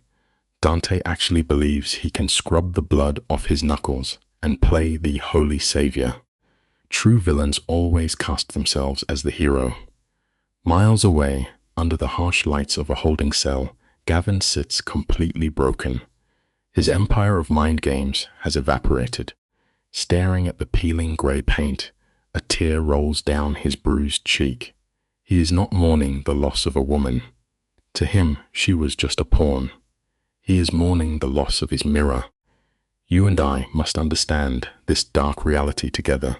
Dante actually believes he can scrub the blood off his knuckles and play the holy savior. True villains always cast themselves as the hero. Miles away, under the harsh lights of a holding cell, Gavin sits completely broken. His empire of mind games has evaporated. Staring at the peeling grey paint, a tear rolls down his bruised cheek. He is not mourning the loss of a woman. To him, she was just a pawn. He is mourning the loss of his mirror. You and I must understand this dark reality together.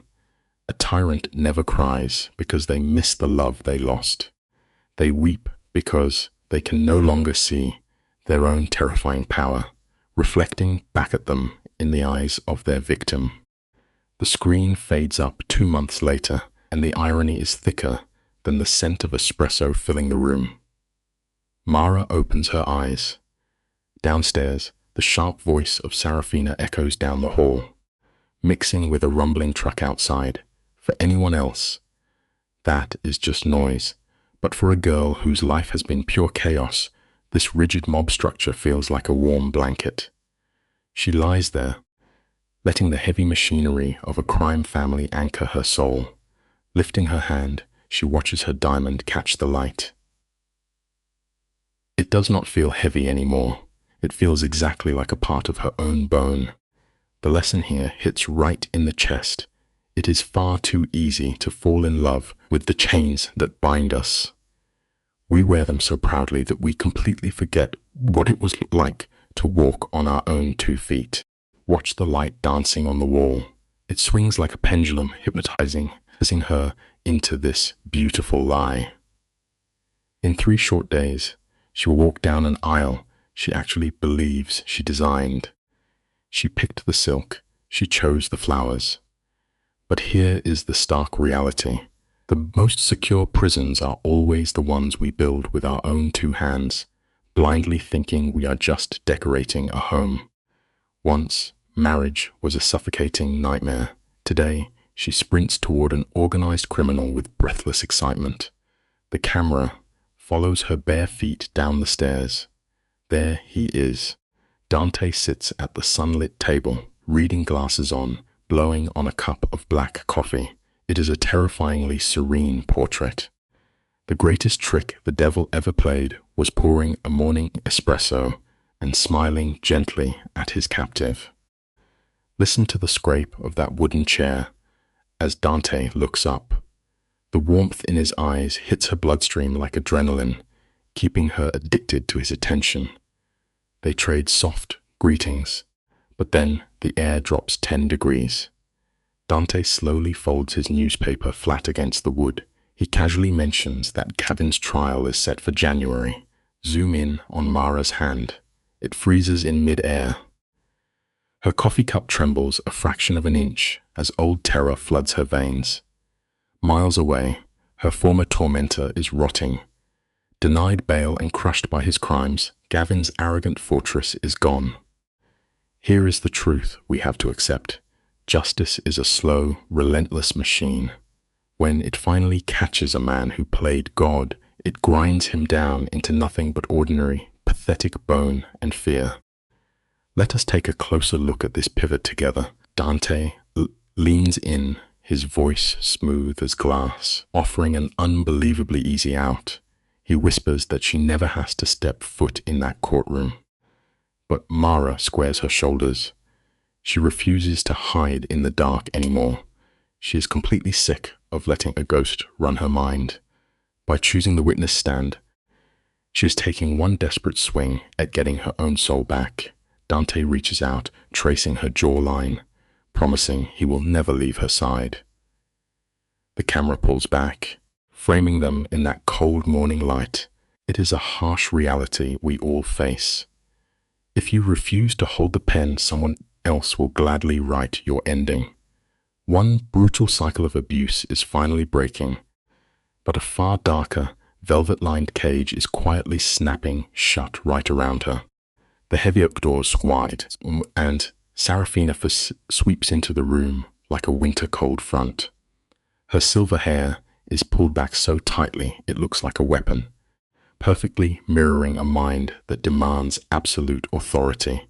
A tyrant never cries because they miss the love they lost. They weep because they can no longer see their own terrifying power, reflecting back at them in the eyes of their victim. The screen fades up 2 months later, and the irony is thicker than the scent of espresso filling the room. Mara opens her eyes. Downstairs, the sharp voice of Serafina echoes down the hall, mixing with a rumbling truck outside. For anyone else, that is just noise. But for a girl whose life has been pure chaos, this rigid mob structure feels like a warm blanket. She lies there, letting the heavy machinery of a crime family anchor her soul. Lifting her hand, she watches her diamond catch the light. It does not feel heavy anymore. It feels exactly like a part of her own bone. The lesson here hits right in the chest. It is far too easy to fall in love with the chains that bind us. We wear them so proudly that we completely forget what it was like to walk on our own 2 feet. Watch the light dancing on the wall. It swings like a pendulum, hypnotizing her into this beautiful lie. In 3 short days, she will walk down an aisle she actually believes she designed. She picked the silk. She chose the flowers. But here is the stark reality. The most secure prisons are always the ones we build with our own 2 hands, blindly thinking we are just decorating a home. Once, marriage was a suffocating nightmare. Today, she sprints toward an organized criminal with breathless excitement. The camera follows her bare feet down the stairs. There he is. Dante sits at the sunlit table, reading glasses on, blowing on a cup of black coffee. It is a terrifyingly serene portrait. The greatest trick the devil ever played was pouring a morning espresso and smiling gently at his captive. Listen to the scrape of that wooden chair as Dante looks up. The warmth in his eyes hits her bloodstream like adrenaline, keeping her addicted to his attention. They trade soft greetings, but then the air drops 10 degrees. Dante slowly folds his newspaper flat against the wood. He casually mentions that Gavin's trial is set for January. Zoom in on Mara's hand. It freezes in mid-air. Her coffee cup trembles a fraction of an inch as old terror floods her veins. Miles away, her former tormentor is rotting. Denied bail and crushed by his crimes, Gavin's arrogant fortress is gone. Here is the truth we have to accept. Justice is a slow, relentless machine. When it finally catches a man who played God, it grinds him down into nothing but ordinary, pathetic bone and fear. Let us take a closer look at this pivot together. Dante leans in, his voice smooth as glass, offering an unbelievably easy out. He whispers that she never has to step foot in that courtroom. But Mara squares her shoulders. She refuses to hide in the dark anymore. She is completely sick of letting a ghost run her mind. By choosing the witness stand, she is taking one desperate swing at getting her own soul back. Dante reaches out, tracing her jawline, promising he will never leave her side. The camera pulls back, framing them in that cold morning light. It is a harsh reality we all face. If you refuse to hold the pen, someone else will gladly write your ending. One brutal cycle of abuse is finally breaking, but a far darker, velvet-lined cage is quietly snapping shut right around her. The heavy oak doors wide, and Serafina sweeps into the room like a winter cold front. Her silver hair is pulled back so tightly it looks like a weapon, perfectly mirroring a mind that demands absolute authority.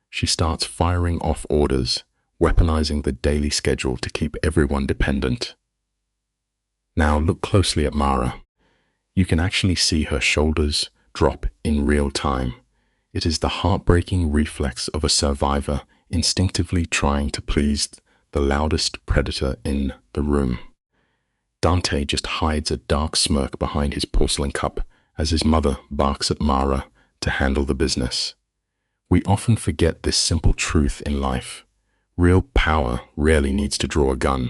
She starts firing off orders, weaponizing the daily schedule to keep everyone dependent. Now look closely at Mara. You can actually see her shoulders drop in real time. It is the heartbreaking reflex of a survivor instinctively trying to please the loudest predator in the room. Dante just hides a dark smirk behind his porcelain cup as his mother barks at Mara to handle the business. We often forget this simple truth in life. Real power rarely needs to draw a gun.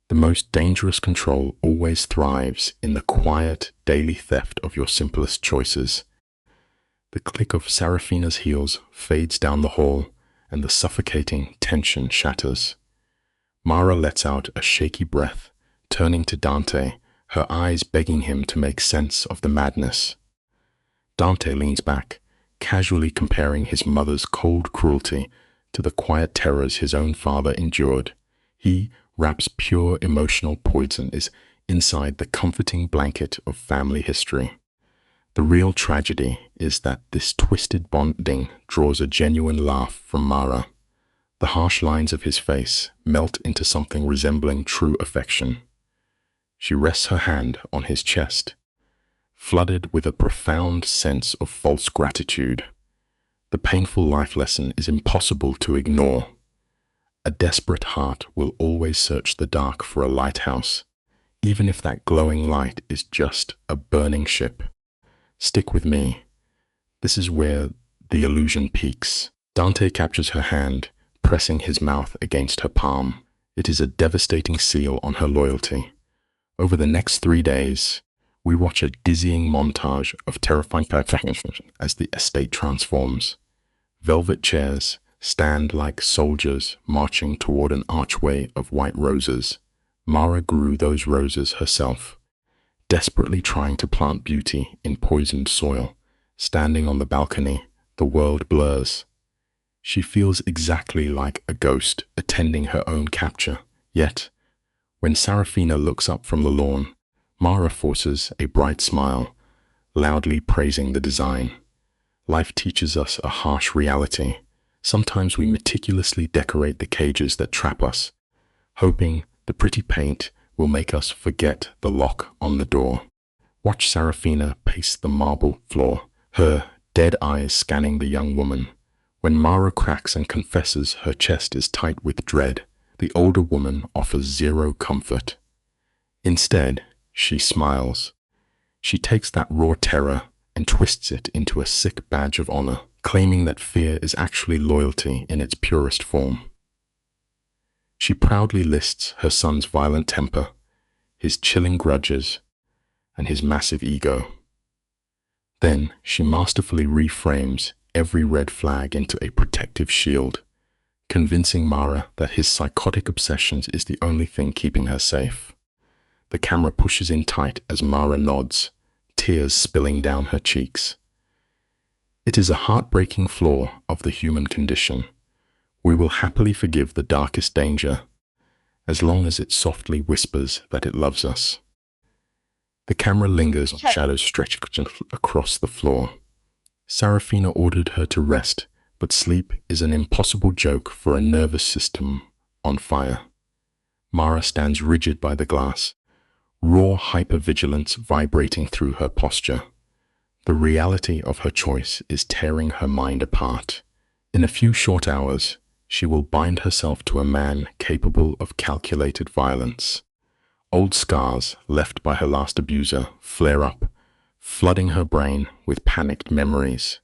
The most dangerous control always thrives in the quiet, daily theft of your simplest choices. The click of Serafina's heels fades down the hall, and the suffocating tension shatters. Mara lets out a shaky breath, turning to Dante, her eyes begging him to make sense of the madness. Dante leans back, casually comparing his mother's cold cruelty to the quiet terrors his own father endured. He wraps pure emotional poison inside the comforting blanket of family history. The real tragedy is that this twisted bonding draws a genuine laugh from Mara. The harsh lines of his face melt into something resembling true affection. She rests her hand on his chest, flooded with a profound sense of false gratitude. The painful life lesson is impossible to ignore. A desperate heart will always search the dark for a lighthouse, even if that glowing light is just a burning ship. Stick with me. This is where the illusion peaks. Dante captures her hand, pressing his mouth against her palm. It is a devastating seal on her loyalty. Over the next 3 days, we watch a dizzying montage of terrifying perfection as the estate transforms. Velvet chairs stand like soldiers marching toward an archway of white roses. Mara grew those roses herself, desperately trying to plant beauty in poisoned soil. Standing on the balcony, the world blurs. She feels exactly like a ghost attending her own capture. Yet, when Serafina looks up from the lawn, Mara forces a bright smile, loudly praising the design. Life teaches us a harsh reality. Sometimes we meticulously decorate the cages that trap us, hoping the pretty paint will make us forget the lock on the door. Watch Serafina pace the marble floor, her dead eyes scanning the young woman. When Mara cracks and confesses her chest is tight with dread, the older woman offers zero comfort. Instead, she smiles. She takes that raw terror and twists it into a sick badge of honor, claiming that fear is actually loyalty in its purest form. She proudly lists her son's violent temper, his chilling grudges, and his massive ego. Then she masterfully reframes every red flag into a protective shield, convincing Mara that his psychotic obsessions is the only thing keeping her safe. The camera pushes in tight as Mara nods, tears spilling down her cheeks. It is a heartbreaking flaw of the human condition. We will happily forgive the darkest danger, as long as it softly whispers that it loves us. The camera lingers on shadows stretched across the floor. Serafina ordered her to rest, but sleep is an impossible joke for a nervous system on fire. Mara stands rigid by the glass, raw hypervigilance vibrating through her posture. The reality of her choice is tearing her mind apart. In a few short hours, she will bind herself to a man capable of calculated violence. Old scars left by her last abuser flare up, flooding her brain with panicked memories.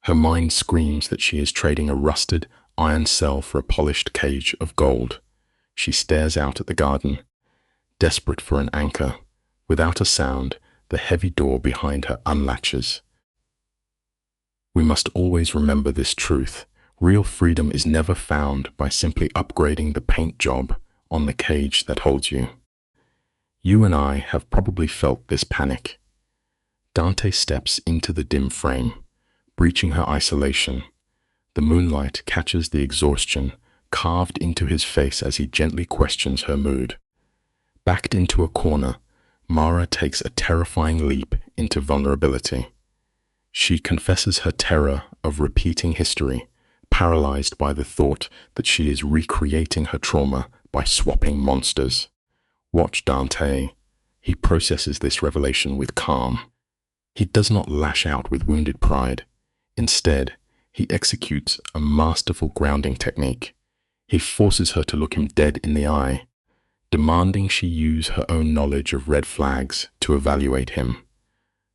Her mind screams that she is trading a rusted iron cell for a polished cage of gold. She stares out at the garden, desperate for an anchor. Without a sound, the heavy door behind her unlatches. We must always remember this truth. Real freedom is never found by simply upgrading the paint job on the cage that holds you. You and I have probably felt this panic. Dante steps into the dim frame, breaching her isolation. The moonlight catches the exhaustion carved into his face as he gently questions her mood. Backed into a corner, Mara takes a terrifying leap into vulnerability. She confesses her terror of repeating history, paralyzed by the thought that she is recreating her trauma by swapping monsters. Watch Dante. He processes this revelation with calm. He does not lash out with wounded pride. Instead, he executes a masterful grounding technique. He forces her to look him dead in the eye, demanding she use her own knowledge of red flags to evaluate him.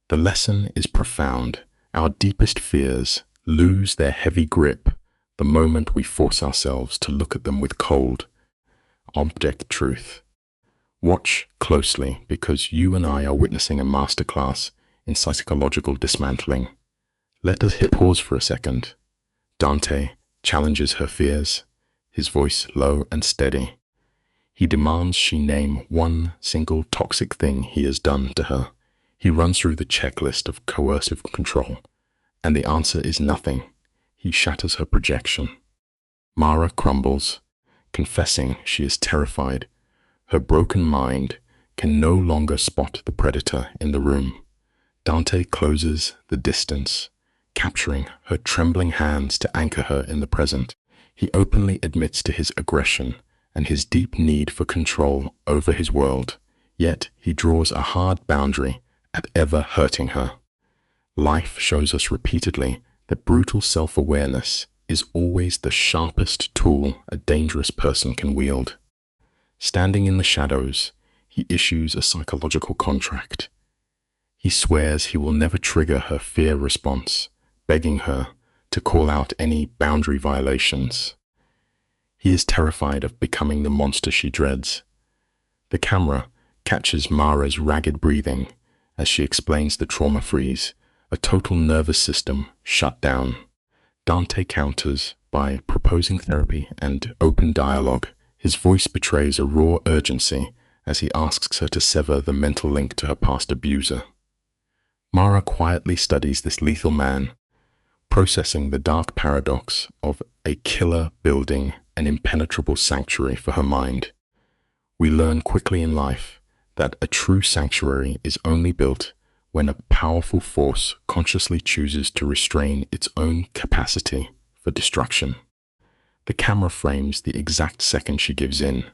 The lesson is profound. Our deepest fears lose their heavy grip the moment we force ourselves to look at them with cold, object truth. Watch closely, because you and I are witnessing a masterclass in psychological dismantling. Let us hit pause for a second. Dante challenges her fears, his voice low and steady. He demands she name one single toxic thing he has done to her. He runs through the checklist of coercive control, and the answer is nothing. He shatters her projection. Mara crumbles, confessing she is terrified. Her broken mind can no longer spot the predator in the room. Dante closes the distance, capturing her trembling hands to anchor her in the present. He openly admits to his aggression and his deep need for control over his world, yet he draws a hard boundary at ever hurting her. Life shows us repeatedly that brutal self-awareness is always the sharpest tool a dangerous person can wield. Standing in the shadows, he issues a psychological contract. He swears he will never trigger her fear response, begging her to call out any boundary violations. He is terrified of becoming the monster she dreads. The camera catches Mara's ragged breathing as she explains the trauma freeze, a total nervous system shut down. Dante counters by proposing therapy and open dialogue. His voice betrays a raw urgency as he asks her to sever the mental link to her past abuser. Mara quietly studies this lethal man, processing the dark paradox of a killer building an impenetrable sanctuary for her mind. We learn quickly in life that a true sanctuary is only built when a powerful force consciously chooses to restrain its own capacity for destruction. The camera frames the exact second she gives in.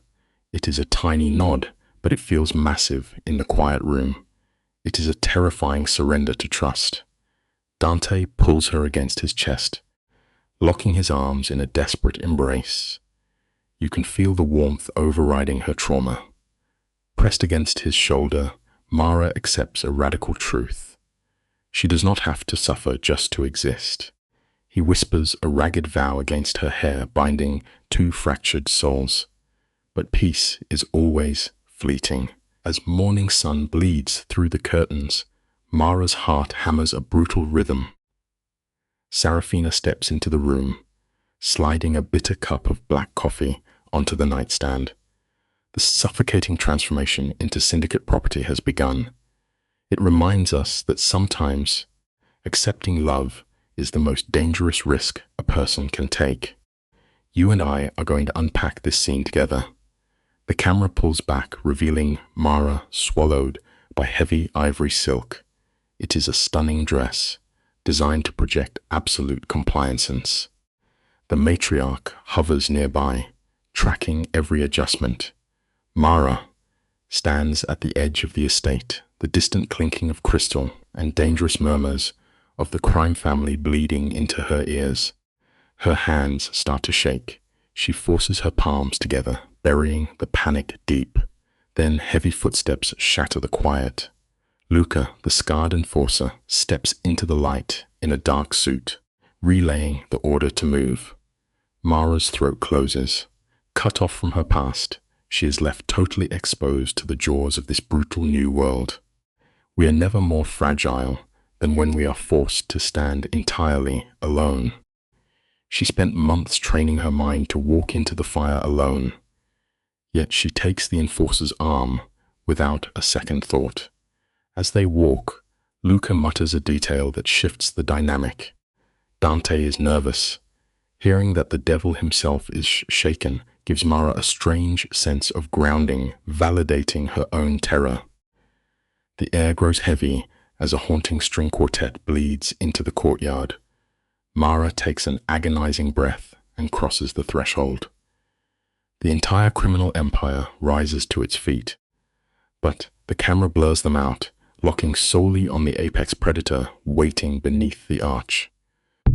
It is a tiny nod, but it feels massive in the quiet room. It is a terrifying surrender to trust. Dante pulls her against his chest, locking his arms in a desperate embrace. You can feel the warmth overriding her trauma. Pressed against his shoulder, Mara accepts a radical truth. She does not have to suffer just to exist. He whispers a ragged vow against her hair, binding two fractured souls. But peace is always fleeting. As morning sun bleeds through the curtains, Mara's heart hammers a brutal rhythm. Serafina steps into the room, sliding a bitter cup of black coffee onto the nightstand. The suffocating transformation into syndicate property has begun. It reminds us that sometimes accepting love is the most dangerous risk a person can take. You and I are going to unpack this scene together. The camera pulls back, revealing Mara swallowed by heavy ivory silk. It is a stunning dress, designed to project absolute compliance. The matriarch hovers nearby, tracking every adjustment. Mara stands at the edge of the estate, the distant clinking of crystal and dangerous murmurs of the crime family bleeding into her ears. Her hands start to shake. She forces her palms together, burying the panic deep. Then heavy footsteps shatter the quiet. Luca, the scarred enforcer, steps into the light in a dark suit, relaying the order to move. Mara's throat closes. Cut off from her past, she is left totally exposed to the jaws of this brutal new world. We are never more fragile than when we are forced to stand entirely alone. She spent months training her mind to walk into the fire alone. Yet she takes the enforcer's arm without a second thought. As they walk, Luca mutters a detail that shifts the dynamic. Dante is nervous. Hearing that the devil himself is shaken gives Mara a strange sense of grounding, validating her own terror. The air grows heavy As a haunting string quartet bleeds into the courtyard, Mara takes an agonizing breath and crosses the threshold. The entire criminal empire rises to its feet, but the camera blurs them out, locking solely on the apex predator waiting beneath the arch.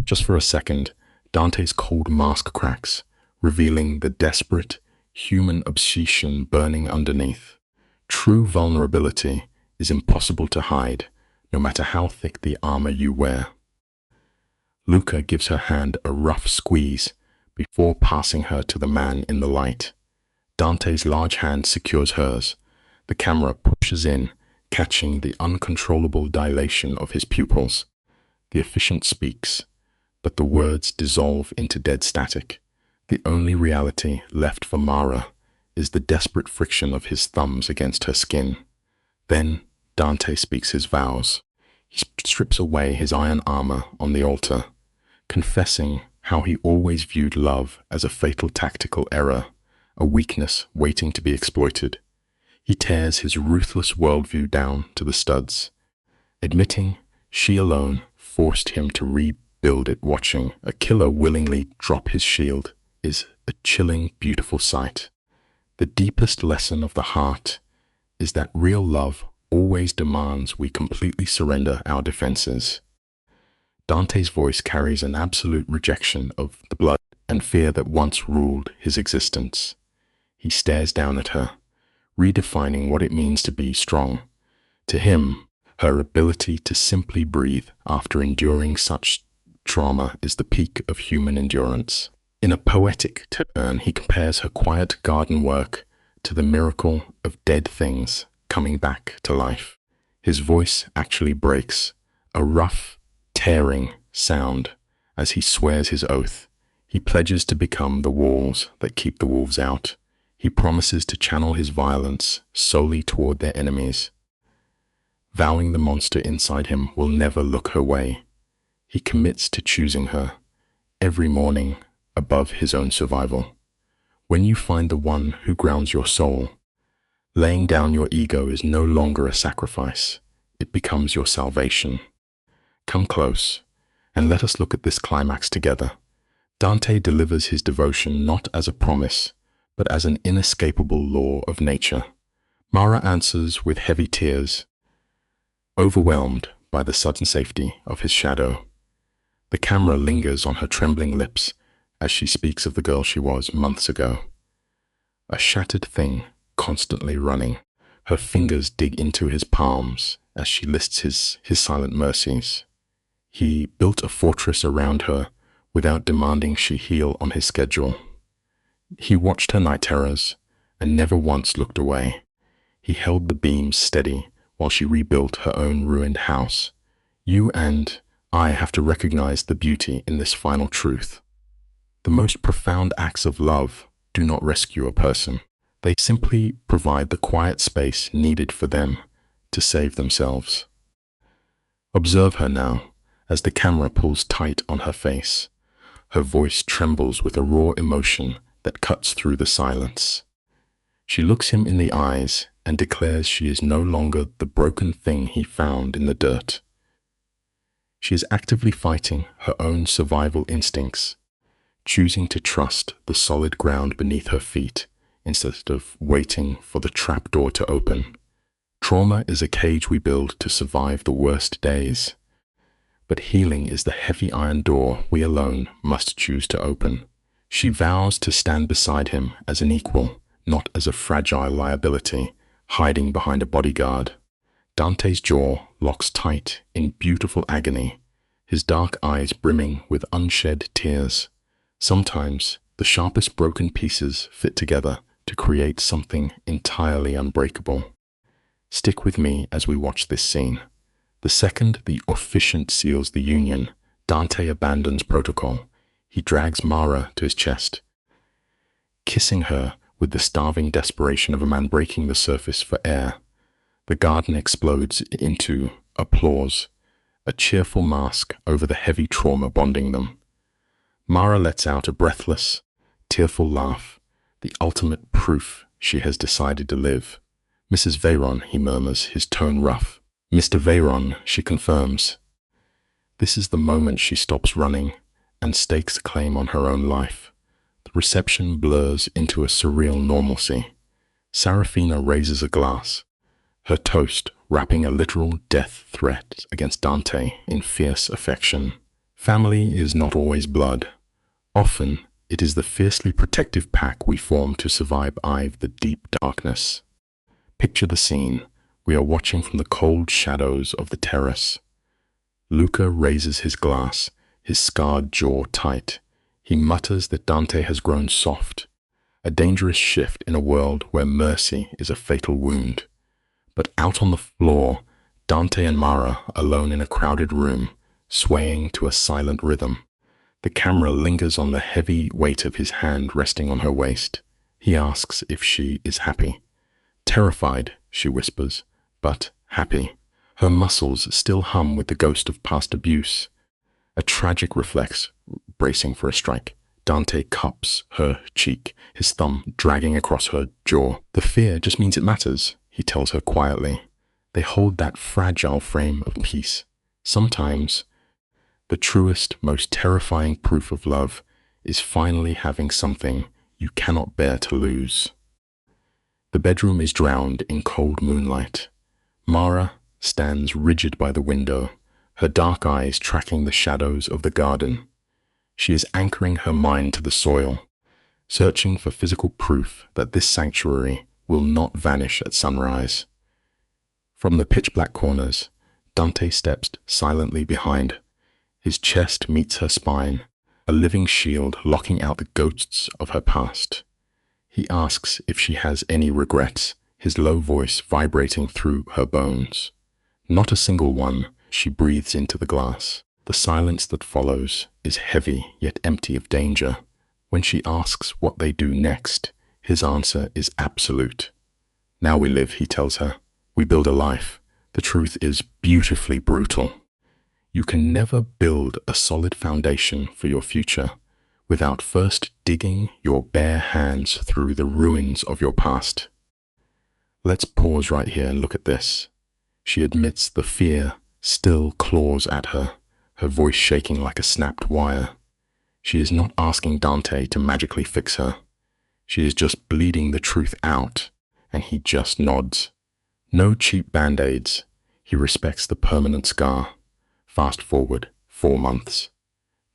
Just for a second, Dante's cold mask cracks, revealing the desperate, human obsession burning underneath. True vulnerability is impossible to hide, no matter how thick the armor you wear. Luca gives her hand a rough squeeze before passing her to the man in the light. Dante's large hand secures hers. The camera pushes in, catching the uncontrollable dilation of his pupils. The officiant speaks, but the words dissolve into dead static. The only reality left for Mara is the desperate friction of his thumbs against her skin. Then Dante speaks his vows. He strips away his iron armor on the altar, confessing how he always viewed love as a fatal tactical error, a weakness waiting to be exploited. He tears his ruthless worldview down to the studs, admitting she alone forced him to rebuild it. Watching a killer willingly drop his shield is a chilling, beautiful sight. The deepest lesson of the heart is that real love always demands we completely surrender our defenses. Dante's voice carries an absolute rejection of the blood and fear that once ruled his existence. He stares down at her, redefining what it means to be strong. To him, her ability to simply breathe after enduring such trauma is the peak of human endurance. In a poetic turn, he compares her quiet garden work to the miracle of dead things coming back to life. His voice actually breaks, a rough, tearing sound, as he swears his oath. He pledges to become the walls that keep the wolves out. He promises to channel his violence solely toward their enemies, vowing the monster inside him will never look her way. He commits to choosing her every morning above his own survival. When you find the one who grounds your soul, laying down your ego is no longer a sacrifice. It becomes your salvation. Come close, and let us look at this climax together. Dante delivers his devotion not as a promise, but as an inescapable law of nature. Mara answers with heavy tears, overwhelmed by the sudden safety of his shadow. The camera lingers on her trembling lips as she speaks of the girl she was months ago. A shattered thing, constantly running. Her fingers dig into his palms as she lists his silent mercies. He built a fortress around her without demanding she heal on his schedule. He watched her night terrors and never once looked away. He held the beams steady while she rebuilt her own ruined house. You and I have to recognize the beauty in this final truth. The most profound acts of love do not rescue a person. They simply provide the quiet space needed for them to save themselves. Observe her now as the camera pulls tight on her face. Her voice trembles with a raw emotion that cuts through the silence. She looks him in the eyes and declares she is no longer the broken thing he found in the dirt. She is actively fighting her own survival instincts, choosing to trust the solid ground beneath her feet instead of waiting for the trapdoor to open. Trauma is a cage we build to survive the worst days, but healing is the heavy iron door we alone must choose to open. She vows to stand beside him as an equal, not as a fragile liability, hiding behind a bodyguard. Dante's jaw locks tight in beautiful agony, his dark eyes brimming with unshed tears. Sometimes the sharpest broken pieces fit together to create something entirely unbreakable. Stick with me as we watch this scene. The second the officiant seals the union, Dante abandons protocol. He drags Mara to his chest, kissing her with the starving desperation of a man breaking the surface for air. The garden explodes into applause, a cheerful mask over the heavy trauma bonding them. Mara lets out a breathless, tearful laugh, the ultimate proof she has decided to live. Mrs. Veyron, he murmurs, his tone rough. Mr. Veyron, she confirms. This is the moment she stops running and stakes a claim on her own life. The reception blurs into a surreal normalcy. Serafina raises a glass, her toast wrapping a literal death threat against Dante in fierce affection. Family is not always blood. Often, it is the fiercely protective pack we form to survive the deep darkness. Picture the scene. We are watching from the cold shadows of the terrace. Luca raises his glass, his scarred jaw tight. He mutters that Dante has grown soft, a dangerous shift in a world where mercy is a fatal wound. But out on the floor, Dante and Mara, alone in a crowded room, swaying to a silent rhythm. The camera lingers on the heavy weight of his hand resting on her waist. He asks if she is happy. Terrified, she whispers, but happy. Her muscles still hum with the ghost of past abuse. A tragic reflex, bracing for a strike. Dante cups her cheek, his thumb dragging across her jaw. The fear just means it matters, he tells her quietly. They hold that fragile frame of peace. Sometimes, the truest, most terrifying proof of love is finally having something you cannot bear to lose. The bedroom is drowned in cold moonlight. Mara stands rigid by the window, her dark eyes tracking the shadows of the garden. She is anchoring her mind to the soil, searching for physical proof that this sanctuary will not vanish at sunrise. From the pitch-black corners, Dante steps silently behind. His chest meets her spine, a living shield locking out the ghosts of her past. He asks if she has any regrets, his low voice vibrating through her bones. Not a single one, she breathes into the glass. The silence that follows is heavy yet empty of danger. When she asks what they do next, his answer is absolute. Now we live, he tells her. We build a life. The truth is beautifully brutal. You can never build a solid foundation for your future without first digging your bare hands through the ruins of your past. Let's pause right here and look at this. She admits the fear still claws at her, her voice shaking like a snapped wire. She is not asking Dante to magically fix her. She is just bleeding the truth out, and he just nods. No cheap band-aids. He respects the permanent scar. Fast forward 4 months.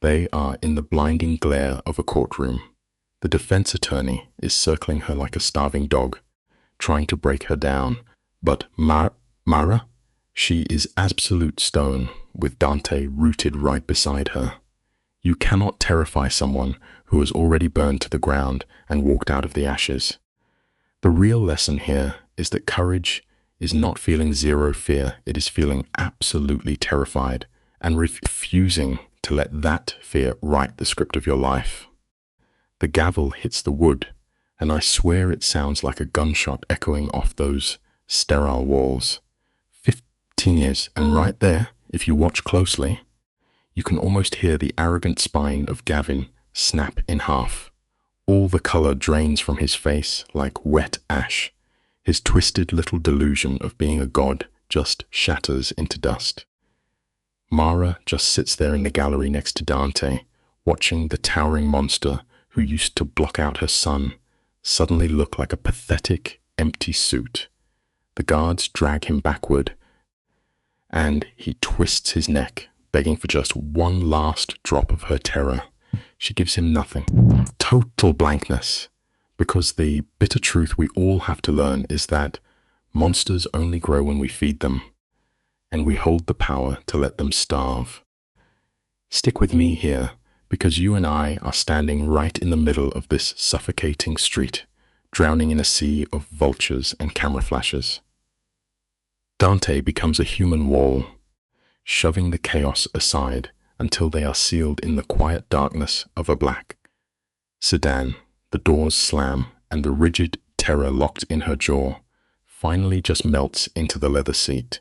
They are in the blinding glare of a courtroom. The defense attorney is circling her like a starving dog, trying to break her down. But Mara? She is absolute stone, with Dante rooted right beside her. You cannot terrify someone who has already burned to the ground and walked out of the ashes. The real lesson here is that courage is not feeling zero fear. It is feeling absolutely terrified and refusing to let that fear write the script of your life. The gavel hits the wood, and I swear it sounds like a gunshot echoing off those sterile walls. 15 years, and right there, if you watch closely, you can almost hear the arrogant spine of Gavin snap in half. All the color drains from his face like wet ash. His twisted little delusion of being a god just shatters into dust. Mara just sits there in the gallery next to Dante, watching the towering monster who used to block out her sun suddenly look like a pathetic, empty suit. The guards drag him backward, and he twists his neck, begging for just one last drop of her terror. She gives him nothing. Total blankness. Because the bitter truth we all have to learn is that monsters only grow when we feed them, and we hold the power to let them starve. Stick with me here, because you and I are standing right in the middle of this suffocating street, drowning in a sea of vultures and camera flashes. Dante becomes a human wall, shoving the chaos aside until they are sealed in the quiet darkness of a black sedan. The doors slam, and the rigid terror locked in her jaw finally just melts into the leather seat.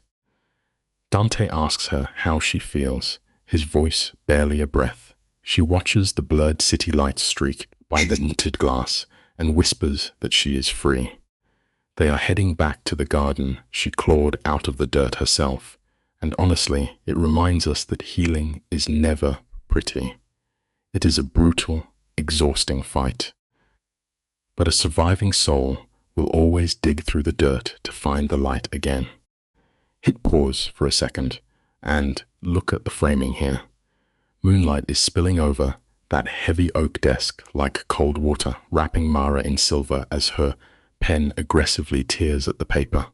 Dante asks her how she feels, his voice barely a breath. She watches the blurred city lights streak by the tinted glass and whispers that she is free. They are heading back to the garden she clawed out of the dirt herself, and honestly, it reminds us that healing is never pretty. It is a brutal, exhausting fight. But a surviving soul will always dig through the dirt to find the light again. Hit pause for a second and look at the framing here. Moonlight is spilling over that heavy oak desk like cold water, wrapping Mara in silver as her pen aggressively tears at the paper.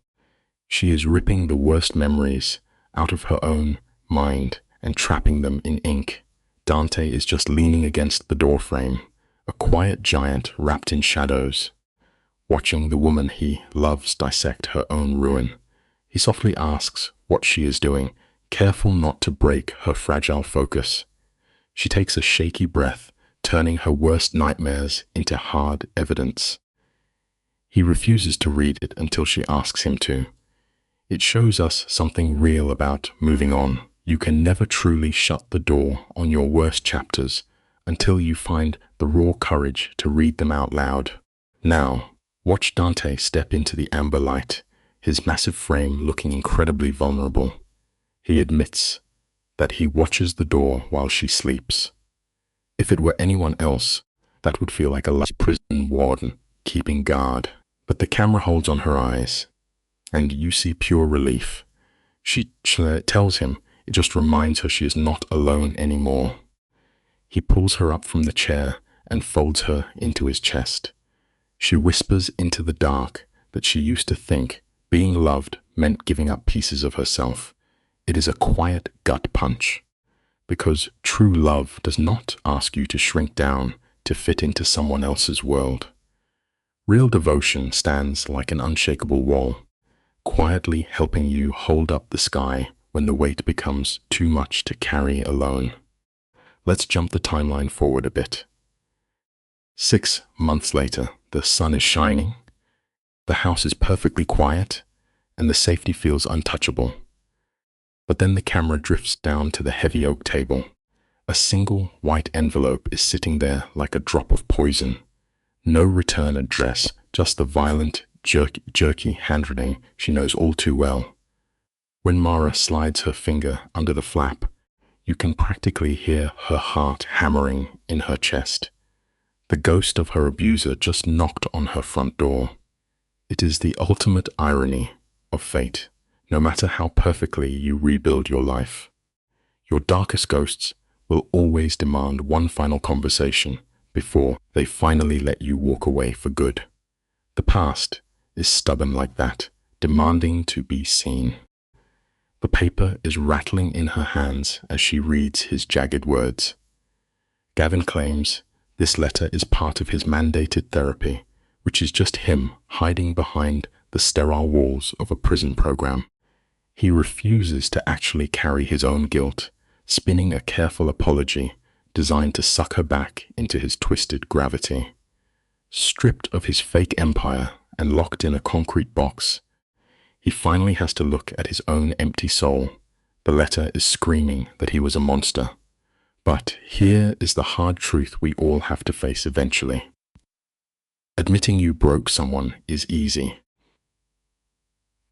She is ripping the worst memories out of her own mind and trapping them in ink. Dante is just leaning against the doorframe, a quiet giant wrapped in shadows, watching the woman he loves dissect her own ruin. He softly asks what she is doing, careful not to break her fragile focus. She takes a shaky breath, turning her worst nightmares into hard evidence. He refuses to read it until she asks him to. It shows us something real about moving on. You can never truly shut the door on your worst chapters until you find the raw courage to read them out loud. Now, watch Dante step into the amber light, his massive frame looking incredibly vulnerable. He admits that he watches the door while she sleeps. If it were anyone else, that would feel like a prison warden keeping guard. But the camera holds on her eyes, and you see pure relief. She tells him it just reminds her she is not alone anymore. He pulls her up from the chair and folds her into his chest. She whispers into the dark that she used to think being loved meant giving up pieces of herself. It is a quiet gut punch, because true love does not ask you to shrink down to fit into someone else's world. Real devotion stands like an unshakable wall, quietly helping you hold up the sky when the weight becomes too much to carry alone. Let's jump the timeline forward a bit. 6 months later, the sun is shining, the house is perfectly quiet, and the safety feels untouchable. But then the camera drifts down to the heavy oak table. A single white envelope is sitting there like a drop of poison. No return address, just the violent, jerky handwriting she knows all too well. When Mara slides her finger under the flap, you can practically hear her heart hammering in her chest. The ghost of her abuser just knocked on her front door. It is the ultimate irony of fate. No matter how perfectly you rebuild your life, your darkest ghosts will always demand one final conversation before they finally let you walk away for good. The past is stubborn like that, demanding to be seen. The paper is rattling in her hands as she reads his jagged words. Gavin claims this letter is part of his mandated therapy, which is just him hiding behind the sterile walls of a prison program. He refuses to actually carry his own guilt, spinning a careful apology designed to suck her back into his twisted gravity. Stripped of his fake empire and locked in a concrete box, he finally has to look at his own empty soul. The letter is screaming that he was a monster. But here is the hard truth we all have to face eventually. Admitting you broke someone is easy.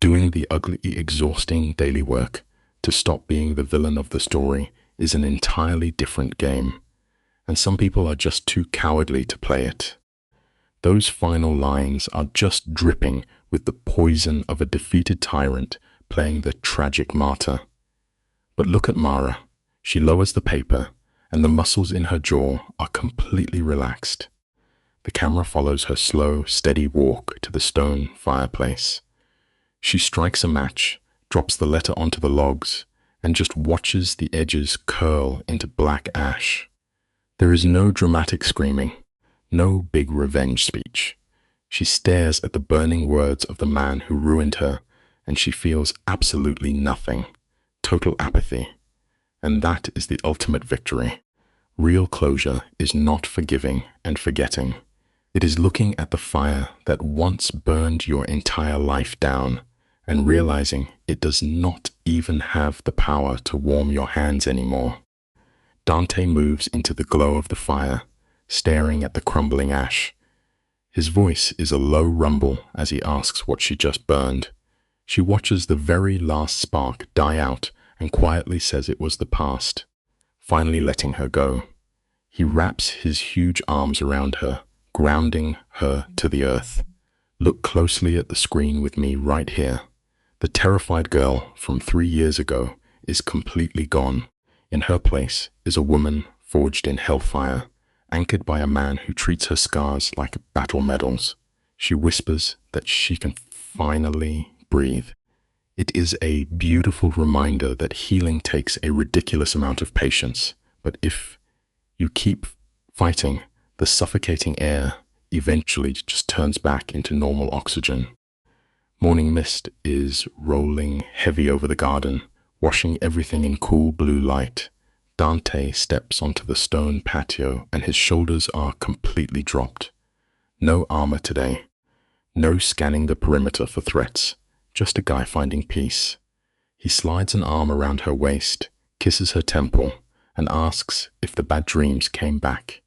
Doing the ugly, exhausting daily work to stop being the villain of the story is an entirely different game, and some people are just too cowardly to play it. Those final lines are just dripping with the poison of a defeated tyrant playing the tragic martyr. But look at Mara. She lowers the paper, and the muscles in her jaw are completely relaxed. The camera follows her slow, steady walk to the stone fireplace. She strikes a match, drops the letter onto the logs, and just watches the edges curl into black ash. There is no dramatic screaming, no big revenge speech. She stares at the burning words of the man who ruined her, and she feels absolutely nothing, total apathy. And that is the ultimate victory. Real closure is not forgiving and forgetting. It is looking at the fire that once burned your entire life down and realizing it does not even have the power to warm your hands anymore. Dante moves into the glow of the fire, staring at the crumbling ash. His voice is a low rumble as he asks what she just burned. She watches the very last spark die out and quietly says it was the past, finally letting her go. He wraps his huge arms around her, grounding her to the earth. Look closely at the screen with me right here. The terrified girl from 3 years ago is completely gone. In her place is a woman forged in hellfire, anchored by a man who treats her scars like battle medals. She whispers that she can finally breathe. It is a beautiful reminder that healing takes a ridiculous amount of patience, but if you keep fighting, the suffocating air eventually just turns back into normal oxygen. Morning mist is rolling heavy over the garden, washing everything in cool blue light. Dante steps onto the stone patio and his shoulders are completely dropped. No armor today. No scanning the perimeter for threats. Just a guy finding peace. He slides an arm around her waist, kisses her temple, and asks if the bad dreams came back.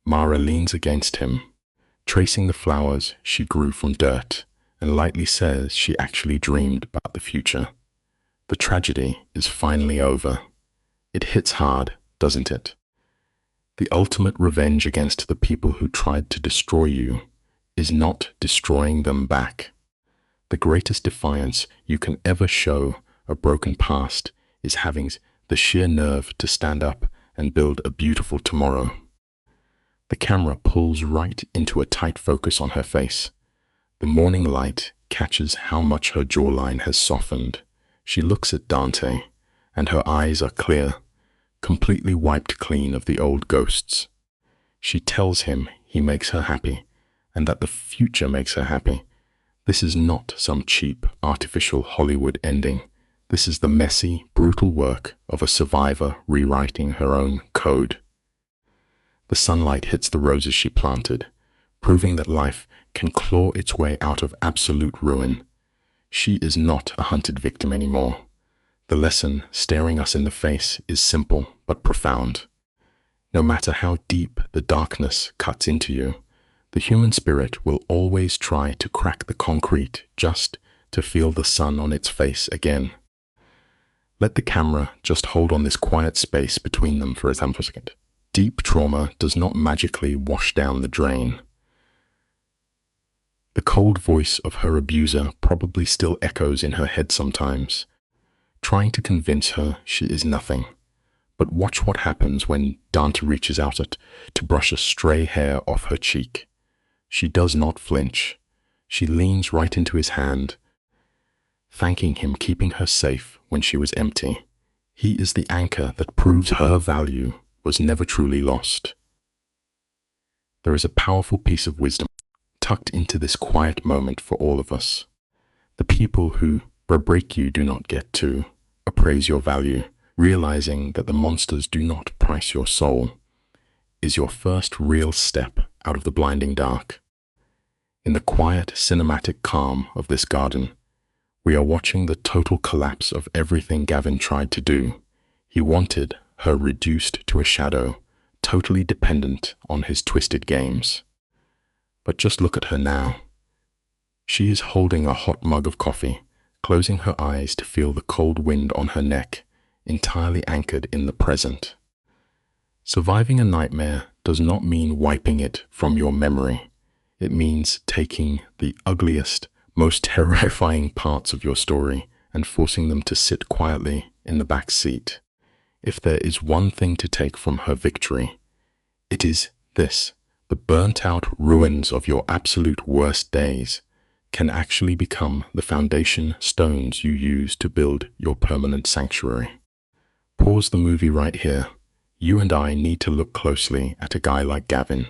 Mara leans against him, tracing the flowers she grew from dirt, and lightly says she actually dreamed about the future. The tragedy is finally over. It hits hard, doesn't it? The ultimate revenge against the people who tried to destroy you is not destroying them back. The greatest defiance you can ever show a broken past is having the sheer nerve to stand up and build a beautiful tomorrow. The camera pulls right into a tight focus on her face. The morning light catches how much her jawline has softened. She looks at Dante, and her eyes are clear, completely wiped clean of the old ghosts. She tells him he makes her happy, and that the future makes her happy. This is not some cheap, artificial Hollywood ending. This is the messy, brutal work of a survivor rewriting her own code. The sunlight hits the roses she planted, proving that life can claw its way out of absolute ruin. She is not a hunted victim anymore. The lesson staring us in the face is simple but profound. No matter how deep the darkness cuts into you, the human spirit will always try to crack the concrete just to feel the sun on its face again. Let the camera just hold on this quiet space between them for a second. Deep trauma does not magically wash down the drain. The cold voice of her abuser probably still echoes in her head sometimes, trying to convince her she is nothing. But watch what happens when Dante reaches out to brush a stray hair off her cheek. She does not flinch. She leans right into his hand, thanking him, keeping her safe when she was empty. He is the anchor that proves her value was never truly lost. There is a powerful piece of wisdom tucked into this quiet moment for all of us. The people who break you do not get to appraise your value. Realizing that the monsters do not price your soul is your first real step out of the blinding dark. In the quiet, cinematic calm of this garden, we are watching the total collapse of everything Gavin tried to do. He wanted her reduced to a shadow, totally dependent on his twisted games. But just look at her now. She is holding a hot mug of coffee, closing her eyes to feel the cold wind on her neck, entirely anchored in the present. Surviving a nightmare does not mean wiping it from your memory. It means taking the ugliest, most terrifying parts of your story and forcing them to sit quietly in the back seat. If there is one thing to take from her victory, it is this: the burnt-out ruins of your absolute worst days can actually become the foundation stones you use to build your permanent sanctuary. Pause the movie right here. You and I need to look closely at a guy like Gavin.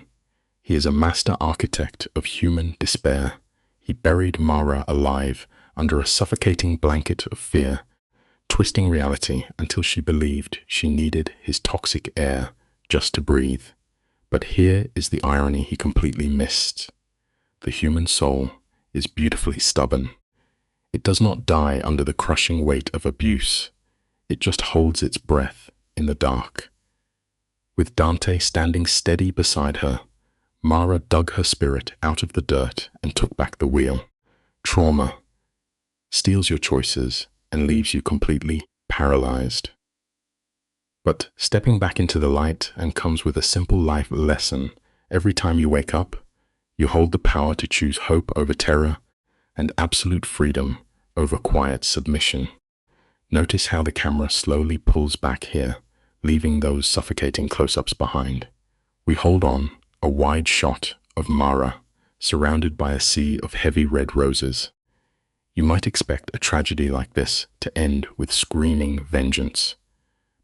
He is a master architect of human despair. He buried Mara alive under a suffocating blanket of fear, twisting reality until she believed she needed his toxic air just to breathe. But here is the irony he completely missed. The human soul is beautifully stubborn. It does not die under the crushing weight of abuse. It just holds its breath in the dark. With Dante standing steady beside her, Mara dug her spirit out of the dirt and took back the wheel. Trauma steals your choices and leaves you completely paralyzed. But stepping back into the light and comes with a simple life lesson. Every time you wake up, you hold the power to choose hope over terror and absolute freedom over quiet submission. Notice how the camera slowly pulls back here, leaving those suffocating close-ups behind. We hold on, a wide shot of Mara, surrounded by a sea of heavy red roses. You might expect a tragedy like this to end with screaming vengeance,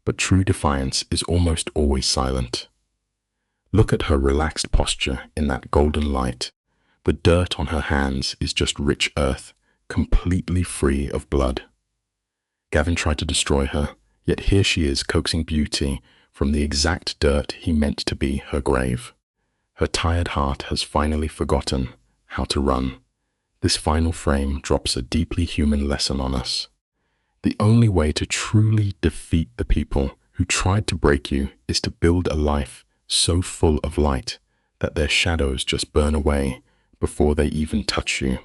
but true defiance is almost always silent. Look at her relaxed posture in that golden light. The dirt on her hands is just rich earth, completely free of blood. Gavin tried to destroy her, yet here she is coaxing beauty from the exact dirt he meant to be her grave. Her tired heart has finally forgotten how to run. This final frame drops a deeply human lesson on us. The only way to truly defeat the people who tried to break you is to build a life so full of light that their shadows just burn away before they even touch you.